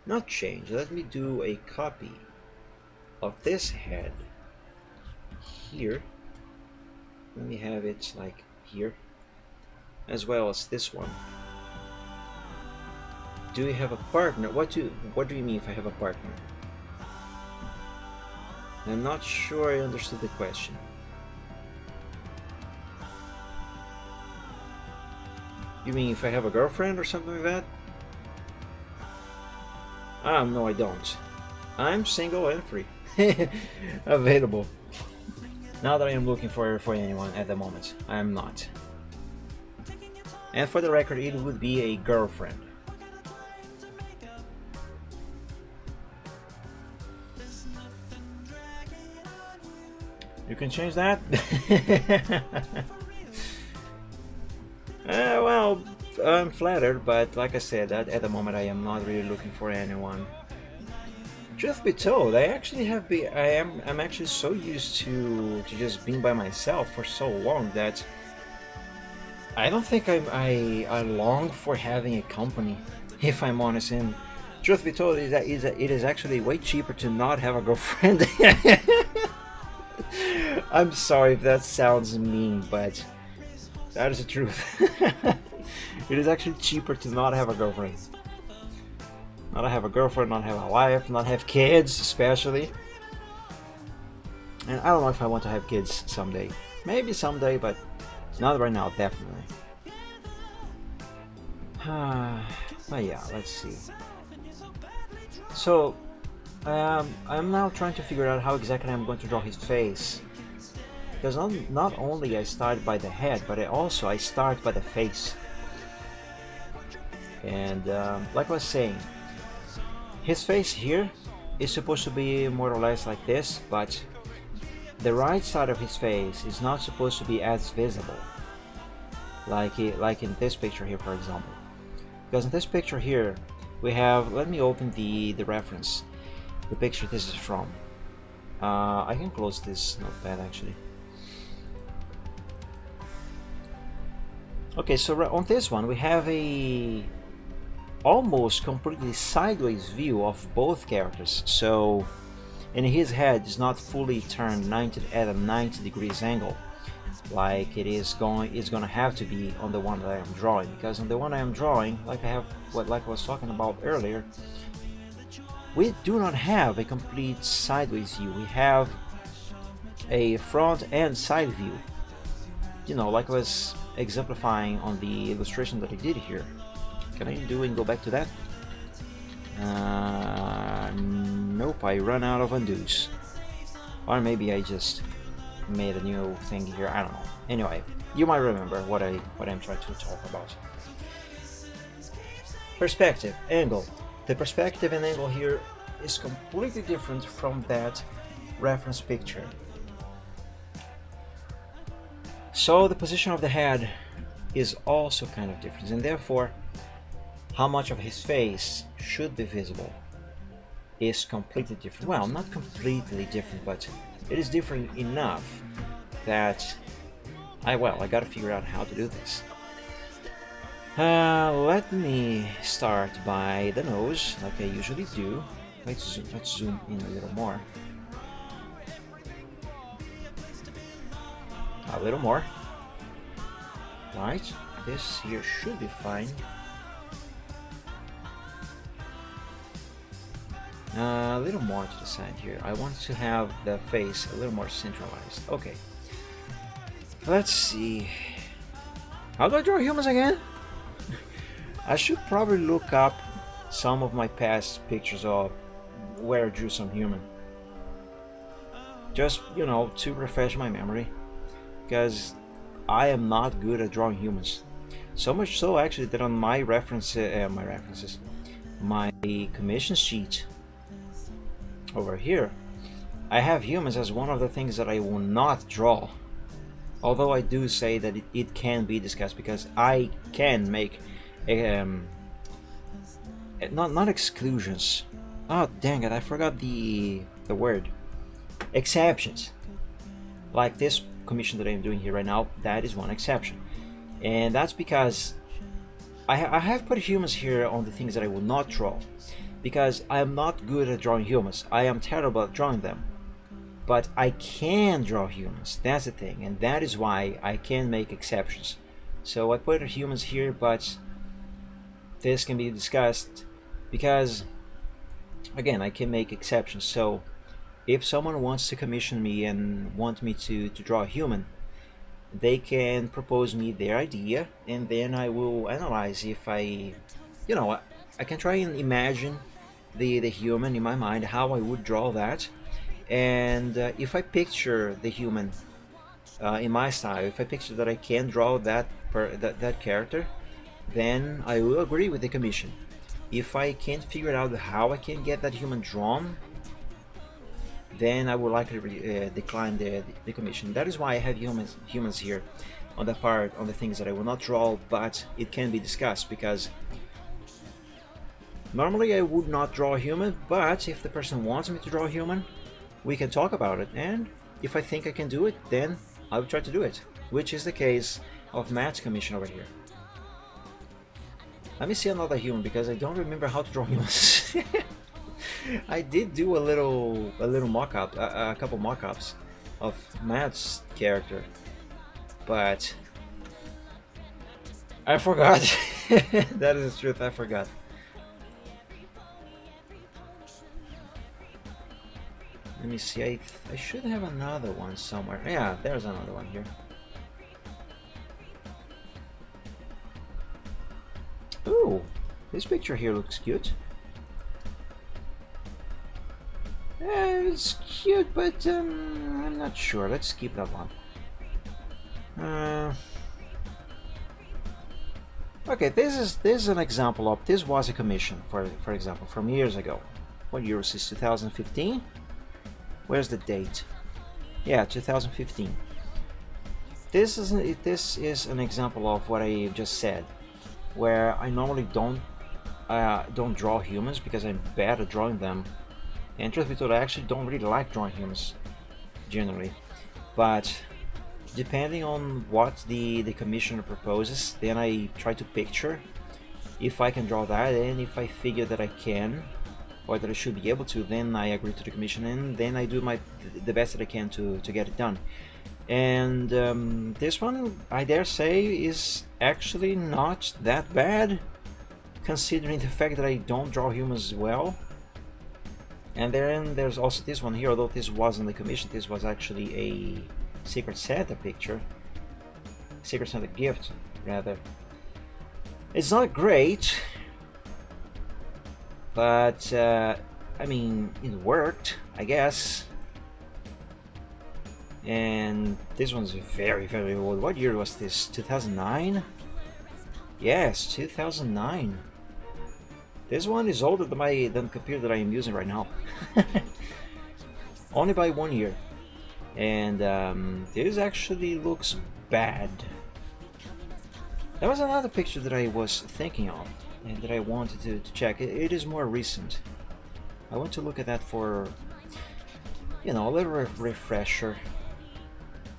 not change, let me do a copy of this head here. Let me have it like here, as well as this one. Do you have a partner? What do you mean if I have a partner? I'm not sure I understood the question. You mean if I have a girlfriend or something like that? No, I don't. I'm single and free. Available. Not that I am looking for anyone at the moment. I am not. And for the record, it would be a girlfriend. You can change that? Well, I'm flattered, but like I said, at the moment I am not really looking for anyone. Truth be told, I'm actually so used to just being by myself for so long that I don't think I long for having a company, if I'm honest. And truth be told, it is actually way cheaper to not have a girlfriend. I'm sorry if that sounds mean, but that is the truth. It is actually cheaper to not have a girlfriend. Not have a girlfriend, not have a wife, not have kids, especially. And I don't know if I want to have kids someday. Maybe someday, but not right now, definitely. But yeah, let's see. So, I'm now trying to figure out how exactly I'm going to draw his face. Because not only I start by the head, but I start by the face. And like I was saying, his face here is supposed to be more or less like this, but the right side of his face is not supposed to be as visible, like in this picture here, for example. Because in this picture here, we have, let me open the reference, the picture this is from. I can close this notepad actually. Okay, so on this one we have a almost completely sideways view of both characters. So, and his head is not fully turned at a 90 degrees angle, like it's gonna have to be on the one that I am drawing. Because on the one I am drawing, like I was talking about earlier, we do not have a complete sideways view. We have a front and side view. You know, like I was exemplifying on the illustration that I did here. Can I do and go back to that? Nope, I run out of undos. Or maybe I just made a new thing here, I don't know. Anyway, you might remember what I'm trying to talk about. Perspective, angle. The perspective and angle here is completely different from that reference picture. So the position of the head is also kind of different, and therefore how much of his face should be visible is completely different. Well, not completely different, but it is different enough that I gotta figure out how to do this. Let me start by the nose, like I usually do. Let's zoom in a little more. A little more. Right, this here should be fine. A little more to the side here. I want to have the face a little more centralized. Okay. Let's see. How do I draw humans again? I should probably look up some of my past pictures of where I drew some human. Just, you know, to refresh my memory. Because I am not good at drawing humans. So much so actually that on my references, my commission sheet over here, I have humans as one of the things that I will not draw. Although I do say that it can be discussed because I can make not exclusions. Oh dang it! I forgot the word. Exceptions. Like this commission that I'm doing here right now, that is one exception, and that's because I have put humans here on the things that I will not draw, because I am not good at drawing humans. I am terrible at drawing them, but I can draw humans. That's the thing, and that is why I can make exceptions. So I put humans here, but this can be discussed because, again, I can make exceptions. So if someone wants to commission me and want me to draw a human, they can propose me their idea, and then I will analyze if I can try and imagine the human in my mind, how I would draw that, and if I picture the human in my style, if I picture that I can draw that character, then I will agree with the commission. If I can't figure out how I can get that human drawn, then I will likely decline the commission. That is why I have humans here on the things that I will not draw, but it can be discussed, because normally I would not draw a human, but if the person wants me to draw a human, we can talk about it, and if I think I can do it, then I will try to do it, which is the case of Matt's commission over here. Let me see another human, because I don't remember how to draw humans. I did do a little mock-up, a couple mock-ups of Matt's character, but I forgot. That is the truth, I forgot. Let me see, I should have another one somewhere. Yeah, there's another one here. Ooh, this picture here looks cute. It's cute, but I'm not sure. Let's skip that one. Okay, this is an example of, this was a commission, for example, from years ago. What year was this? 2015? Where's the date? Yeah, 2015. This is an example of what I just said, where I normally don't draw humans because I'm bad at drawing them. And truth be told, I actually don't really like drawing humans generally, but depending on what the commissioner proposes, then I try to picture if I can draw that, and if I figure that I can, or that I should be able to, then I agree to the commission, and then I do the best that I can to get it done. And this one, I dare say, is actually not that bad, considering the fact that I don't draw humans well. And then there's also this one here, although this wasn't the commission, this was actually a Secret Santa picture. Secret Santa gift, rather. It's not great, but I mean, it worked, I guess. And this one's very, very old. What year was this? 2009? Yes, 2009. This one is older than the computer that I am using right now. Only by 1 year. And this actually looks bad. There was another picture that I was thinking of. that I wanted to check. It is more recent. I want to look at that for, you know, a little refresher.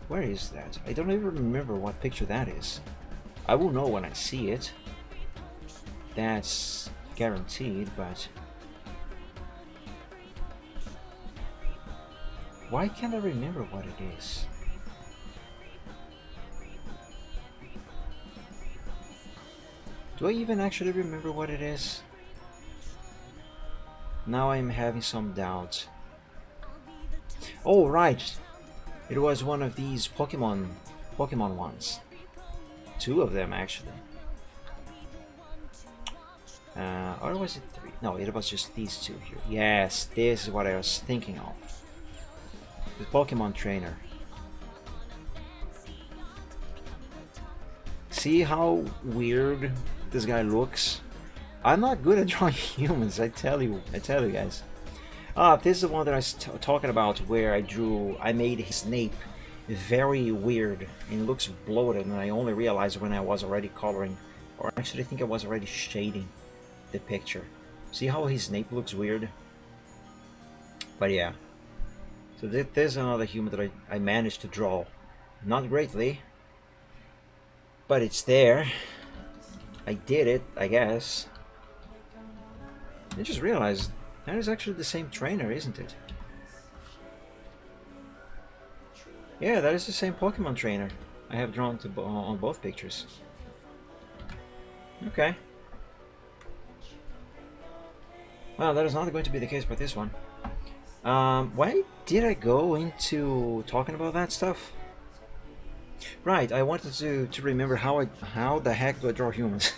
Where is that? I don't even remember what picture that is. I will know when I see it. That's guaranteed, but why can't I remember what it is? Do I even actually remember what it is? Now I'm having some doubts. Oh, right! It was one of these Pokemon ones. Two of them, actually. Or was it three? No, it was just these two here. Yes, this is what I was thinking of. The Pokemon trainer. See how weird this guy looks? I'm not good at drawing humans, I tell you guys. This is the one that I was talking about, where I made his nape very weird and it looks bloated, and I only realized when I was already coloring, or actually I think I was already shading the picture. See how his nape looks weird? But yeah. So there's another human that I managed to draw. Not greatly, but it's there. I did it, I guess. I just realized that is actually the same trainer, isn't it? Yeah, that is the same Pokemon trainer I have drawn on both pictures. Okay. Well, that is not going to be the case for this one. Why did I go into talking about that stuff? Right, I wanted to remember how the heck do I draw humans.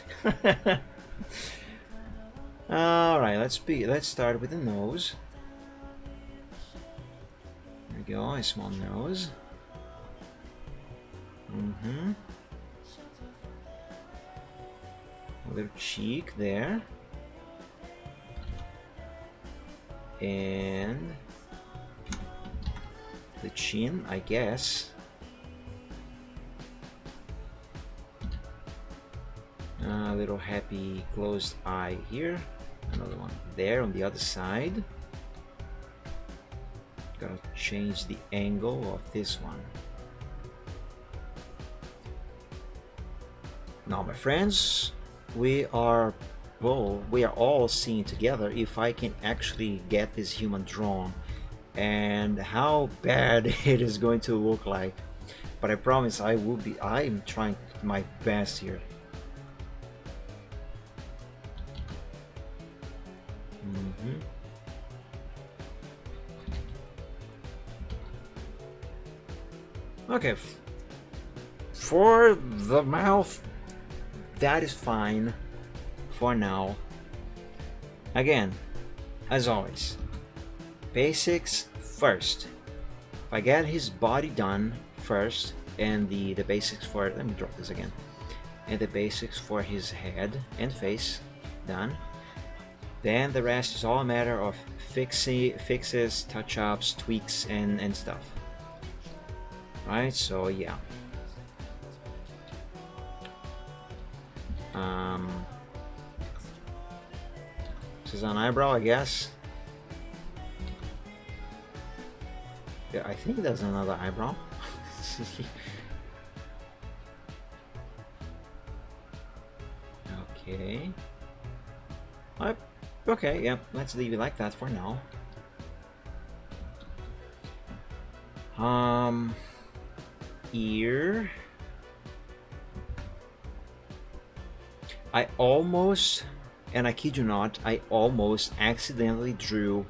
All right, let's start with the nose. There we go, a small nose. A little cheek there. And the chin, I guess. A little happy closed eye here. Another one there on the other side. Gotta change the angle of this one. Now, my friends, we are all seeing together if I can actually get this human drawn and how bad it is going to look like. But I promise I'm trying my best here. Okay, for the mouth, that is fine for now. Again, as always, basics first. If I get his body done first, and the basics for, let me drop this again, and the basics for his head and face done, then the rest is all a matter of fixes, touch-ups, tweaks, and stuff. Right, so yeah. This is an eyebrow, I guess. Yeah, I think there's another eyebrow. Okay. Okay, yeah, let's leave it like that for now. Ear. I almost, and I kid you not, I almost accidentally drew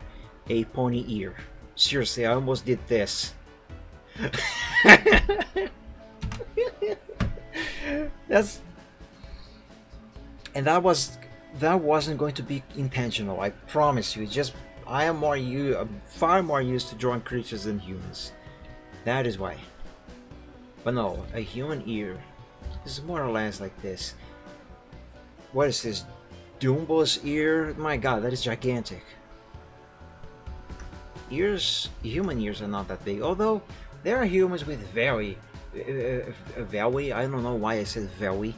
a pony ear. Seriously, I almost did this. That wasn't going to be intentional, I promise you. It's just I'm far more used to drawing creatures than humans. That is why. But no, a human ear is more or less like this. What is this? Dumbo's ear? My god, that is gigantic. Human ears are not that big, although there are humans with very, I don't know why I said very,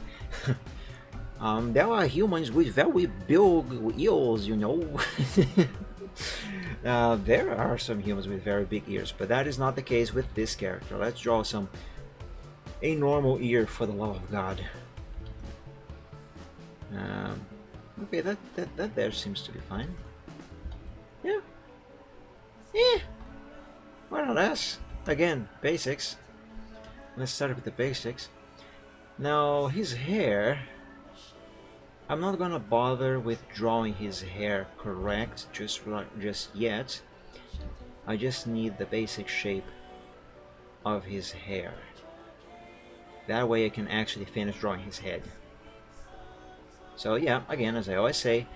There are humans with very big ears, you know. There are some humans with very big ears, but that is not the case with this character. Let's draw a normal ear for the love of God. Okay, that there seems to be fine. Yeah. More or less. Again, basics. Let's start with the basics. Now, his hair... I'm not gonna bother with drawing his hair correct just yet. I just need the basic shape of his hair. That way I can actually finish drawing his head. So yeah, again, as I always say,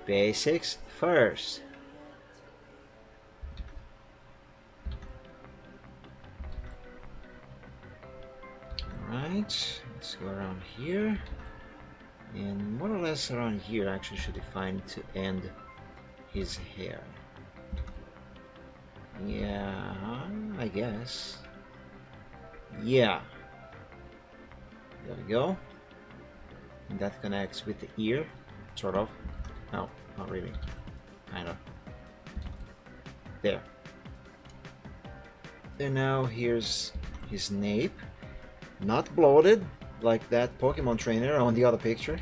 basics first. Alright, let's go around here. And more or less around here actually should be fine to end his hair. Yeah, I guess. Yeah. There we go. And that connects with the ear, sort of. No, not really. Kind of. There. And now here's his nape. Not bloated, like that Pokemon trainer on the other picture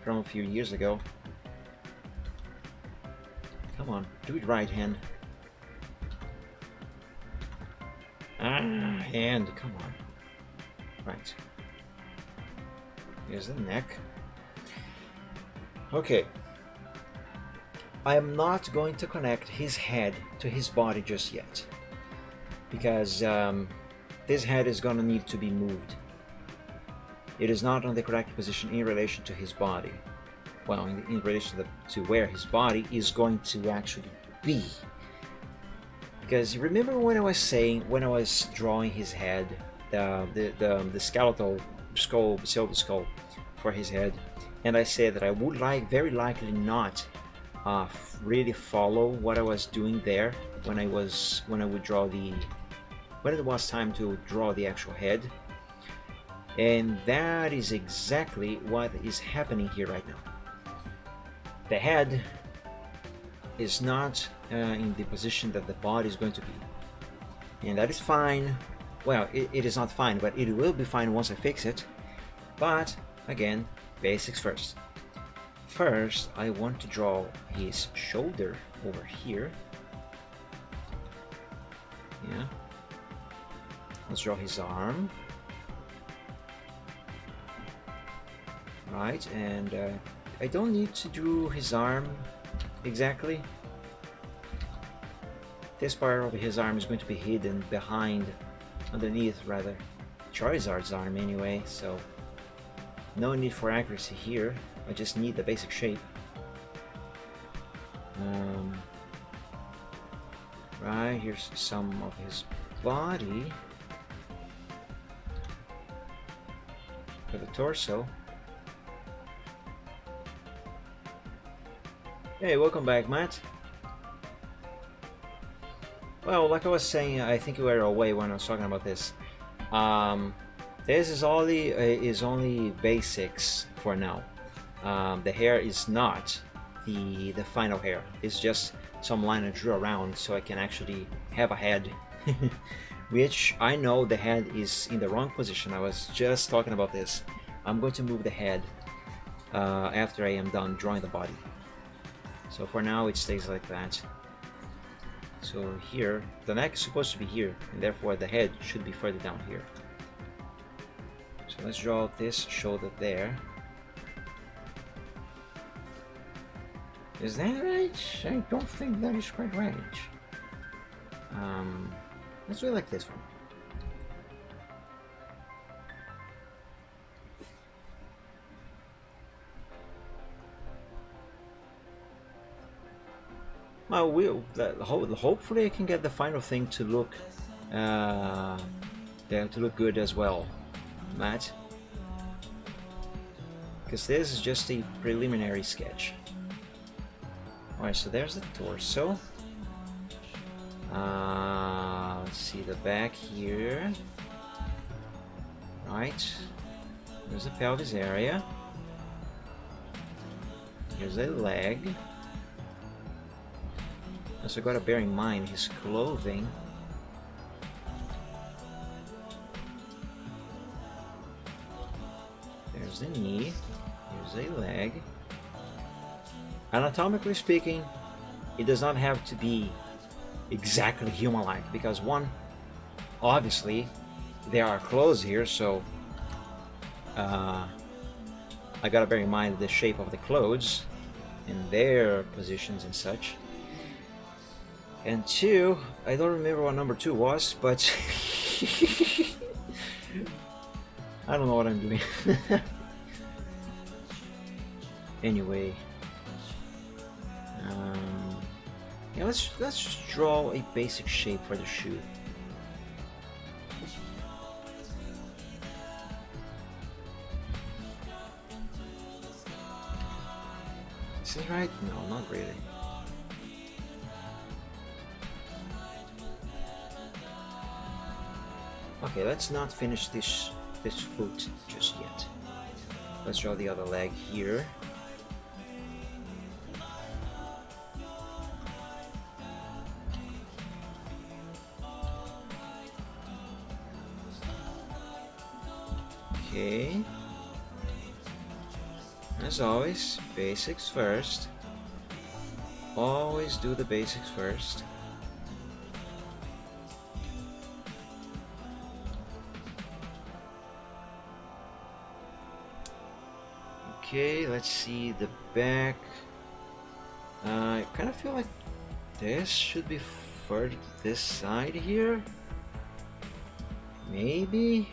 from a few years ago. Come on, do it right, hand. Hand, come on. Right. Here's the neck. Okay. I am not going to connect his head to his body just yet, because this head is gonna need to be moved. It is not on the correct position in relation to his body. Well, in relation to where his body is going to actually be. Because remember when I was saying, when I was drawing his head, the skeletal skull, silver skull for his head, and I said that I would very likely not really follow what I was doing there when it was time to draw the actual head. And that is exactly what is happening here right now. The head is not in the position that the body is going to be. And that is fine. Well, it is not fine, but it will be fine once I fix it. But, again, basics first. First, I want to draw his shoulder over here. Yeah. Let's draw his arm. Right, and I don't need to do his arm exactly. This part of his arm is going to be hidden underneath rather, Charizard's arm anyway, so no need for accuracy here. I just need the basic shape. Right, here's some of his body for the torso. Hey, welcome back, Matt. Well, like I was saying, I think you were away when I was talking about this. This is only basics for now. The hair is not the final hair. It's just some line I drew around so I can actually have a head. Which I know the head is in the wrong position. I was just talking about this. I'm going to move the head after I am done drawing the body. So for now it stays like that. So here, the neck is supposed to be here, and therefore the head should be further down here. So let's draw this shoulder there. Is that right? I don't think that is quite right. Let's do it like this one. Well, hopefully I can get the final thing to look good as well, Matt. Because this is just a preliminary sketch. Alright, so there's the torso. Let's see the back here. Right. There's the pelvis area. Here's a leg. Also gotta bear in mind his clothing. There's the knee. Here's a leg. Anatomically speaking, it does not have to be exactly human-like, because one, obviously, there are clothes here, so I gotta bear in mind the shape of the clothes and their positions and such. And two, I don't remember what number 2 was, but I don't know what I'm doing. Anyway, yeah, let's just draw a basic shape for the shoe. Is this right? No, not really. Okay, let's not finish this foot just yet. Let's draw the other leg here. Okay. As always, basics first. Always do the basics first. Okay, let's see the back. I kind of feel like this should be further to this side here. Maybe.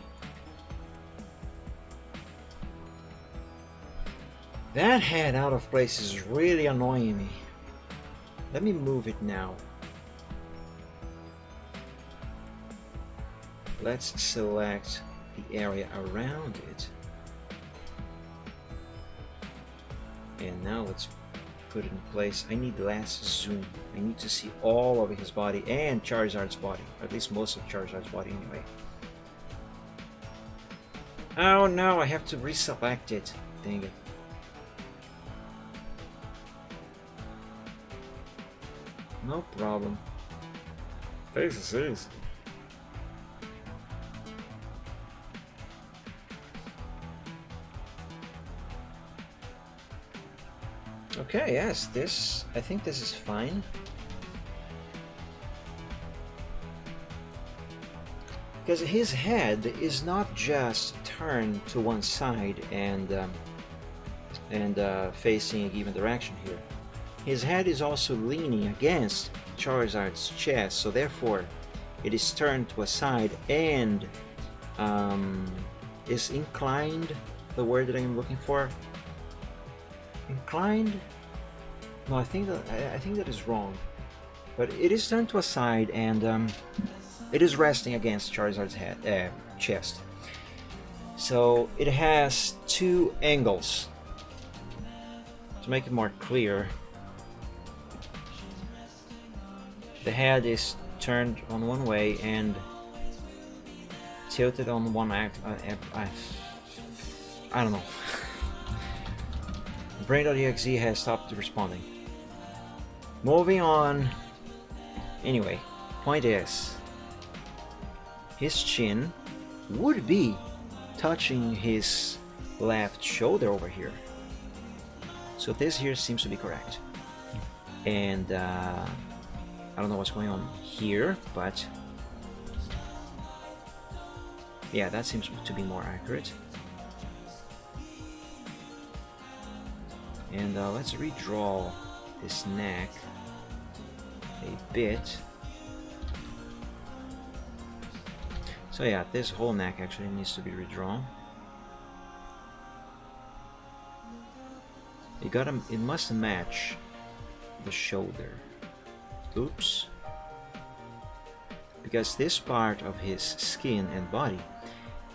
That head out of place is really annoying me. Let me move it now. Let's select the area around it. And now let's put it in place. I need less zoom. I need to see all of his body and Charizard's body. Or at least most of Charizard's body anyway. Oh no, I have to reselect it. Dang it. No problem. Face is easy. Okay, yes, I think this is fine. Because his head is not just turned to one side and facing a given direction here. His head is also leaning against Charizard's chest, so therefore it is turned to a side and is inclined, the word that I'm looking for. Inclined? No, I think that is wrong. But it is turned to a side and it is resting against Charizard's head, chest. So it has two angles. To make it more clear, the head is turned on one way and tilted on one act. I don't know. Brain.exe has stopped responding. Moving on. Anyway, point is, his chin would be touching his left shoulder over here. So this here seems to be correct. And I don't know what's going on here, but yeah, that seems to be more accurate. And let's redraw this neck a bit. So yeah, this whole neck actually needs to be redrawn. It must match the shoulder. Oops. Because this part of his skin and body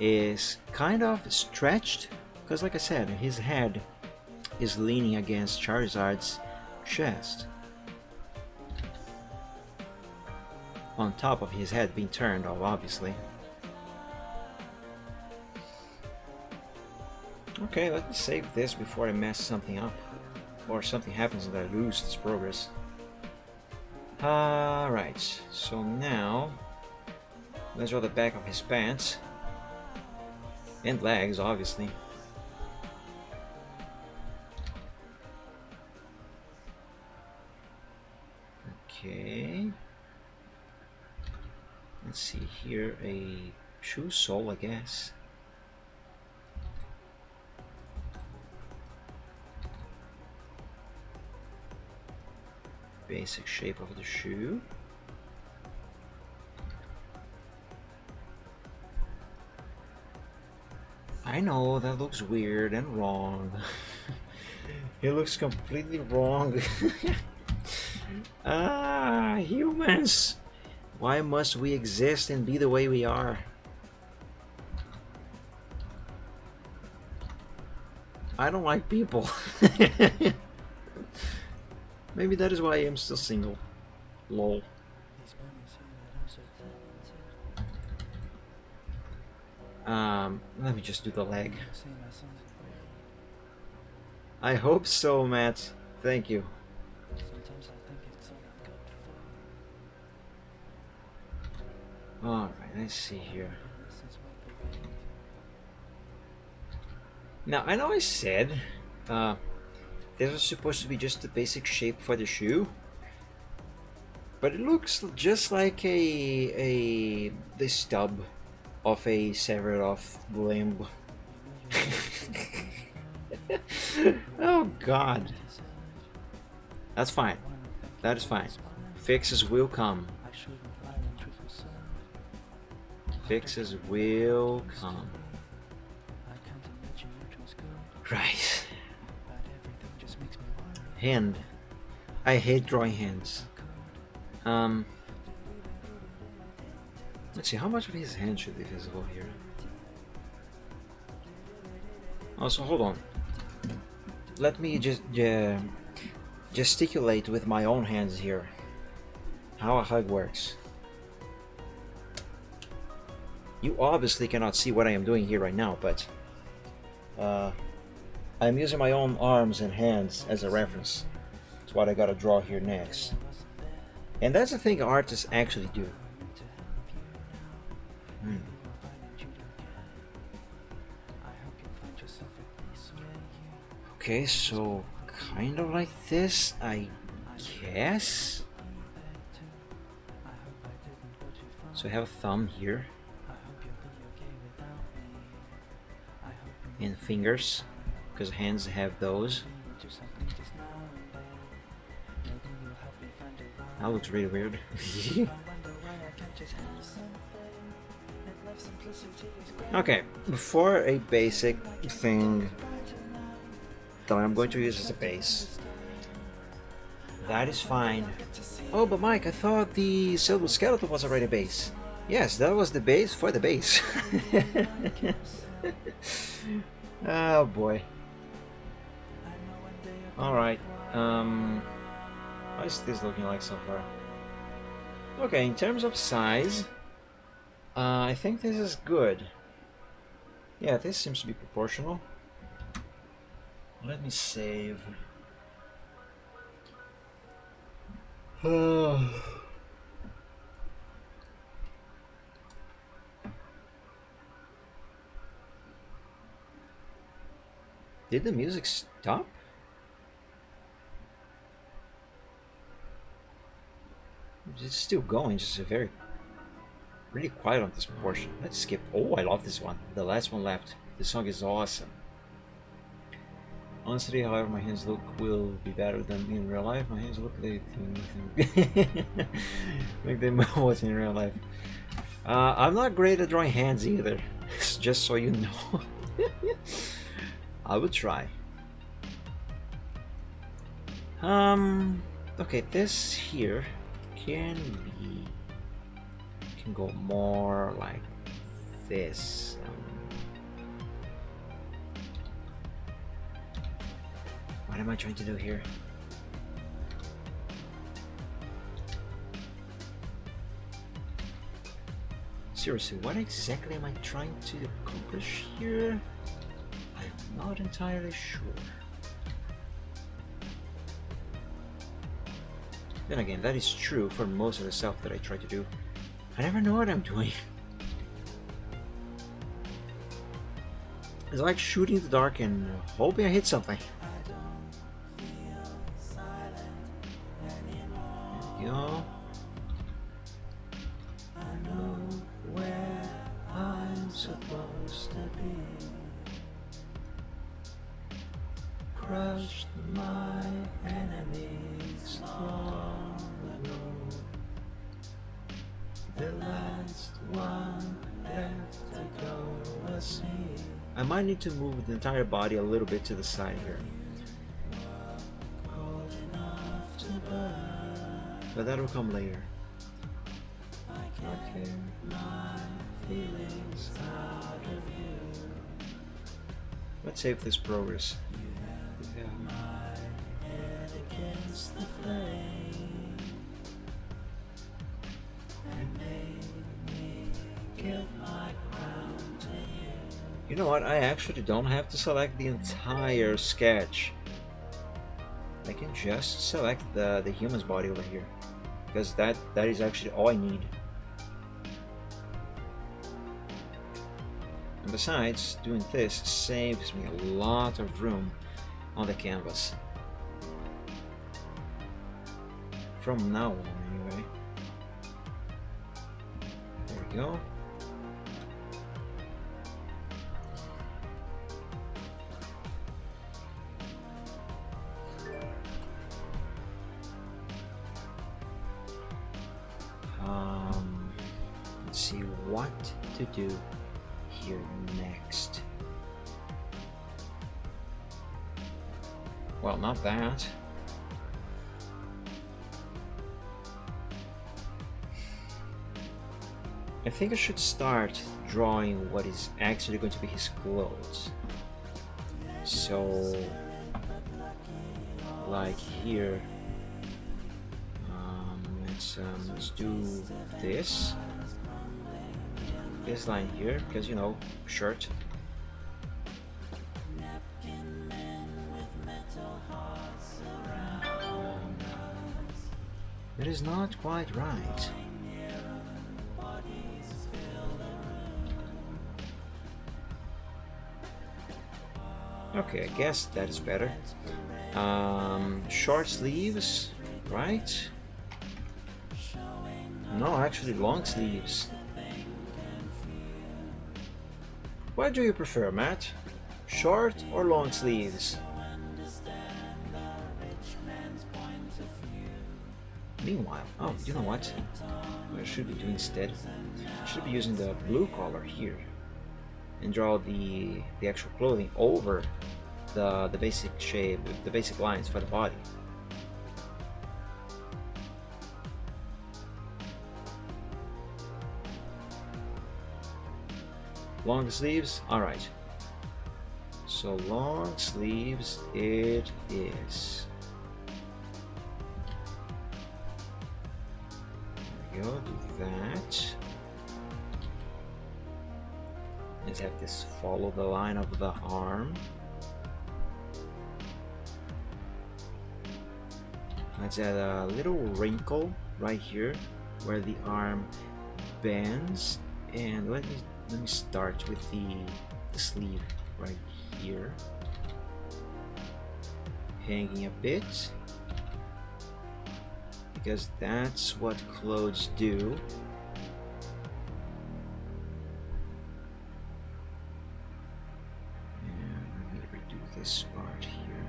is kind of stretched, because like I said, his head is leaning against Charizard's chest. On top of his head being turned, obviously. Okay, let me save this before I mess something up. or something happens and I lose this progress. Alright, so now let's draw the back of his pants and legs, obviously. Okay, let's see here, a shoe sole, I guess. Basic shape of the shoe. I know that looks weird and wrong. It looks completely wrong. Humans! Why must we exist and be the way we are? I don't like people. Maybe that is why I am still single. Lol. Let me just do the leg. I hope so, Matt. Thank you. Alright, let's see here. Now, I know I said this was supposed to be just the basic shape for the shoe, but it looks just like the stub of a severed off limb. Oh God. That's fine. That is fine. Fixes will come. Fixes will come. Right. Hand. I hate drawing hands. Let's see, how much of his hand should be visible here? Also, hold on. Let me just gesticulate with my own hands here. How a hug works. You obviously cannot see what I am doing here right now, but I'm using my own arms and hands as a reference to what I gotta draw here next. And that's the thing artists actually do. Okay, so kind of like this, I guess. So I have a thumb here. And fingers, because hands have those. That looks really weird. Okay, for a basic thing that I'm going to use as a base, that is fine. Oh, but Mike, I thought the silver skeleton was already a base. Yes, that was the base for the base. Oh boy. Alright, what is this looking like so far? Okay, in terms of size, I think this is good. Yeah, this seems to be proportional. Let me save. Did the music stop? It's still going, just a really quiet on this portion. Let's skip. Oh, I love this one. The last one left. This song is awesome. Honestly, however, my hands look will be better than in real life. My hands look like like they was in real life. I'm not great at drawing hands either. Just so you know. I would try. Okay, this here can go more like this. What am I trying to do here? Seriously, what exactly am I trying to accomplish here? I'm not entirely sure. Then again, that is true for most of the stuff that I try to do. I never know what I'm doing. It's like shooting in the dark and hoping I hit something. There we go. I know where I'm supposed to be. Crushed my enemies long ago. The last one left to go was me. I might need to move the entire body a little bit to the side here. But that will come later. Okay. Let's save this progress. Yeah. You know what? I actually don't have to select the entire sketch. I can just select the human's body over here, because that is actually all I need. And besides, doing this saves me a lot of room on the canvas. From now on, anyway. There we go. Let's see what to do here next. Well, not that. I think I should start drawing what is actually going to be his clothes. So, like here, let's do this line here, because you know, shirt. It is not quite right. Okay, I guess that is better. Short sleeves, right? No, actually long sleeves. What do you prefer, Matt? Short or long sleeves? Meanwhile, oh, you know what? What I should be doing instead? I should be using the blue color here and draw the actual clothing over the basic shape, the basic lines for the body. Long sleeves, alright. So long sleeves it is. There we go, do that. Let's have this follow the line of the arm. Let's add a little wrinkle right here where the arm bends, and let me start with the sleeve right here, hanging a bit, because that's what clothes do. And let me redo this part here.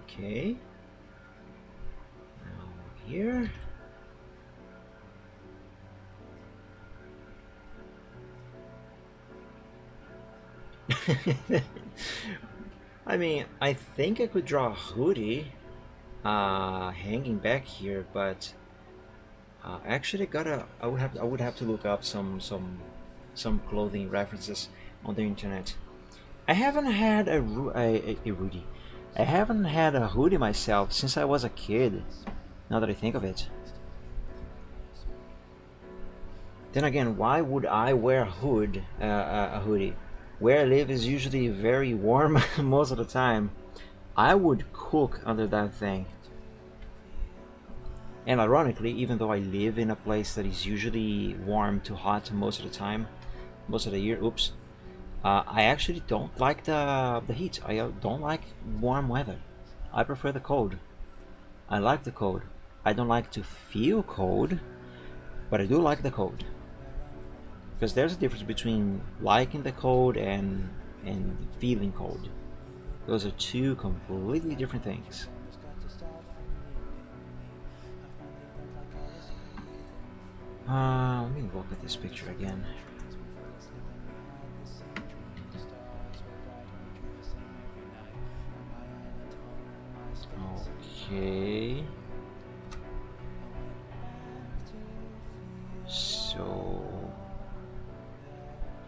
Okay. Here. I mean, I think I could draw a hoodie hanging back here, but actually I would have to look up some clothing references on the internet. I haven't had a hoodie. I haven't had a hoodie myself since I was a kid. Now that I think of it. Then again, why would I wear a hoodie? where I live is usually very warm most of the time. I would cook under that thing. And ironically, even though I live in a place that is usually warm to hot most of the time, most of the year, oops, I actually don't like the heat. I don't like warm weather. I prefer the cold. I like the cold. I don't like to feel cold, but I do like the cold. Because there's a difference between liking the cold and feeling cold. Those are two completely different things. Let me look at this picture again. Okay. So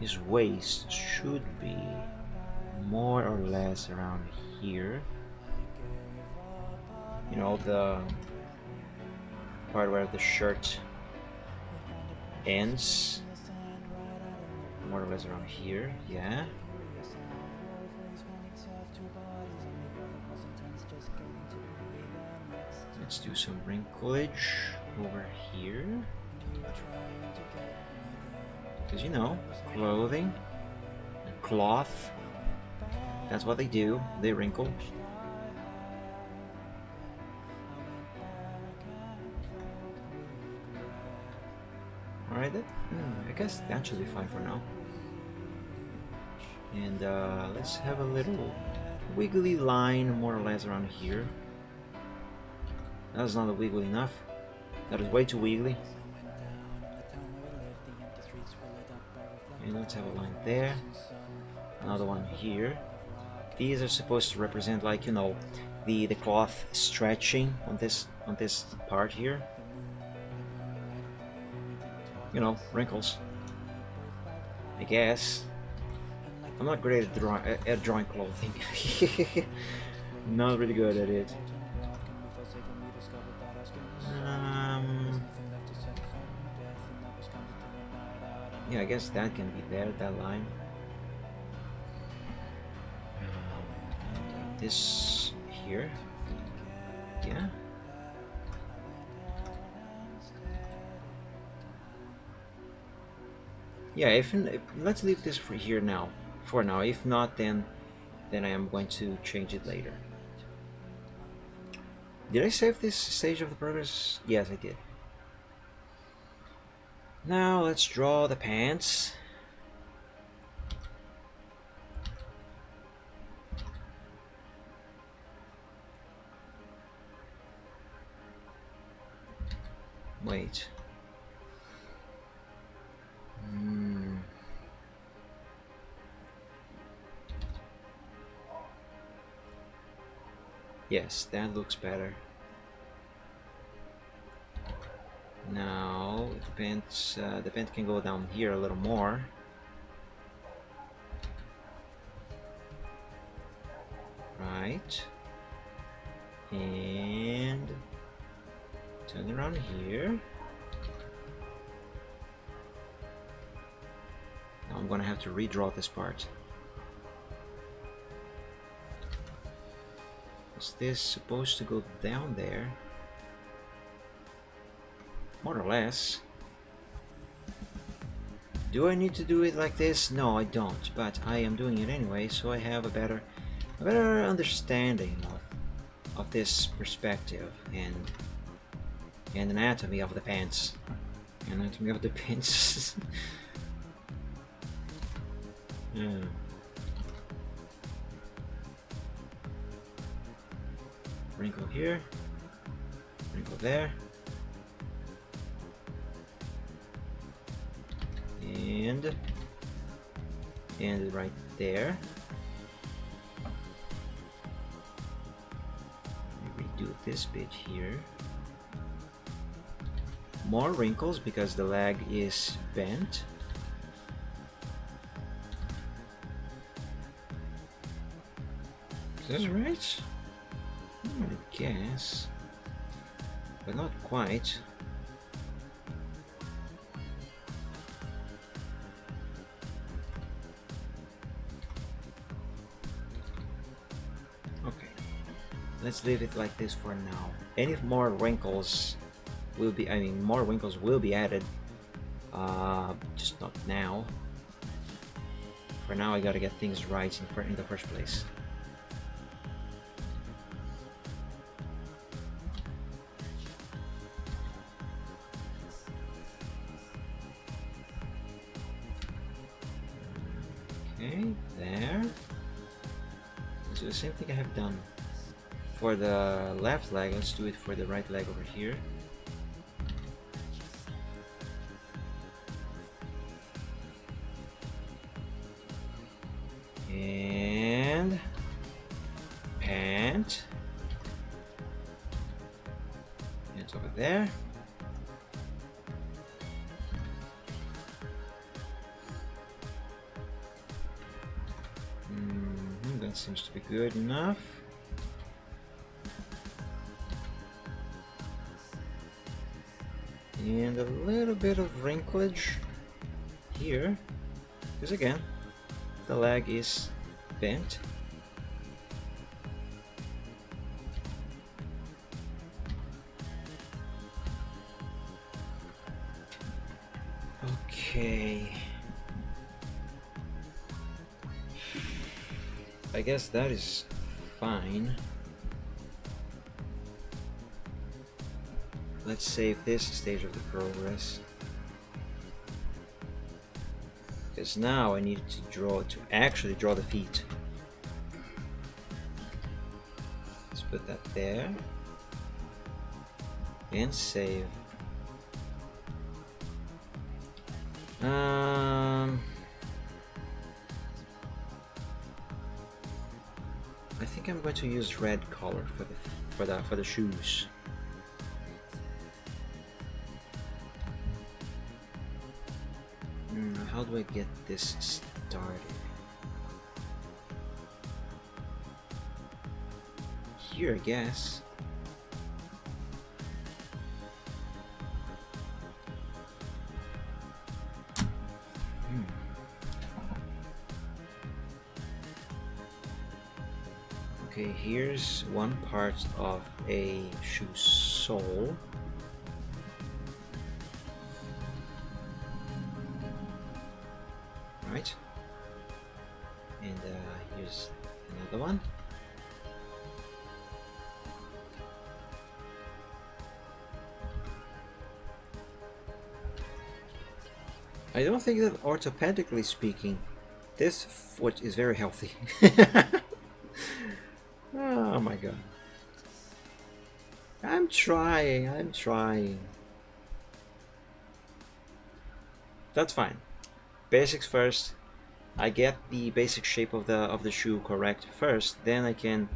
his waist should be more or less around here. You know, the part where the shirt ends, more or less around here. Yeah. Let's do some wrinklage over here, because you know, clothing and cloth, that's what they do, they wrinkle. Alright, I guess that should be fine for now. And let's have a little wiggly line more or less around here. That's not wiggly enough. That is way too wiggly. And let's have a line there. Another one here. These are supposed to represent, like, you know, the cloth stretching on this part here. You know, wrinkles. I guess. I'm not great at drawing clothing. Not really good at it. Yeah, I guess that can be there, that line. This here. Yeah. Yeah, if let's leave this for here now. For now. If not, then I am going to change it later. Did I save this stage of the progress? Yes, I did. Now let's draw the pants. Wait. Yes, that looks better. Now the pant can go down here a little more. Right. And turn around here. Now I'm gonna have to redraw this part. Is this supposed to go down there? More or less. Do I need to do it like this? No, I don't, but I am doing it anyway, so I have a better understanding of this perspective and anatomy of the pants. Anatomy of the pants. Yeah. Wrinkle here, wrinkle there, and right there. Redo this bit here. More wrinkles because the leg is bent. Is that right? I guess, but not quite. let's leave it like this for now. Any more wrinkles will be, I mean, more wrinkles will be added. Just not now. For now, I gotta get things right in the first place. Okay, there. Let's do the same thing I have done for the left leg. Let's do it for the right leg over here. And pant. And it's over there. That seems to be good enough. And a little bit of wrinklage here, because again, the leg is bent. Okay. I guess that is fine. Let's save this stage of the progress. Because now I need to actually draw the feet. Let's put that there. And save. I think I'm going to use red color for the shoes. How do I get this started? Here, I guess. Okay, here's one part of a shoe sole. Right. And here's another one. I don't think that orthopedically speaking, this foot is very healthy. Oh my god. I'm trying. That's fine. Basics first. I get the basic shape of the shoe correct first, then I can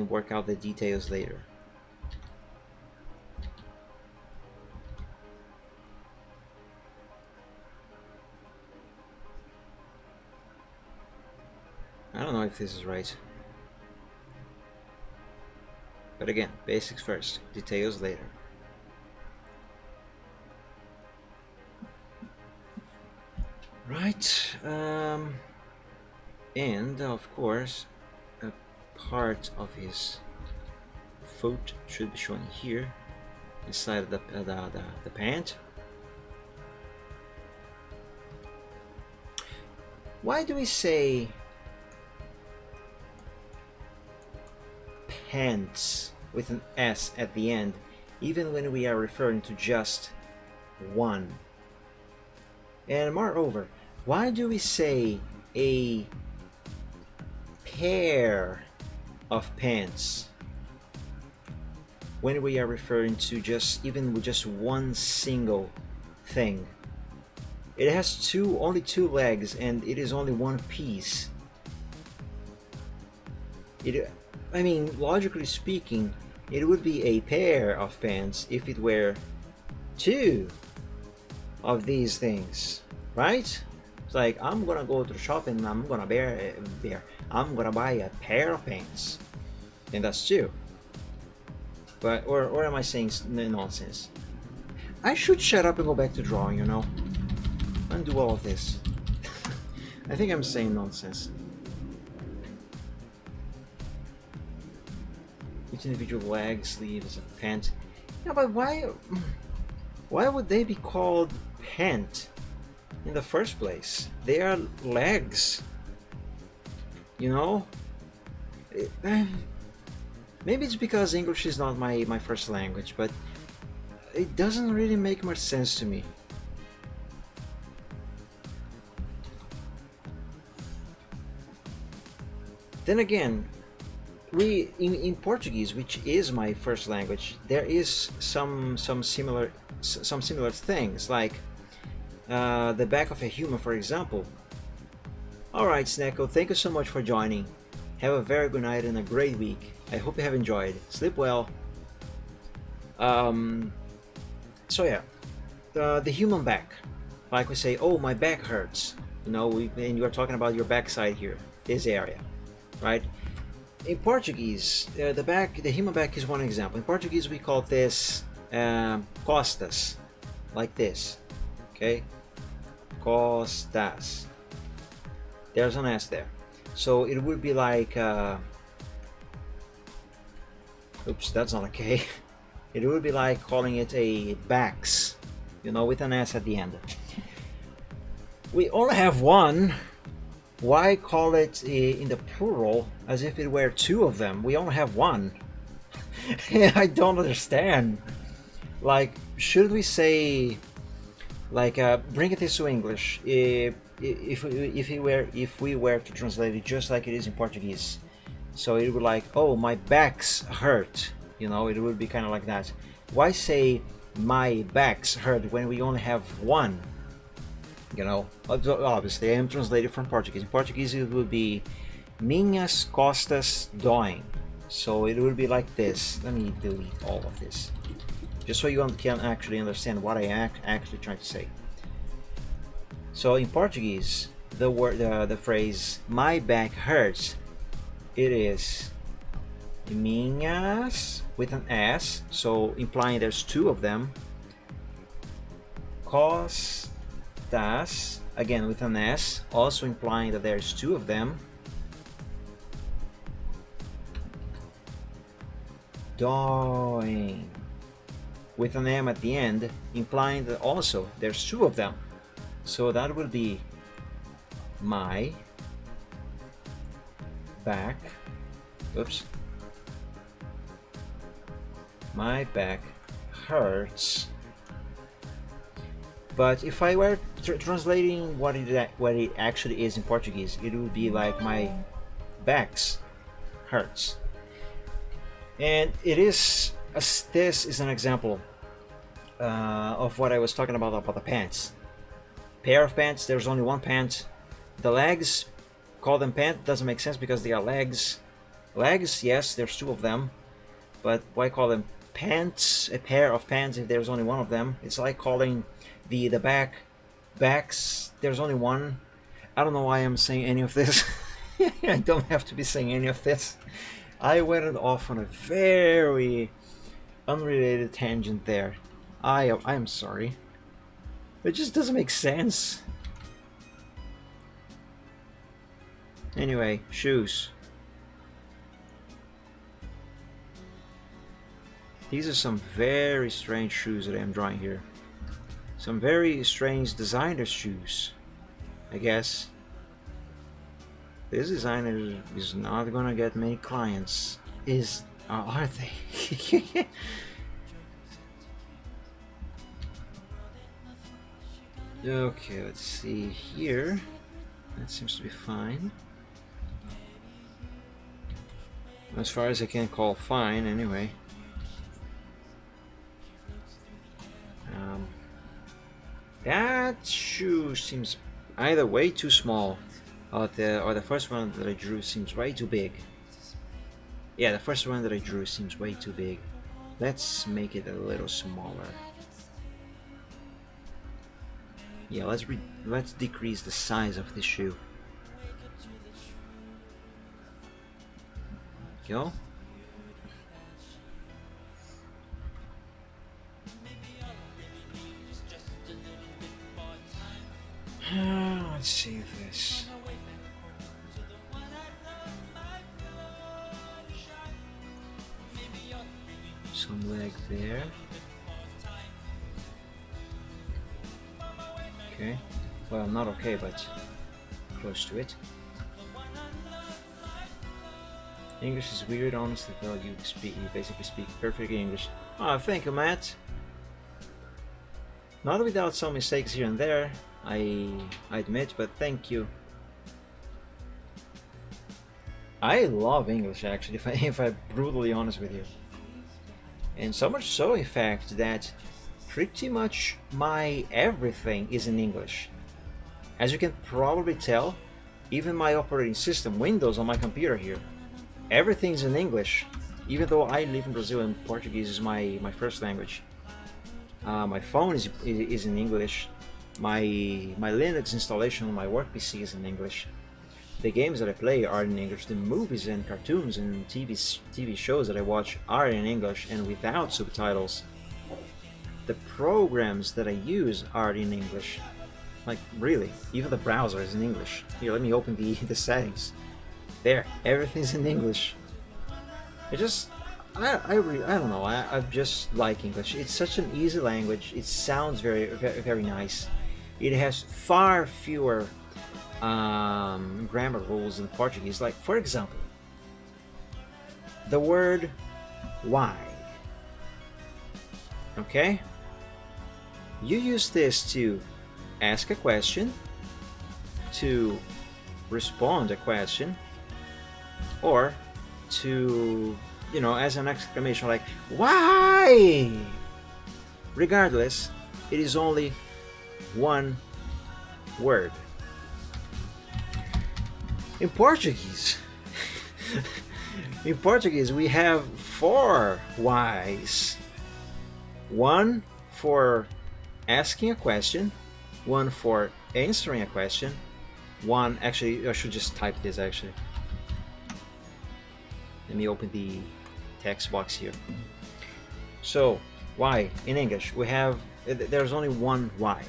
work out the details later. I don't know if this is right. But again, basics first, details later. Right, and of course, a part of his foot should be shown here, inside of the pant. Why do we say pants with an S at the end, even when we are referring to just one? And moreover, why do we say a pair of pants when we are referring to just one single thing? It has only two legs and it is only one piece. I mean, logically speaking, it would be a pair of pants if it were two of these things, right? It's like, I'm gonna go to the shop and I'm gonna buy a pair of pants, and that's two. But or am I saying nonsense? I should shut up and go back to drawing, you know, and do all of this. I think I'm saying nonsense. each individual leg, sleeve is a pant. Yeah, but why would they be called pant in the first place? They are legs. You know? Maybe it's because English is not my first language, but it doesn't really make much sense to me. Then again, we in Portuguese, which is my first language, there is some similar things like the back of a human, for example. All right, Snecko, thank you so much for joining. Have a very good night and a great week. I hope you have enjoyed. Sleep well. So yeah, the human back. Like we say, oh, my back hurts. You know, and you are talking about your backside here, this area, right? In Portuguese, the human back is one example. In Portuguese, we call this costas, like this. Okay, costas. There's an S there, so it would be like. Oops, that's not a K. It would be like calling it a backs, you know, with an S at the end. We only have one. Why call it in the plural as if it were two of them? We only have one. I don't understand. Like, should we say, like, bring this to English? If we were to translate it just like it is in Portuguese, so it would like, oh, my back's hurt. You know, it would be kind of like that. Why say my back's hurt when we only have one? You know, obviously I am translated from Portuguese. In Portuguese it would be minhas costas doem. So it would be like this. Let me delete all of this, just so you can actually understand what I actually trying to say. So in Portuguese, the phrase "my back hurts," it is minhas with an S, so implying there's two of them. Costas, again with an S, also implying that there's two of them. Doing, with an M at the end, implying that also there's two of them. So that would be my back. Oops. My back hurts. But if I were translating what it actually is in Portuguese, it would be like my back's hurts. And it is, this is an example of what I was talking about the pants. Pair of pants, there's only one pant. The legs, call them pant, doesn't make sense because they are legs. Legs, yes, there's two of them, but why call them pants, a pair of pants if there's only one of them? It's like calling the backs, there's only one. I don't know why I'm saying any of this. I don't have to be saying any of this. I went off on a very unrelated tangent there. I'm sorry. It just doesn't make sense. Anyway, shoes. These are some very strange shoes that I'm drawing here. Some very strange designer shoes, I guess. This designer is not gonna get many clients. Are they? Okay, let's see here. That seems to be fine. As far as I can call fine, anyway. That shoe seems either way too small, or the first one that I drew seems way too big. Yeah, the first one that I drew seems way too big. Let's make it a little smaller. Yeah, let's decrease the size of the shoe. Go. Let's see this. some lag there. Okay. Well, not okay, but close to it. English is weird, honestly. Well, you basically speak perfect English. Oh, thank you, Matt. Not without some mistakes here and there, I admit, but thank you. I love English, actually, if I'm brutally honest with you. And so much so, in fact, that pretty much my everything is in English. As you can probably tell, even my operating system, Windows on my computer here, everything's in English, even though I live in Brazil and Portuguese is my first language. My phone is in English. My Linux installation on my work PC is in English. The games that I play are in English. The movies and cartoons and TV shows that I watch are in English and without subtitles. The programs that I use are in English. Like, really, even the browser is in English. Here, let me open the settings. There, everything's in English. I don't know. I just like English. It's such an easy language. It sounds very nice. It has far fewer grammar rules in Portuguese. Like, for example, the word why. Okay? You use this to ask a question, to respond a question, or to, you know, as an exclamation like, why? Regardless, it is only one word. In Portuguese, we have 4 whys. One for asking a question, one for answering a question, one, actually, I should just type this actually. Let me open the text box here. So, why in English we have, there's only one why.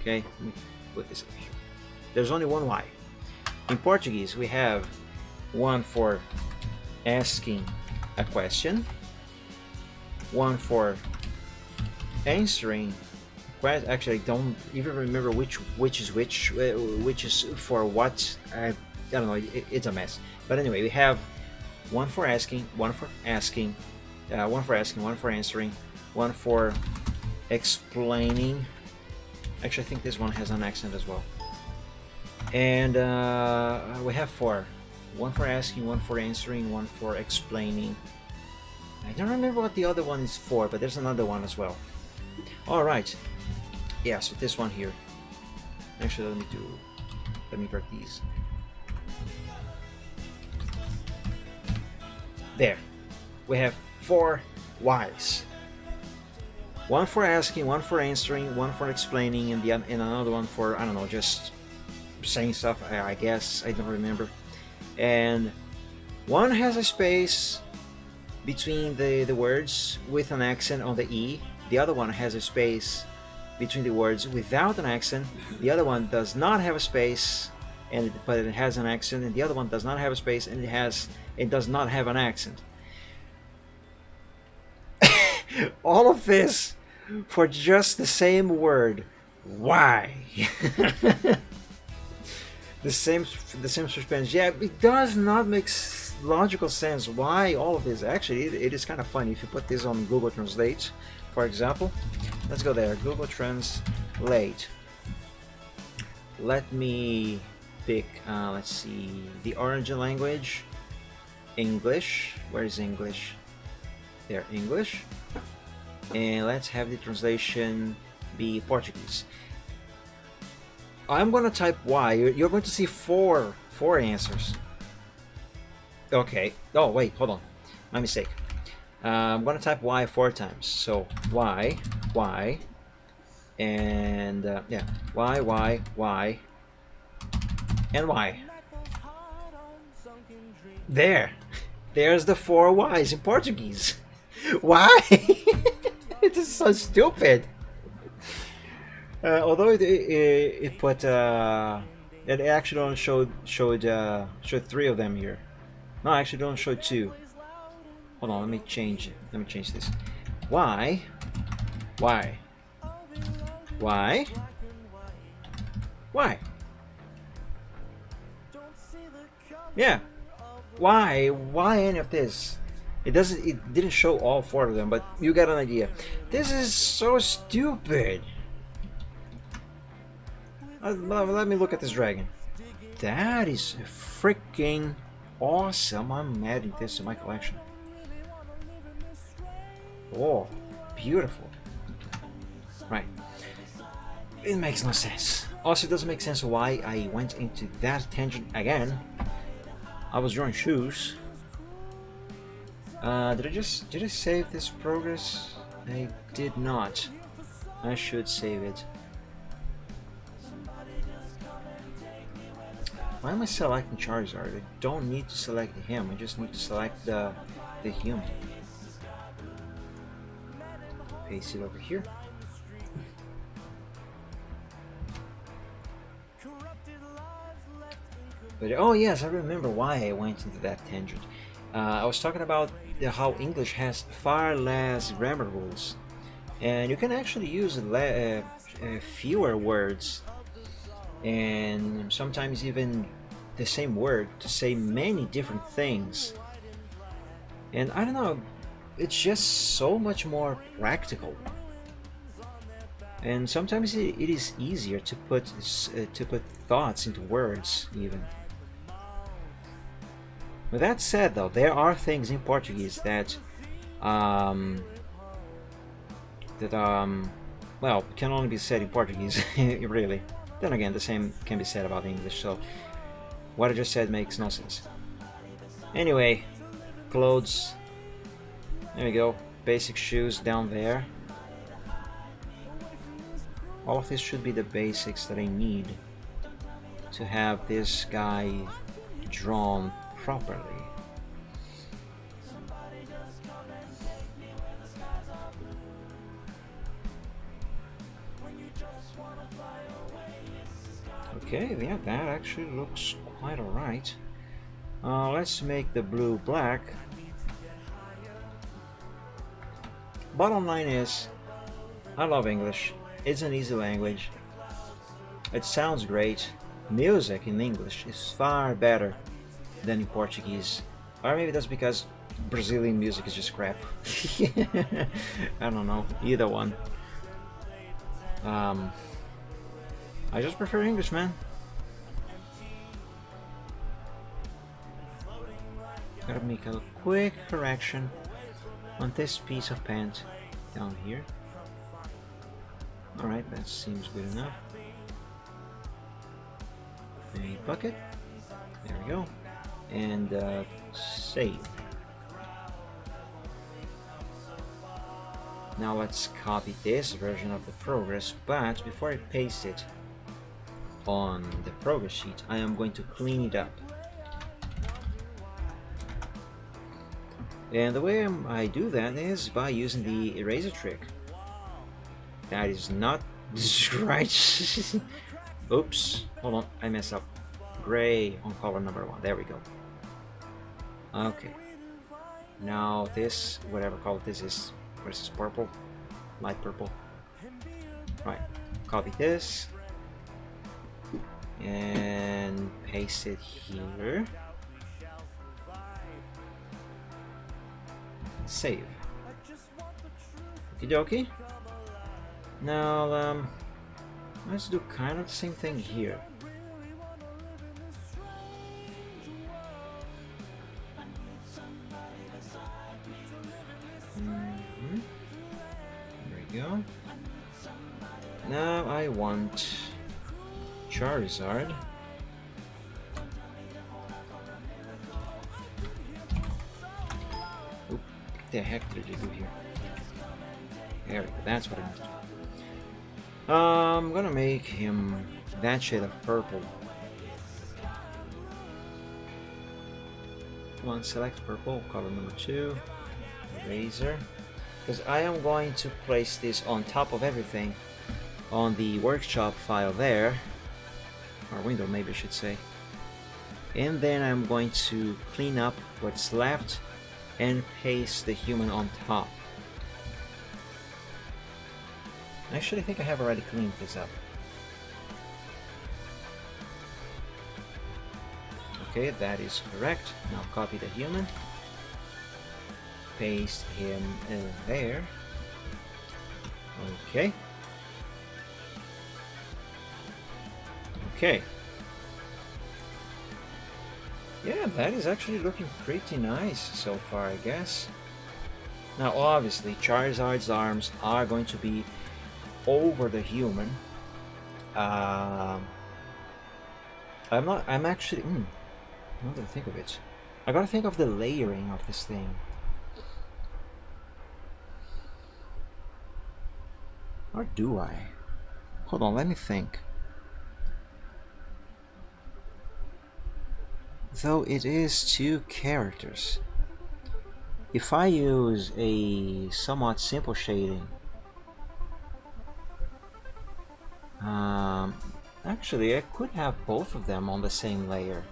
Okay, let me put this up here. There's only one why. In Portuguese, we have one for asking a question, one for answering. Actually, I don't even remember which is for what. I don't know. It's a mess. But anyway, we have one for asking, one for answering, one for explaining. Actually, I think this one has an accent as well. And we have 4. One for asking, one for answering, one for explaining. I don't remember what the other one is for, but there's another one as well. Alright. Yeah, so this one here. Actually, let me invert these. There. We have 4 whys. One for asking, one for answering, one for explaining, and another one for, I don't know, just saying stuff, I guess. I don't remember. And one has a space between the words with an accent on the E. The other one has a space between the words without an accent. The other one does not have a space, but it has an accent. And the other one does not have a space, and it does not have an accent. All of this for just the same word. Why? the same suspense. Yeah, it does not make logical sense. Why all of this? Actually, it is kind of funny if you put this on Google Translate, for example. Let's go there. Google Translate. Let me pick. Let's see. The origin language. English. Where is English? There, English. And let's have the translation be Portuguese. I'm gonna type Y. You're going to see four answers. Okay. Oh wait, hold on. My mistake. I'm gonna type Y 4 times. So Y, and yeah, Y, and Y. There's the 4 Ys in Portuguese. Why? It is so stupid. Although it put it actually only showed 3 of them here. No, actually, don't show 2. Hold on, let me change it. Let me change this. Why? Why? Why? Why? Yeah. Why? Why any of this? It doesn't. It didn't show all 4 of them, but you got an idea. This is so stupid. Let me look at this dragon. That is freaking awesome. I'm adding this to my collection. Oh, beautiful. Right. It makes no sense. Also, it doesn't make sense why I went into that tangent again. I was drawing shoes. Did I save this progress? I did not. I should save it. Why am I selecting Charizard? I don't need to select him. I just need to select the human. Paste it over here. But oh yes, I remember why I went into that tangent. I was talking about how English has far less grammar rules, and you can actually use fewer words, and sometimes even the same word to say many different things. And I don't know, it's just so much more practical. And sometimes it is easier to put thoughts into words even. With that said, though, there are things in Portuguese that well, can only be said in Portuguese, really. Then again, the same can be said about English, so what I just said makes no sense. Anyway, clothes. There we go. Basic shoes down there. All of this should be the basics that I need to have this guy drawn properly. Okay, yeah, that actually looks quite alright. Let's make the blue black. Bottom line is, I love English. It's an easy language. It sounds great. Music in English is far better than in Portuguese. Or maybe that's because Brazilian music is just crap. I don't know, either one. I just prefer English, man. Gotta make a quick correction on this piece of paint down here. Alright, that seems good enough. A bucket. There we go. And save. Now let's copy this version of the progress, but before I paste it on the progress sheet, I am going to clean it up. And the way I do that is by using the eraser trick. That is not right. Oops, hold on, I messed up. Gray on color number 1, there we go. Okay. Now this, whatever color this is, what is this, purple? Light purple. Right, copy this. And paste it here. Save. Okie dokie. Now, let's do kind of the same thing here. There we go. Now I want Charizard. Oop, what the heck did you do here? There we go, that's what I want to do. I'm gonna make him that shade of purple. Come on, select purple, color number 2, eraser. Because I am going to place this on top of everything on the workshop file there, or window maybe I should say. And then I'm going to clean up what's left and paste the human on top. Actually, I think I have already cleaned this up. Okay, that is correct. Now copy the human, paste him there. Okay. Okay. Yeah, that is actually looking pretty nice so far, I guess. Now, obviously, Charizard's arms are going to be over the human. I'm actually. Now that I think of it, I gotta think of the layering of this thing. Or do I? Hold on, let me think. Though it is two characters, if I use a somewhat simple shading, actually I could have both of them on the same layer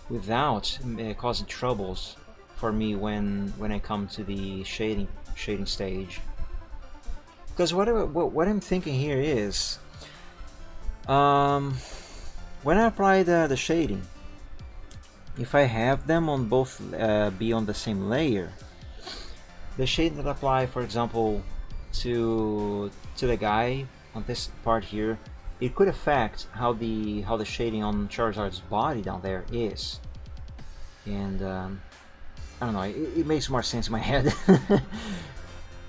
without causing troubles for me when I come to the shading stage. Because what I'm thinking here is, when I apply the shading, if I have them on both be on the same layer, the shade that I apply, for example, to the guy on this part here, it could affect how the shading on Charizard's body down there is, and I don't know. It makes more sense in my head.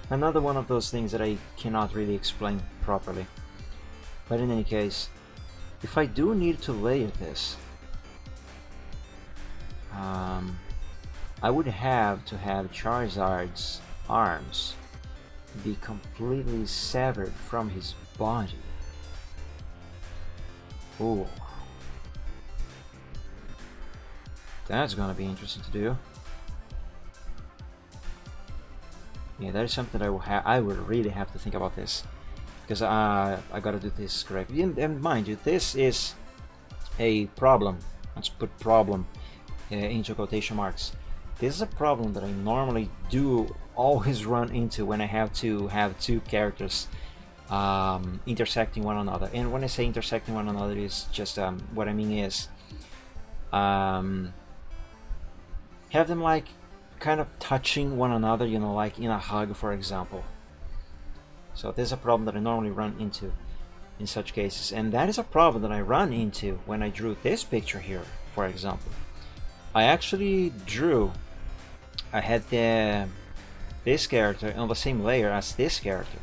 Another one of those things that I cannot really explain properly. But in any case, if I do need to layer this, I would have to have Charizard's arms be completely severed from his body. Ooh. That's gonna be interesting to do. Yeah, that is something that I would really have to think about this, because I gotta do this correctly. And mind you, this is a problem. Let's put problem into quotation marks. This is a problem that I normally do always run into when I have to have two characters intersecting one another. And when I say intersecting one another, is just what I mean is have them like kind of touching one another, you know, like in a hug, for example. So this is a problem that I normally run into in such cases, and that is a problem that I run into when I drew this picture here, for example. I actually drew, I had this character on the same layer as this character,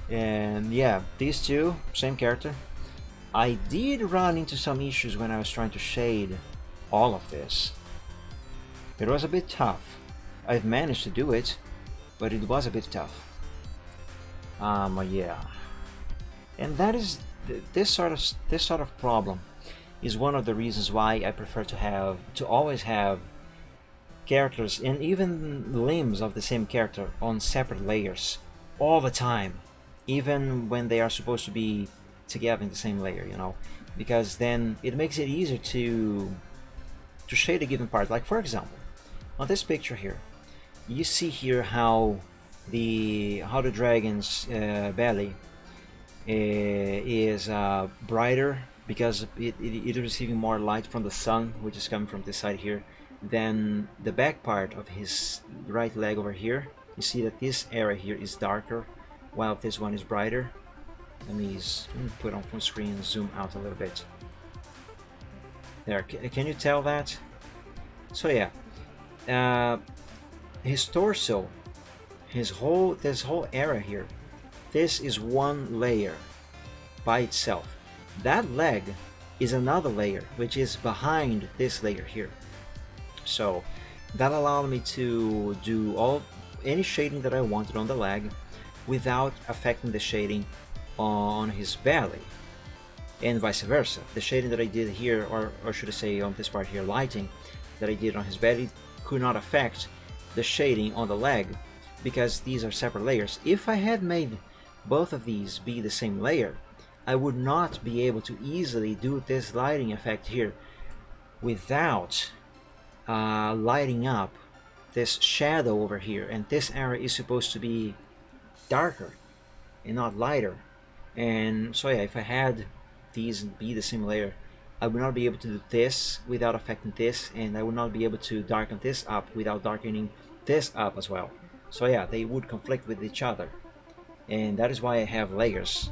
and yeah, these two, same character. I did run into some issues when I was trying to shade all of this. It was a bit tough. I've managed to do it, but it was a bit tough. Yeah, and that is this sort of problem is one of the reasons why I prefer to always have characters and even limbs of the same character on separate layers all the time, even when they are supposed to be together in the same layer, you know, because then it makes it easier to shade a given part. Like for example, on this picture here, you see here how the dragon's belly is brighter because it is receiving more light from the sun, which is coming from this side here, than the back part of his right leg over here. You see that this area here is darker, while this one is brighter. Let me put on full screen and zoom out a little bit. There, can you tell that? So yeah, his torso, this whole area here, this is one layer by itself. That leg is another layer, which is behind this layer here. So that allowed me to do any shading that I wanted on the leg without affecting the shading on his belly, and vice versa. The shading that I did here, or should I say on this part here, lighting that I did on his belly, could not affect the shading on the leg because these are separate layers. If I had made both of these be the same layer, I would not be able to easily do this lighting effect here without lighting up this shadow over here, and this area is supposed to be darker and not lighter. And so yeah, if I had these be the same layer, I would not be able to do this without affecting this, and I would not be able to darken this up without darkening this up as well. So yeah, they would conflict with each other, and that is why I have layers,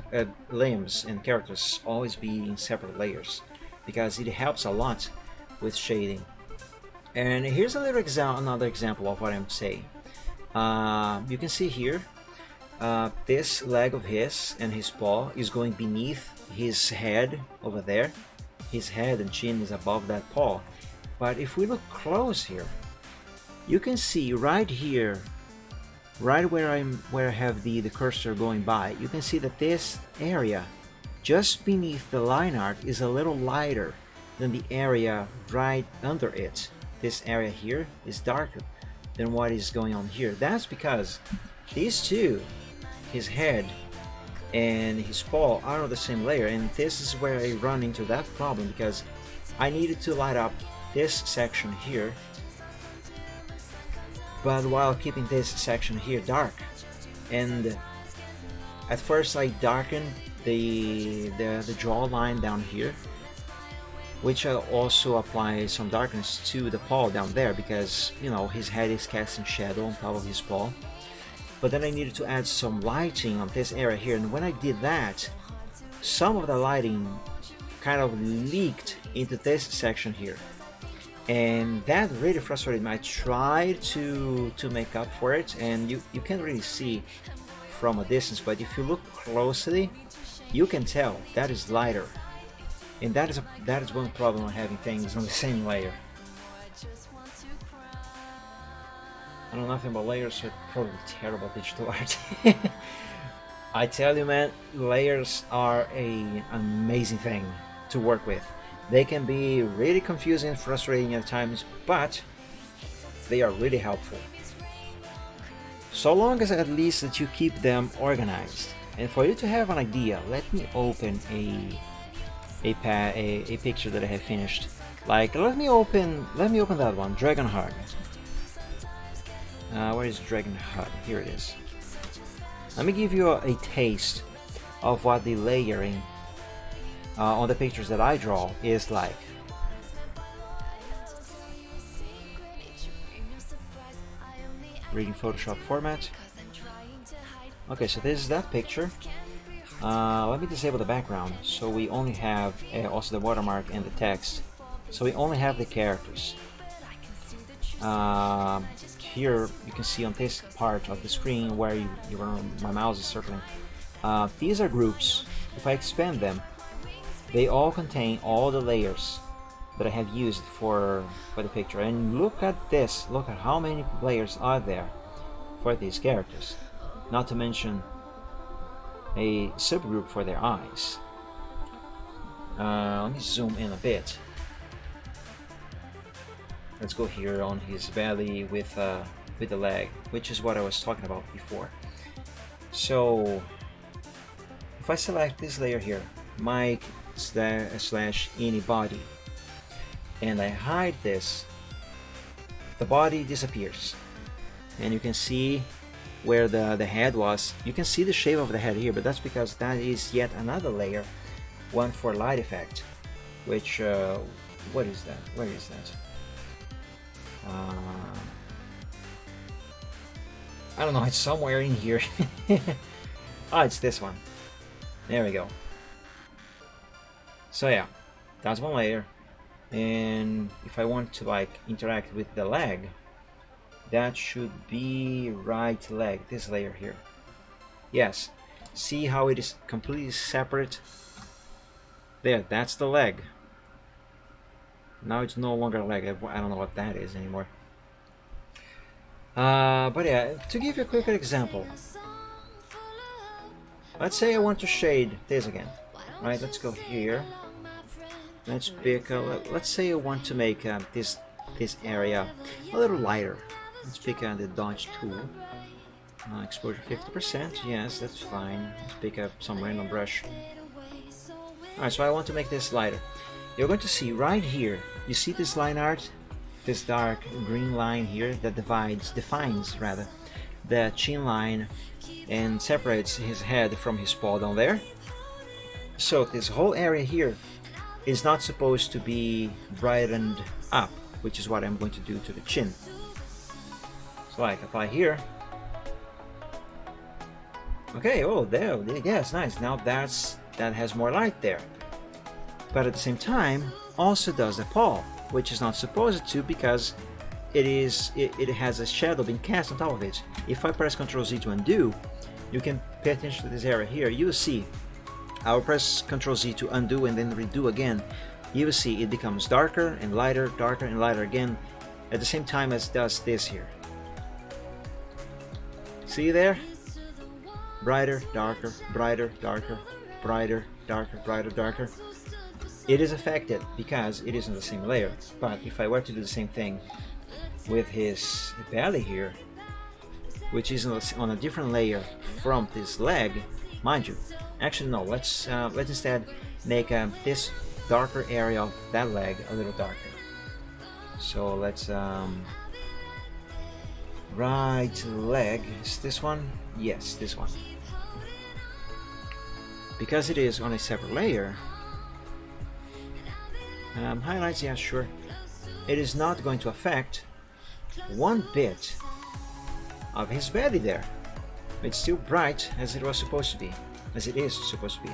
limbs and characters always be in separate layers, because it helps a lot with shading. And here's a little another example of what I'm saying. You can see here, this leg of his and his paw is going beneath his head over there. His head and chin is above that paw. But if we look close here, you can see right here, right where I have the cursor going by, you can see that this area just beneath the line art is a little lighter than the area right under it. This area here is darker than what is going on here. That's because these two, his head and his paw, are on the same layer, and this is where I run into that problem, because I needed to light up this section here, but while keeping this section here dark. And at first I darkened the draw line down here, which also applies some darkness to the paw down there, because you know his head is casting shadow on top of his paw. But then I needed to add some lighting on this area here, and when I did that, some of the lighting kind of leaked into this section here, and that really frustrated me. I tried to make up for it, and you can't really see from a distance, but if you look closely, you can tell that is lighter. And that is one problem of having things on the same layer. I know nothing about layers, so it's probably terrible digital art. I tell you, man, layers are an amazing thing to work with. They can be really confusing and frustrating at times, but they are really helpful. So long as at least that you keep them organized. And for you to have an idea, let me open a picture that I have finished. Like, let me open that one, Dragonheart. Where is Dragonheart? Here it is. Let me give you a taste of what the layering on the pictures that I draw is like. Reading Photoshop format. Okay, so this is that picture. Let me disable the background, so we only have also the watermark and the text, so we only have the characters. Here you can see on this part of the screen where my mouse is circling, these are groups. If I expand them, they all contain all the layers that I have used for the picture. And look at this, look at how many layers are there for these characters, not to mention a subgroup for their eyes. Let me zoom in a bit. Let's go here on his belly with the leg, which is what I was talking about before. So if I select this layer here, Mike / any body, and I hide this, the body disappears, and you can see where the head was. You can see the shape of the head here, but that's because that is yet another layer, one for light effect, which what is that? Where is that? I don't know, it's somewhere in here. It's this one. There we go. So yeah, that's one layer. And if I want to like interact with the leg, that should be right leg, this layer here. Yes, see how it is completely separate? There, that's the leg. Now it's no longer a leg. I don't know what that is anymore. But yeah, to give you a quick example, let's say I want to shade this again. Right, let's go here. Let's pick. Let's say I want to make this area a little lighter. Let's pick the dodge tool. Exposure 50%. Yes, that's fine. Let's pick up some random brush. Alright, so I want to make this lighter. You're going to see right here. You see this line art? this dark green line here that defines rather, the chin line and separates his head from his paw down there. So this whole area here is not supposed to be brightened up, which is what I'm going to do to the chin. So like apply here. Okay, oh there, yes, nice. Now that has more light there. But at the same time, also does the paw, which is not supposed to because it has a shadow being cast on top of it. If I press Ctrl Z to undo, you can pay attention to this area here. You will see. I'll press Ctrl Z to undo and then redo again. You will see it becomes darker and lighter again, at the same time as it does this here. See there? Brighter, darker, brighter, darker, brighter, darker, brighter, darker. It is affected because it is in the same layer. But if I were to do the same thing with his belly here, which is on a different layer from this leg, mind you. Actually, no. Let's instead make this darker area of that leg a little darker. So let's right leg. Is this one? Yes, this one. Because it is on a separate layer. Highlights, yeah, sure. It is not going to affect one bit of his belly there. It's still bright as it was supposed to be, as it is supposed to be.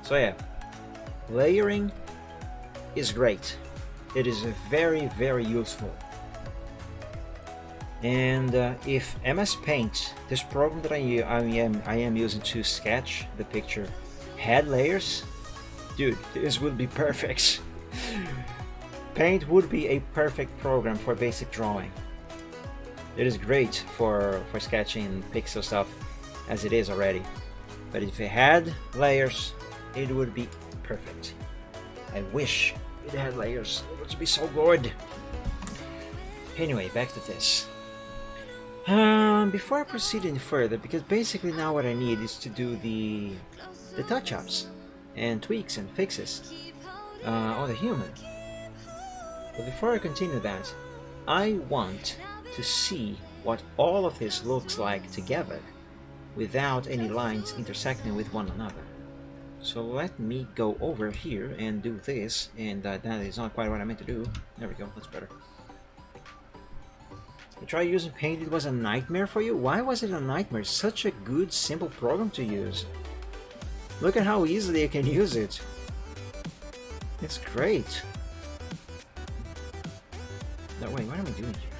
So yeah, layering is great. It is very, very useful. And if MS Paint, this program that I am using to sketch the picture, had layers, dude, this would be perfect. Paint would be a perfect program for basic drawing. It is great for sketching pixel stuff as it is already. But if it had layers, it would be perfect. I wish it had layers. It would be so good. Anyway, back to this. Before I proceed any further, because basically now what I need is to do the touch-ups and tweaks and fixes on the human. But before I continue that, I want to see what all of this looks like together without any lines intersecting with one another. So let me go over here and do this, and that is not quite what I meant to do. There we go, that's better. You try using Paint, it was a nightmare for you? Why was it a nightmare? Such a good, simple program to use. Look at how easily you can use it. It's great. No, wait, what am I doing here?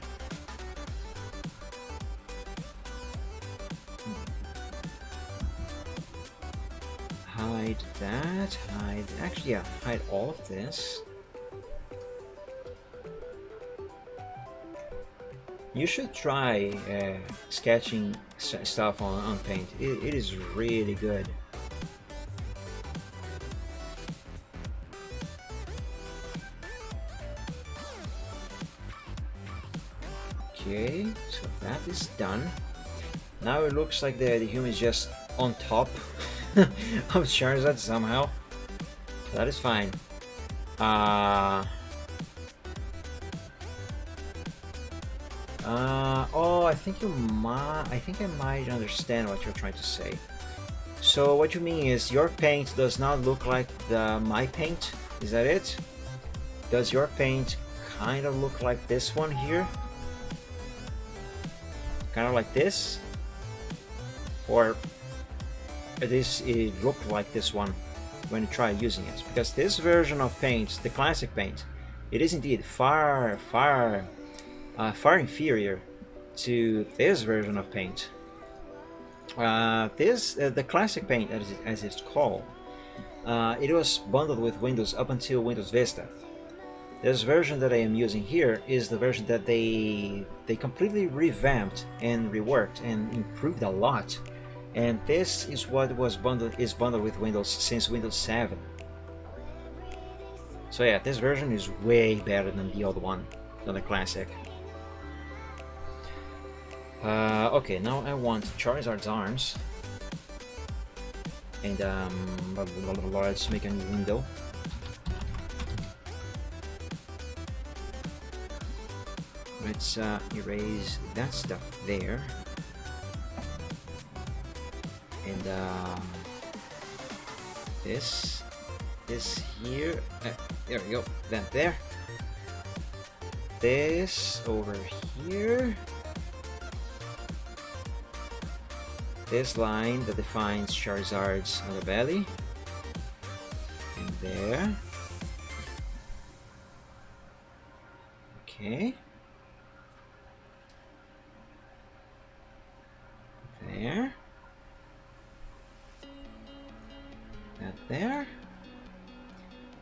Hide that, actually, yeah, hide all of this. You should try sketching stuff on Paint. It is really good. Okay, so that is done. Now it looks like the human is just on top of Charizard somehow. That is fine. Oh, I think I might understand what you're trying to say. So what you mean is your paint does not look like my paint? Is that it? Does your paint kind of look like this one here? Kind of like this? Or it looked like this one when you try using it? Because this version of Paint, the classic Paint, it is indeed far inferior to this version of Paint. The classic Paint, as it's called, it was bundled with Windows up until Windows Vista. This version that I am using here is the version that they completely revamped and reworked and improved a lot. And this is what is bundled with Windows since Windows 7. So yeah, this version is way better than the other one, than the classic. Okay, now I want Charizard's arms. And let's make a new window. Let's erase that stuff there. And this here. There we go. That there. This over here. This line that defines Charizard's underbelly. And there. Okay. There. That there.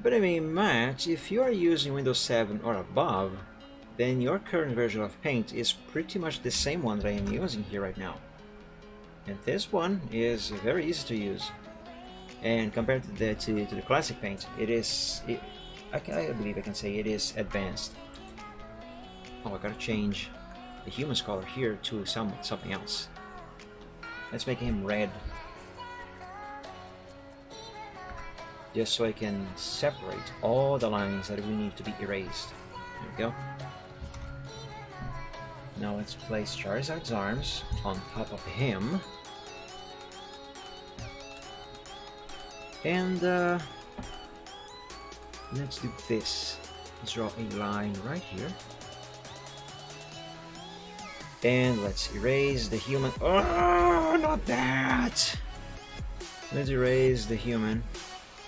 But I mean, Matt, if you are using Windows 7 or above, then your current version of Paint is pretty much the same one that I am using here right now. And this one is very easy to use. And compared to the classic Paint, I believe I can say it is advanced. Oh, I gotta change the human's color here to something else. Let's make him red. Just so I can separate all the lines that we need to be erased. There we go. Now let's place Charizard's arms on top of him. And let's do this. Let's draw a line right here. And let's erase the human. Oh, not that! Let's erase the human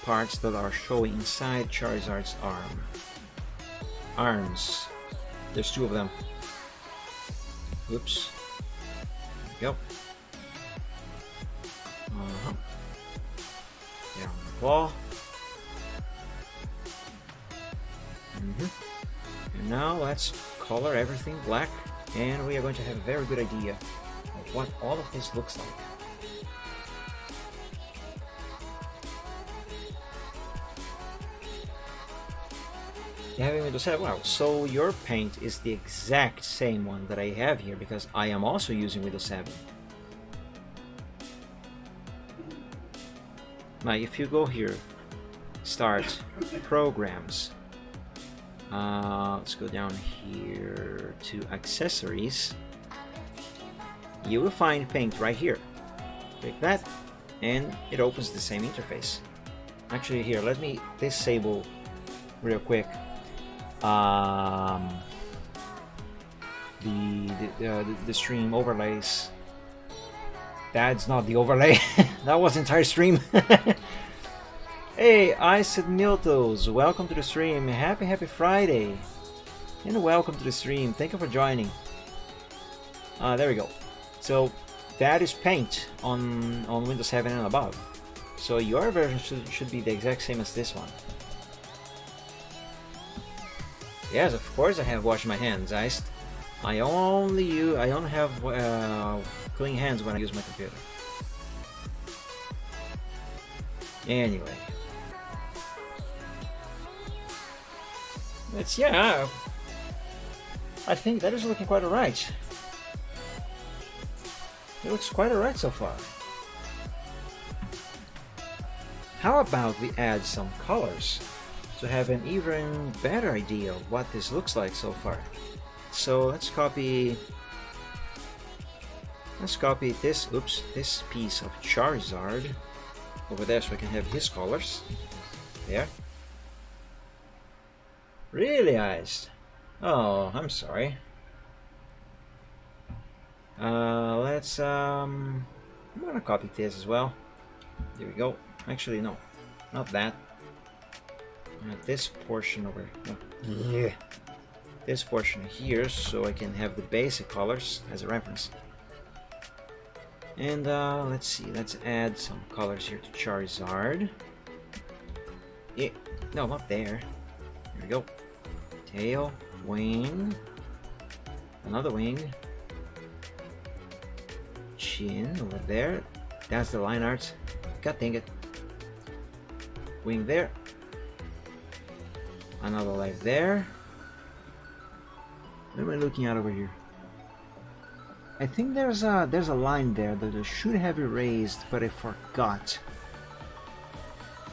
parts that are showing inside Charizard's arms. There's two of them. Oops. There we go. Down the claw. And now let's color everything black, and we are going to have a very good idea of what all of this looks like. Having Windows 7, wow, so your Paint is the exact same one that I have here because I am also using Windows 7. Now if you go here, start programs, let's go down here to accessories, you will find Paint right here. Click that and it opens the same interface. Actually here, let me disable real quick the stream overlays. That's not the overlay. That was the entire stream. Hey, Iced Miltos, welcome to the stream. Happy Friday, and welcome to the stream. Thank you for joining. There we go. So that is Paint on Windows 7 and above. So your version should be the exact same as this one. Yes, of course I have washed my hands, Iced. I only have clean hands when I use my computer. Anyway, yeah. I think that is looking quite alright. It looks quite alright so far. How about we add some colors to have an even better idea of what this looks like so far? So let's copy this piece of Charizard over there so I can have his colors. There. Really, Iced? Oh, I'm sorry. I'm gonna copy this as well. There we go. Actually, no, not that. This portion over. No. Yeah. This portion here, so I can have the basic colors as a reference. And let's see, let's add some colors here to Charizard. Yeah, no, not there. Here we go. Tail, wing, another wing, chin over there. That's the line art. God dang it. Wing there. Another leg there. What am I looking at over here? I think there's a line there that I should have erased, but I forgot.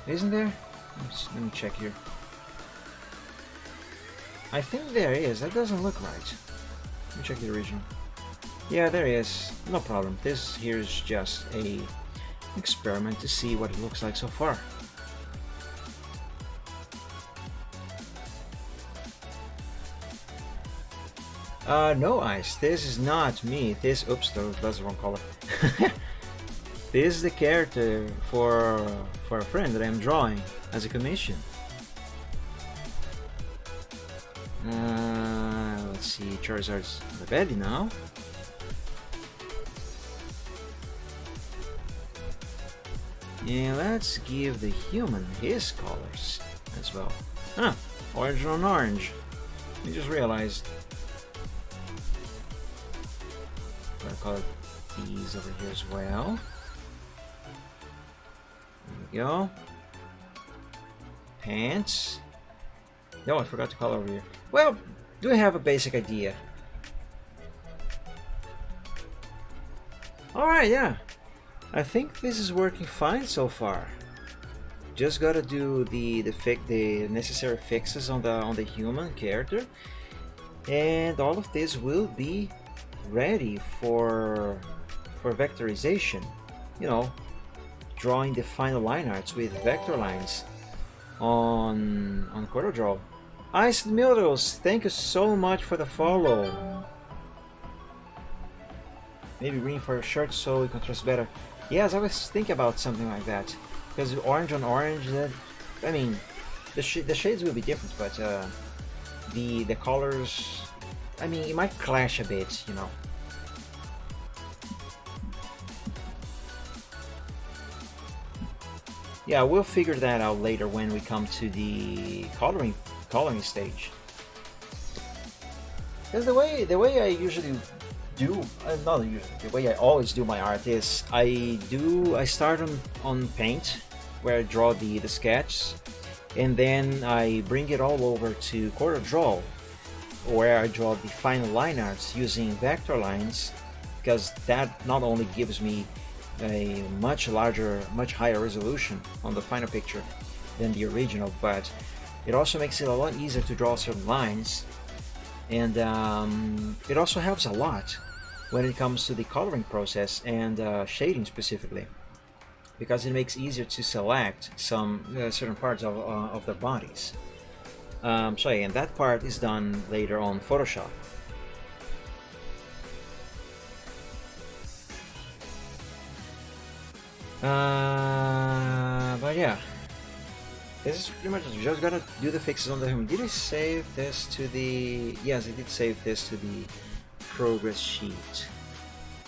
Isn't there? Let me check here. I think there is. That doesn't look right. Let me check the original. Yeah, there he is. No problem. This here is just a experiment to see what it looks like so far. No, Ice, this is not me. This, oops, that's the wrong color. This is the character for a friend that I'm drawing as a commission. Let's see, Charizard's the belly now. And let's give the human his colors as well. Huh, orange on orange. I just realized. I'll color these over here as well. There we go. Pants. No, I forgot to color over here. Well, do I have a basic idea? Alright, yeah. I think this is working fine so far. Just gotta do the necessary fixes on the human character, and all of this will be ready for vectorization. You know, drawing the final line arts with vector lines on CorelDRAW. Ice Mildos, thank you so much for the follow. Maybe green for your shirt so it contrasts better. Yes, I was thinking about something like that. Because orange on orange, I mean, the shades will be different, but the colors, I mean, it might clash a bit, you know. Yeah, we'll figure that out later when we come to the coloring stage. Because the way I usually do, not usually, the way I always do my art is I start on paint, where I draw the sketch, and then I bring it all over to CorelDRAW, where I draw the final line arts using vector lines, because that not only gives me a much larger, much higher resolution on the final picture than the original, but it also makes it a lot easier to draw certain lines, and it also helps a lot when it comes to the coloring process and shading specifically, because it makes it easier to select some certain parts of their bodies. So yeah, and that part is done later on Photoshop. But yeah, this is pretty much, you just gotta do the fixes on the human. Did I save this to the... Yes, I did save this to the progress sheet.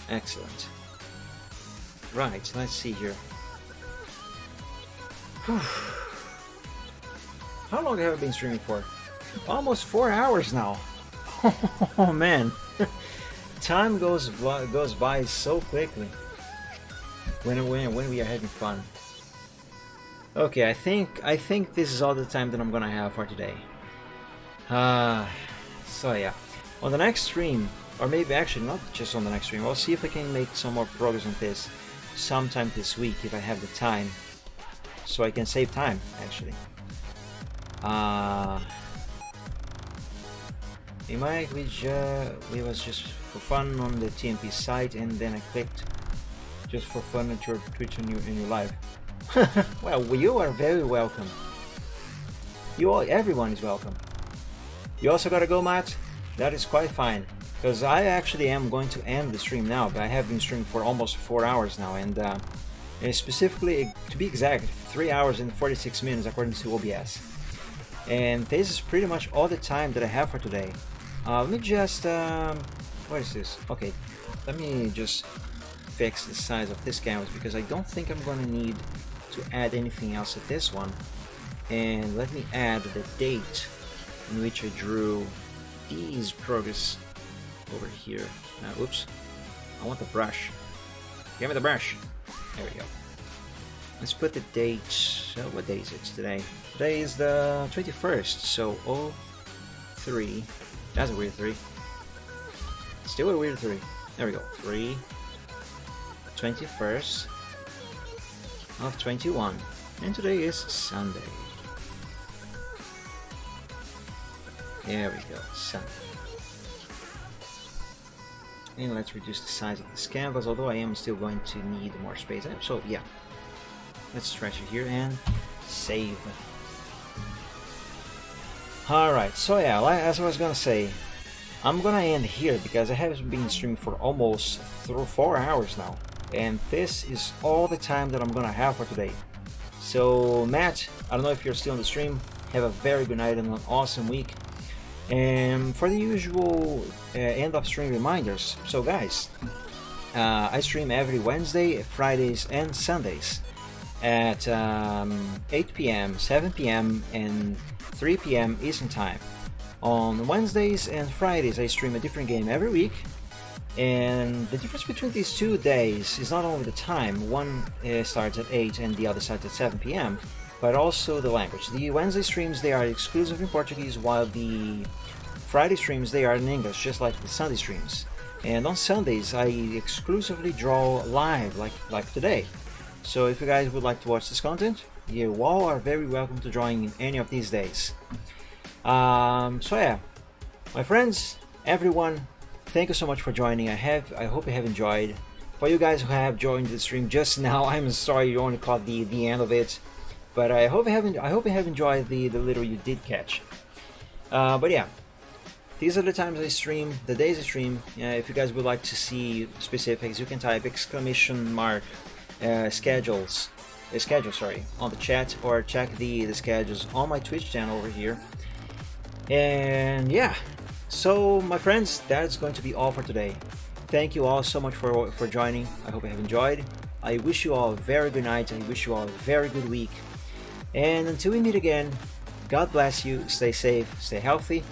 Excellent. Right, let's see here. Whew. How long have I been streaming for? Almost 4 hours now. Oh man, time goes by so quickly when we are having fun. Okay, I think this is all the time that I'm gonna have for today. So yeah, on the next stream, or maybe actually not just on the next stream, I'll see if I can make some more progress on this sometime this week if I have the time, so I can save time actually. We was just for fun on the TMP site, and then I clicked just for fun at your Twitch and your live. Well, you are very welcome. Everyone is welcome. You also gotta go, Matt. That is quite fine, because I actually am going to end the stream now. But I have been streaming for almost 4 hours now, and specifically, to be exact, 3 hours and 46 minutes according to OBS. And this is pretty much all the time that I have for today. Let me just what is this? Okay, let me just fix the size of this canvas, because I don't think I'm gonna need to add anything else to this one. And let me add the date in which I drew these progress over here. Oops, I want the brush. Give me the brush. There we go. Let's put the date. What day is it today? Today is the 21st, so 03. That's a weird 3. Still a weird 3. There we go. 3. 21st of 21. And today is Sunday. There we go. Sunday. And let's reduce the size of this canvas, although I am still going to need more space. So yeah, let's stretch it here and save. Alright, so yeah, as I was gonna say, I'm gonna end here because I have been streaming for almost 4 hours now, and this is all the time that I'm gonna have for today. So Matt, I don't know if you're still on the stream, have a very good night and an awesome week. And for the usual end of stream reminders, so guys, I stream every Wednesday, Fridays and Sundays at 8 p.m., 7 p.m. and 3 p.m. Eastern Time. On Wednesdays and Fridays I stream a different game every week, and the difference between these 2 days is not only the time, one starts at 8 and the other starts at 7 p.m., but also the language. The Wednesday streams, they are exclusive in Portuguese, while the Friday streams, they are in English, just like the Sunday streams. And on Sundays I exclusively draw live, like today. So if you guys would like to watch this content, you all are very welcome to join in any of these days. So yeah, my friends, everyone, thank you so much for joining. I hope you have enjoyed. For you guys who have joined the stream just now, I'm sorry you only caught the end of it, but I hope you have enjoyed the little you did catch. But yeah, these are the times I stream, the days I stream. If you guys would like to see specifics, you can type schedule on the chat, or check the schedules on my Twitch channel over here. And yeah, so my friends, that's going to be all for today. Thank you all so much for joining. I hope you have enjoyed. I wish you all a very good night. I wish you all a very good week. And until we meet again, God bless you, stay safe, stay healthy,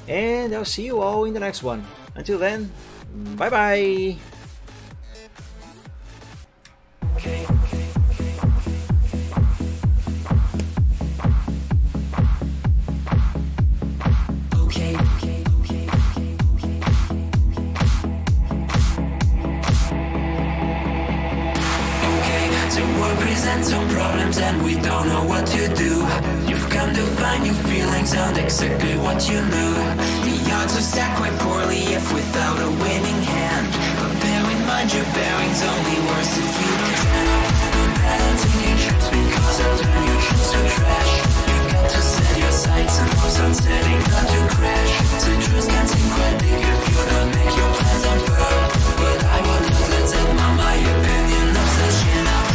and I'll see you all in the next one. Until then, bye bye. Some problems and we don't know what to do. You've come to find your feelings and exactly what you knew. The odds are stacked quite poorly if without a winning hand. But bear in mind your bearing's only worse if you don't try. Don't bet on taking trips because they'll turn your trips to trash. You've got to set your sights and hopes on setting not to crash. The truth can seem quite big if you don't make your plans unfurl. But I will not let them on my opinion of such enough.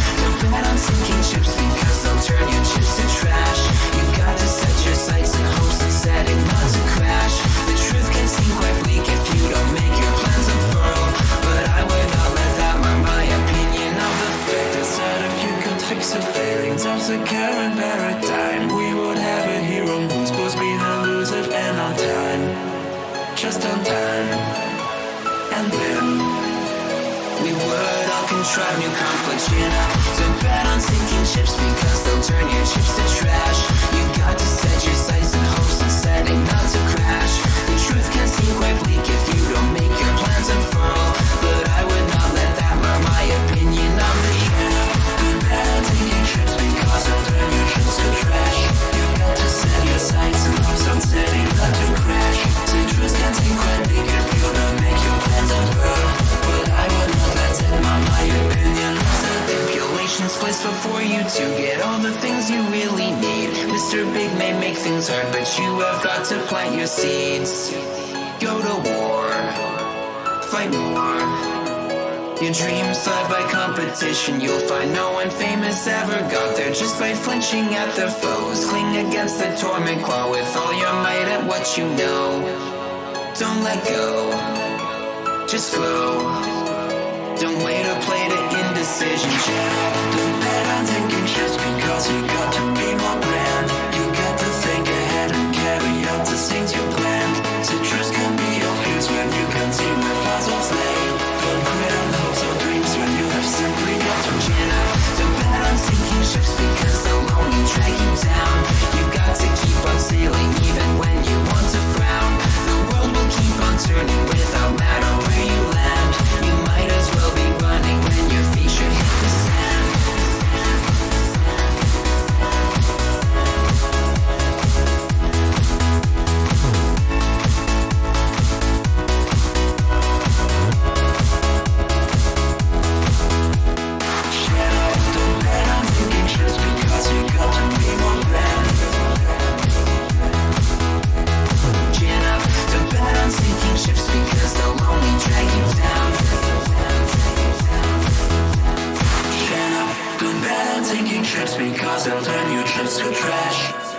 Bet on sinking ships because they'll turn your chips to trash. You've got to set your sights and hopes and setting not to crash. The truth can seem quite bleak if you don't make your plans unfurl. But I would not let that mar my opinion of the fact that if you could fix the failings of the current paradigm, we would have a hero who's supposed to be elusive and on time. Just on time. And then we would all contrive new conflicts, you know. So bet on sinking ships because they'll turn your chips to trash. You've got to set your sights and hopes and setting not to crash. The truth can seem quite bleak if you don't make your plans unfurl. But I would not let that mar my opinion of the show. Bet on sinking ships because they'll turn your chips to trash. You've got to set your sights and hopes on setting not to crash. The truth can seem quite bleak if you don't make your plans unfurl. But I would not let it mar my opinion. Stipulations placed before you to get all the things you really need. Mr. Big may make things hard, but you have got to plant your seeds. Go to war, fight more. Your dreams thrive by competition. You'll find no one famous ever got there just by flinching at their foes. Cling against the torment claw with all your might at what you know. Don't let go, just grow. Don't wait or play to indecision. Don't bet on taking trips because you've got to be more grand. You've got to think ahead and carry out the things you planned. Citrus can be your fears when you can see where fossils lay. Don't quit on hopes or dreams when you have simply got to chin up. Don't bet on sinking ships because they'll only drag you down. You've got to keep on sailing even when you want to frown. The world will keep on turning without matter where you land. You might as well be running when your feet should hit the sand. taking trips because they'll turn your trips to trash.